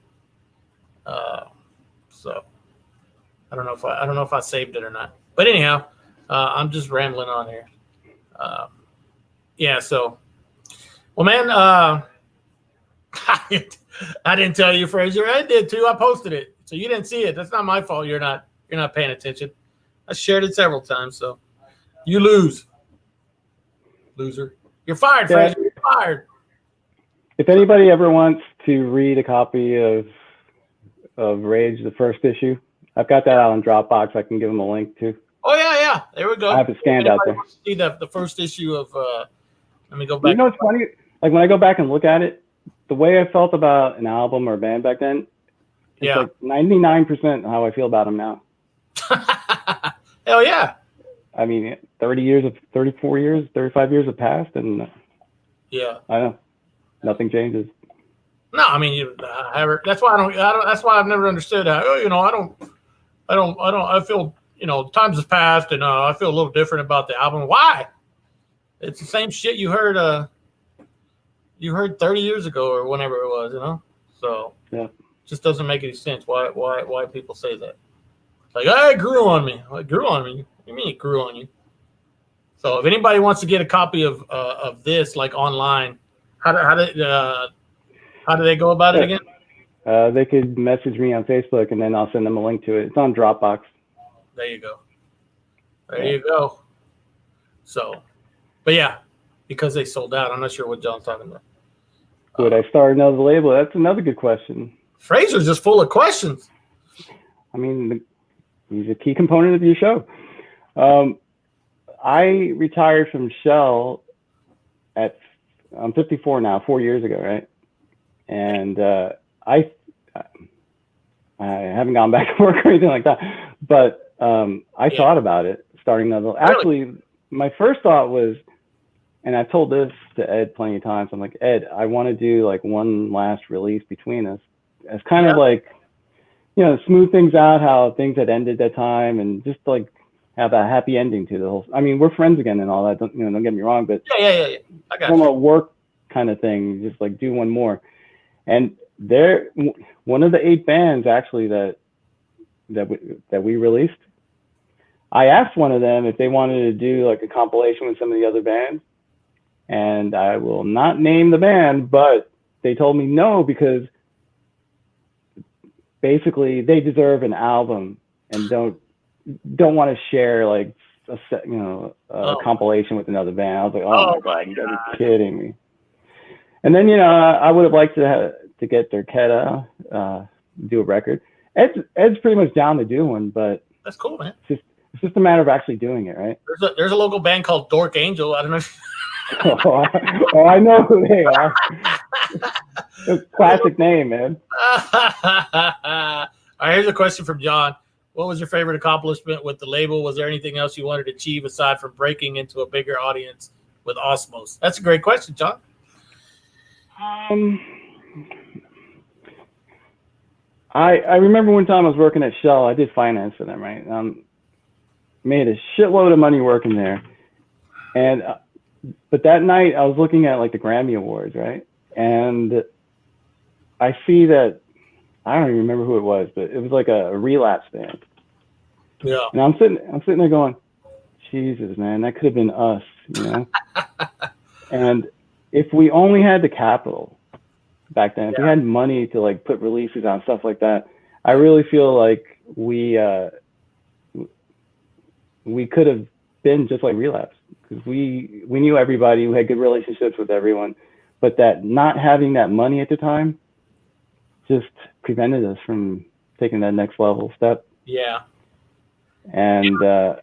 So I don't know if I saved it or not. But anyhow, I'm just rambling on here. Yeah. So, well, man, I didn't tell you, Fraser. I did too. I posted it, so you didn't see it. That's not my fault. You're not paying attention. I shared it several times, so you lose, loser. You're fired, Fraser. You're fired. If anybody ever wants to read a copy of Rage, the first issue, I've got that out on Dropbox. I can give them a link to. Oh yeah. There we go. I have it scanned out there. See the first issue of. Let me go back. You know, it's funny. Like when I go back and look at it, the way I felt about an album or a band back then, it's like 99% how I feel about them now. Hell yeah. I mean, 34 years, 35 years have passed, and yeah, I don't know. Nothing changes. No, I mean, that's why I don't. That's why I've never understood how. I feel, times have passed, and I feel a little different about the album. Why? It's the same shit you heard 30 years ago or whenever it was, So yeah, it just doesn't make any sense. Why people say that? Like, it grew on me. It grew on me. What do you mean it grew on you? So if anybody wants to get a copy of this, like online, how do they go about it again? They could message me on Facebook, and then I'll send them a link to it. It's on Dropbox. There you go. There you go. So, but yeah, because they sold out, I'm not sure what John's talking about. Would I start another label? That's another good question. Fraser's just full of questions. I mean, he's a key component of your show. I retired from Shell I'm 54 now, 4 years ago, right? And I haven't gone back to work or anything like that, but I thought about it, starting another. Actually, my first thought was, and I've told this to Ed plenty of times, I'm like, Ed, I want to do like one last release between us as kind of like, smooth things out, how things had ended that time, and just like have a happy ending to the whole. I mean, we're friends again and all that. Don't get me wrong, but yeah. I got from a work kind of thing, just like do one more. And one of the 8 bands actually that we released, I asked one of them if they wanted to do like a compilation with some of the other bands, and I will not name the band, but they told me no, because basically they deserve an album and don't want to share like a compilation with another band. I was like, oh my God, you're kidding me. And then I would have liked to get Derketa do a record. Ed's pretty much down to do one, but that's cool, man. It's just a matter of actually doing it, right? There's a local band called Dork Angel. I don't know. Oh, I know who they are. It's a classic name, man. All right, here's a question from John. What was your favorite accomplishment with the label? Was there anything else you wanted to achieve aside from breaking into a bigger audience with Osmos? That's a great question, John. I remember one time I was working at Shell. I did finance for them, right? Made a shitload of money working there, and but that night I was looking at like the Grammy Awards, right? And I see that I don't even remember who it was, but it was like a Relapse band. Yeah. And I'm sitting there going, Jesus, man, that could have been us, you know? And if we only had the capital back then, if we had money to like put releases on, stuff like that, I really feel like we could have been just like Relapse, because we knew everybody, we had good relationships with everyone, but that not having that money at the time just prevented us from taking that next level step. Yeah. And I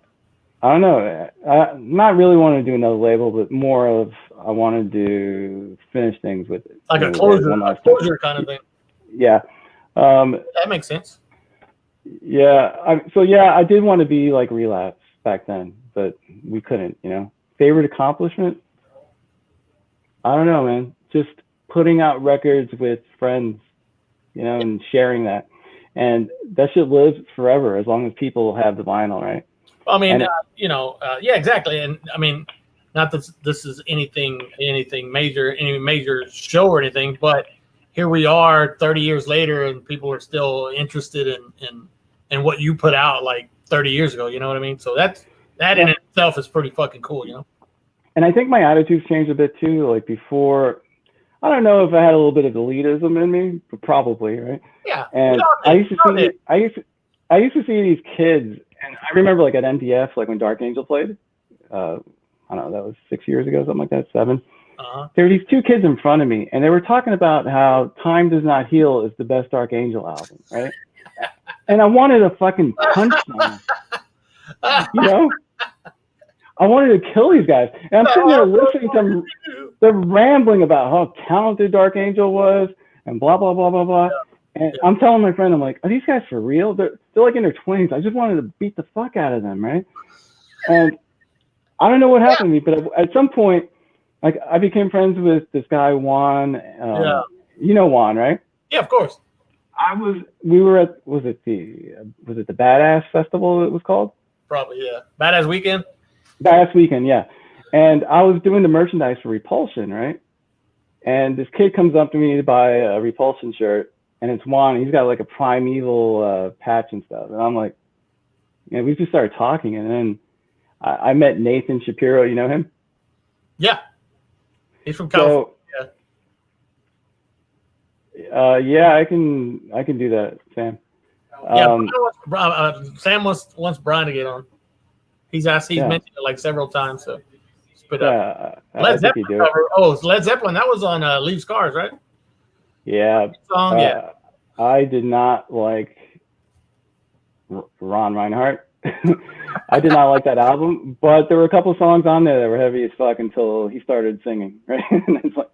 don't know, not really want to do another label, but more of I wanted to finish things with it. Like a closure kind of thing. Yeah. That makes sense. Yeah. I did want to be like Relapse back then, but we couldn't, you know. Favorite accomplishment? I don't know, man. Just putting out records with friends, you know, and sharing that. And that shit lives forever as long as people have the vinyl, right? I mean, yeah, exactly. And I mean, not that this is anything major, any major show or anything, but here we are 30 years later and people are still interested in what you put out like 30 years ago. You know what I mean? So that in itself is pretty fucking cool, you know? And I think my attitude's changed a bit too. Like before, I don't know if I had a little bit of elitism in me, but probably, right? Yeah. And I used to see these kids, and I remember like at NDF, like when Dark Angel played, I don't know, that was 6 years ago, something like that, 7. There were these two kids in front of me, and they were talking about how Time Does Not Heal is the best Dark Angel album, right? And I wanted to fucking punch them, you know? I wanted to kill these guys. And I'm sitting there listening to them rambling about how talented Dark Angel was and blah, blah, blah, blah, blah. And I'm telling my friend, I'm like, are these guys for real? They're like in their 20s. I just wanted to beat the fuck out of them, right? And I don't know what happened to me, but at some point, like I became friends with this guy, Juan. You know Juan, right? Yeah, of course. We were at, was it the Badass Festival it was called? Probably, yeah. Badass Weekend? Badass Weekend, yeah. And I was doing the merchandise for Repulsion, right? And this kid comes up to me to buy a Repulsion shirt, and it's Juan. He's got like a Primeval patch and stuff. And I'm like, you know, we just started talking, and then I met Nathan Shapiro. You know him? Yeah. He's from California. Yeah, I can do that, Sam. Yeah, Sam wants Brian to get on. He's mentioned it like several times. So, but Led Zeppelin cover. Oh, Led Zeppelin. That was on Leave Scars, right? Yeah. Song, yeah. I did not like Ron Reinhardt. I did not like that album, but there were a couple of songs on there that were heavy as fuck until he started singing, right? And it's like,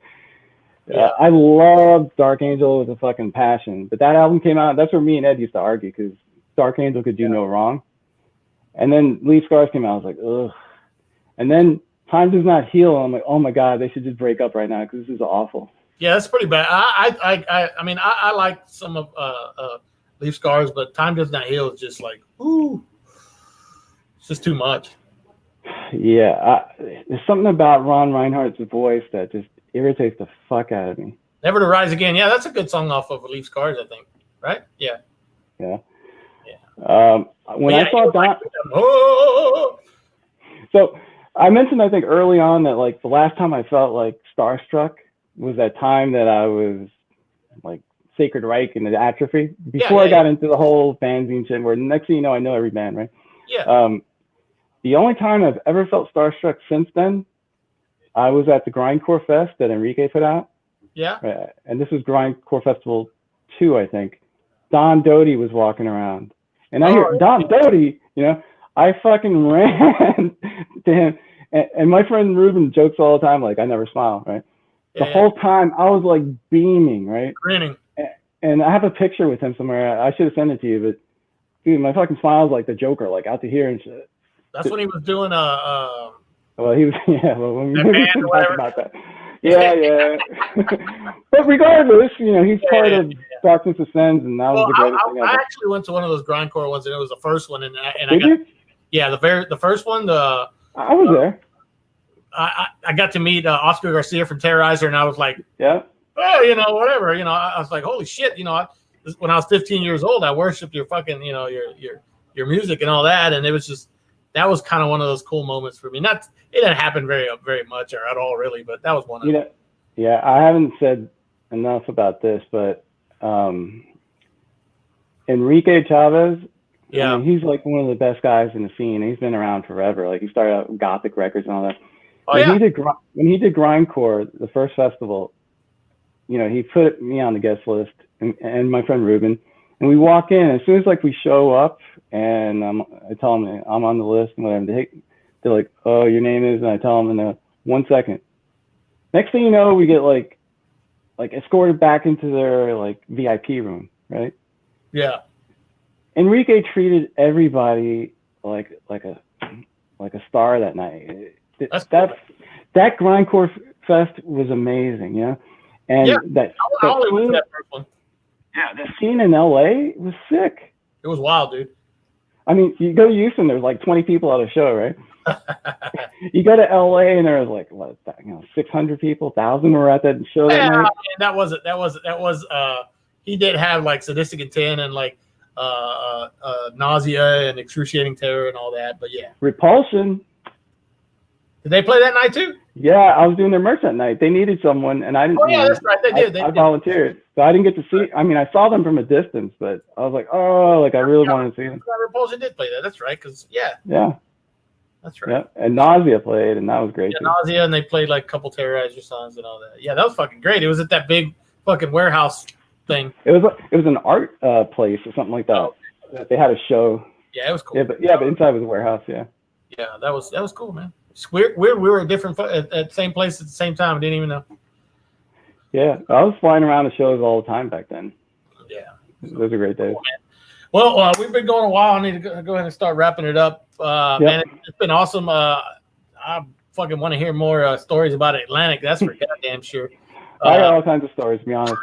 I loved Dark Angel with a fucking passion, but that album came out. That's where me and Ed used to argue, because Dark Angel could do no wrong. And then Leave Scars came out. I was like, ugh. And then Time Does Not Heal. I'm like, oh my god, they should just break up right now because this is awful. Yeah, that's pretty bad. I mean, I like some of Leave Scars, but Time Does Not Heal is just like, ooh, it's just too much. Yeah, there's something about Ron Reinhardt's voice that just irritates the fuck out of me. Never to Rise Again. Yeah, that's a good song off of Leave Scars, I think. Right? Yeah. Yeah. When I saw Don, so I mentioned, I think early on that like the last time I felt like starstruck was that time that I was like Sacred Reich and the Atrophy before I got into the whole fanzine shit, where next thing you know, I know every band, right? Yeah. The only time I've ever felt starstruck since then, I was at the Grindcore Fest that Enrique put out. Yeah. And this was Grindcore Festival 2, I think. Don Doty was walking around. And I hear Don Doty, you know, I fucking ran to him. And my friend Ruben jokes all the time, like, I never smile, right? The whole time I was like beaming, right? Grinning. And I have a picture with him somewhere. I should have sent it to you, but dude, my fucking smile is like the Joker, like out to here and shit. That's when he was doing well, he was, when we talk about that. Yeah. But regardless, he's part of Darkness Ascends, and that was the greatest thing ever. I actually went to one of those grindcore ones, and it was the first one, and I Did got you? yeah, the first one. I was there. I got to meet Oscar Garcia from Terrorizer, and I was like, yeah, oh, whatever, I was like, holy shit, when I was 15 years old, I worshipped your fucking, your music and all that, and it was just that was kind of one of those cool moments for me. It didn't happen very much or at all, really, but that was one of them. Yeah, I haven't said enough about this, but Enrique Chavez. Yeah, I mean, he's like one of the best guys in the scene. He's been around forever. Like he started out with Gothic Records and all that. Oh, when he did Grindcore, the first festival, he put me on the guest list and my friend Ruben, and we walk in. As soon as we show up, and I tell them I'm on the list and whatever. They're like, "Oh, your name is," and I tell them in 1 second. Next thing you know, we get like escorted back into their VIP room, right? Yeah. Enrique treated everybody like a star that night. That Grindcore Fest was amazing, and I only went to that first one. Yeah, the scene in LA was sick. It was wild, dude. I mean, you go to Houston, there's 20 people at a show, right? You go to LA and there's 600 people, 1,000 were at that show that night. That was he did have Sadistic Intent and Nausea and Excruciating Terror and all that, but yeah. Repulsion. Did they play that night too? Yeah, I was doing their merch that night. They needed someone, and I didn't. Oh yeah, that's right. They did. I volunteered, so I didn't get to see. I mean, I saw them from a distance, but I was like, oh, I really wanted to see them. Repulsion did play that. That's right, because yeah, that's right. Yeah, and Nausea played, and that was great. Yeah, Nausea, and they played a couple Terrorizer songs and all that. Yeah, that was fucking great. It was at that big fucking warehouse thing. It was an art place or something like that. Oh. They had a show. Yeah, it was cool. Yeah, but inside was a warehouse. Yeah. Yeah, that was cool, man. It's weird. We were at different at the same place at the same time. I didn't even know. Yeah, I was flying around the shows all the time back then. Yeah, those are great days. Cool, well, we've been going a while. I need to go ahead and start wrapping it up. Man, it's been awesome. I fucking want to hear more stories about Atlantic. That's for goddamn sure. I got all kinds of stories, to be honest.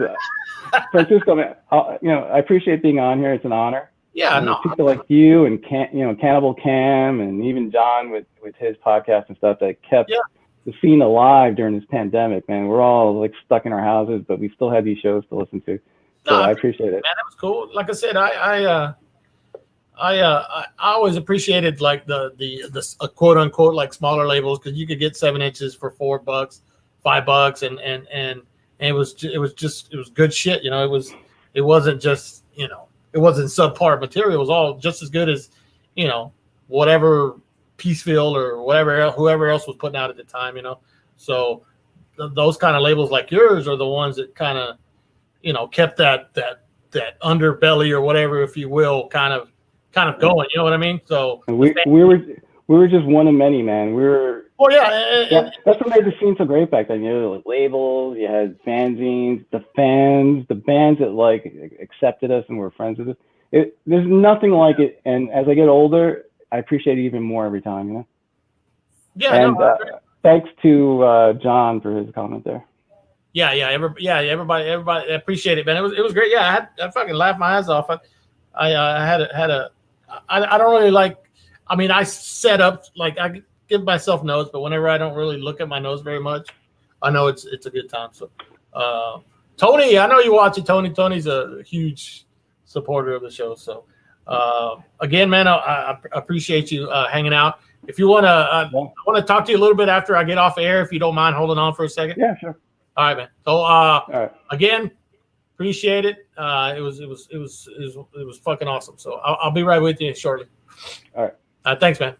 Francisco, man, I appreciate being on here. It's an honor. Yeah, no. People like you and Cannibal Cam and even John with his podcast and stuff that kept the scene alive during this pandemic, man. We're all stuck in our houses, but we still had these shows to listen to. So I appreciate it. Man, that was cool. Like I said, I always appreciated the quote unquote smaller labels, because you could get 7 inches for $4, $5, and it was good shit. It wasn't just it wasn't subpar material. It was all just as good as, whatever Peaceville or whoever else was putting out at the time, So those kind of labels like yours are the ones that kind of, kept that underbelly or whatever, if you will, kind of going. You know what I mean? So we were just one of many, man. We were. Oh yeah, that's what made the scene so great back then. Labels, you had fanzines, the fans, the bands that accepted us and were friends with us. There's nothing like it. And as I get older, I appreciate it even more every time. Yeah. And thanks to John for his comment there. Yeah. Everybody appreciate it, man. It was great. Yeah, I fucking laughed my ass off. I don't really I mean, I set up I give myself notes, but whenever I don't really look at my notes very much, I know it's a good time. So, Tony, I know you watch it. Tony's a huge supporter of the show. So, again, man, I appreciate you hanging out. If you want to, I want to talk to you a little bit after I get off air, if you don't mind holding on for a second. Yeah, sure. All right, man. So, again, appreciate it. It was fucking awesome. So I'll be right with you shortly. All right. Thanks, man.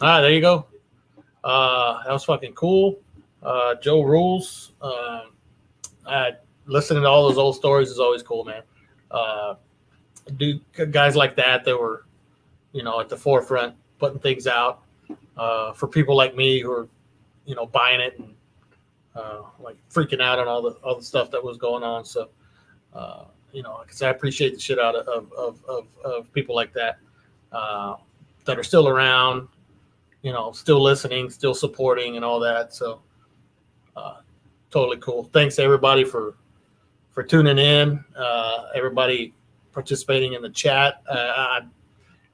All right, there you go. That was fucking cool. Joe rules. Listening to all those old stories is always cool, man. Guys like that were, at the forefront, putting things out for people like me who are, buying it and freaking out on all the stuff that was going on. So, because I appreciate the shit out of people like that that are still around. Still listening, still supporting, and all that. So, totally cool. Thanks everybody for tuning in. Everybody participating in the chat.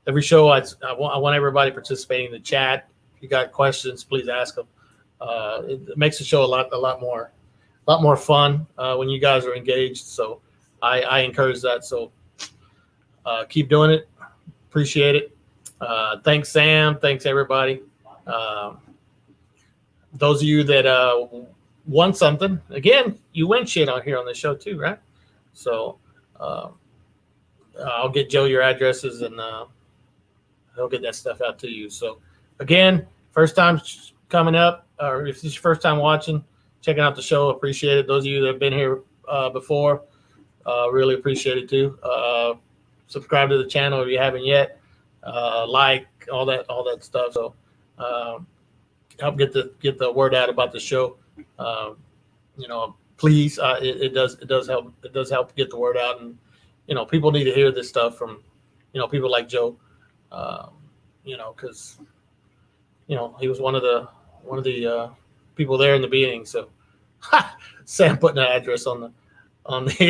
Every show, I want everybody participating in the chat. If you got questions, please ask them. It makes the show a lot more fun when you guys are engaged. So I encourage that. So keep doing it. Appreciate it. Thanks, Sam. Thanks, everybody. Those of you that won something, again, you win shit on here on the show too, right? So I'll get Joe your addresses and he'll get that stuff out to you. So again, first time coming up, or if this is your first time watching, checking out the show, appreciate it. Those of you that have been here before, really appreciate it too. Subscribe to the channel if you haven't yet. Like all that stuff. So help get the word out about the show. Please, it does help get the word out, and people need to hear this stuff from people like Joe. Because he was one of the people there in the beginning. So Sam putting an address on the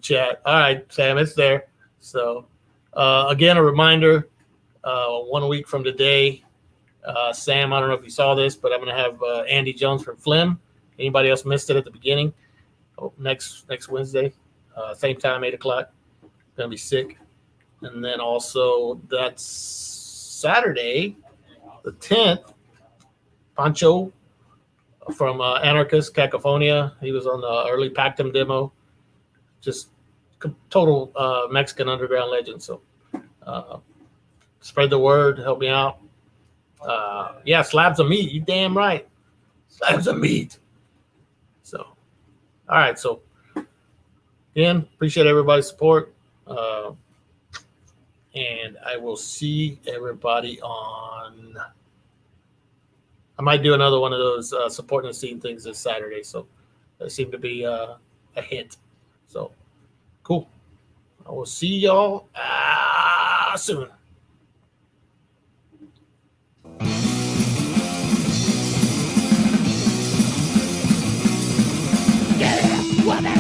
chat. All right, Sam, it's there. So again, a reminder, 1 week from today, Sam, I don't know if you saw this, but I'm going to have Andy Jones from Flim. Anybody else missed it at the beginning? Next Wednesday, same time, 8 o'clock. Going to be sick. And then also that's Saturday, the 10th, Pancho from Anarchist Cacophonia. He was on the early Pactum demo. Just total Mexican underground legend. So spread the word. Help me out. Yeah, slabs of meat. You damn right. Slabs of meat. So, all right. So, again, appreciate everybody's support. And I will see everybody on. I might do another one of those supporting the scene things this Saturday. So that seemed to be a hit. So cool. I will see y'all soon. Yeah,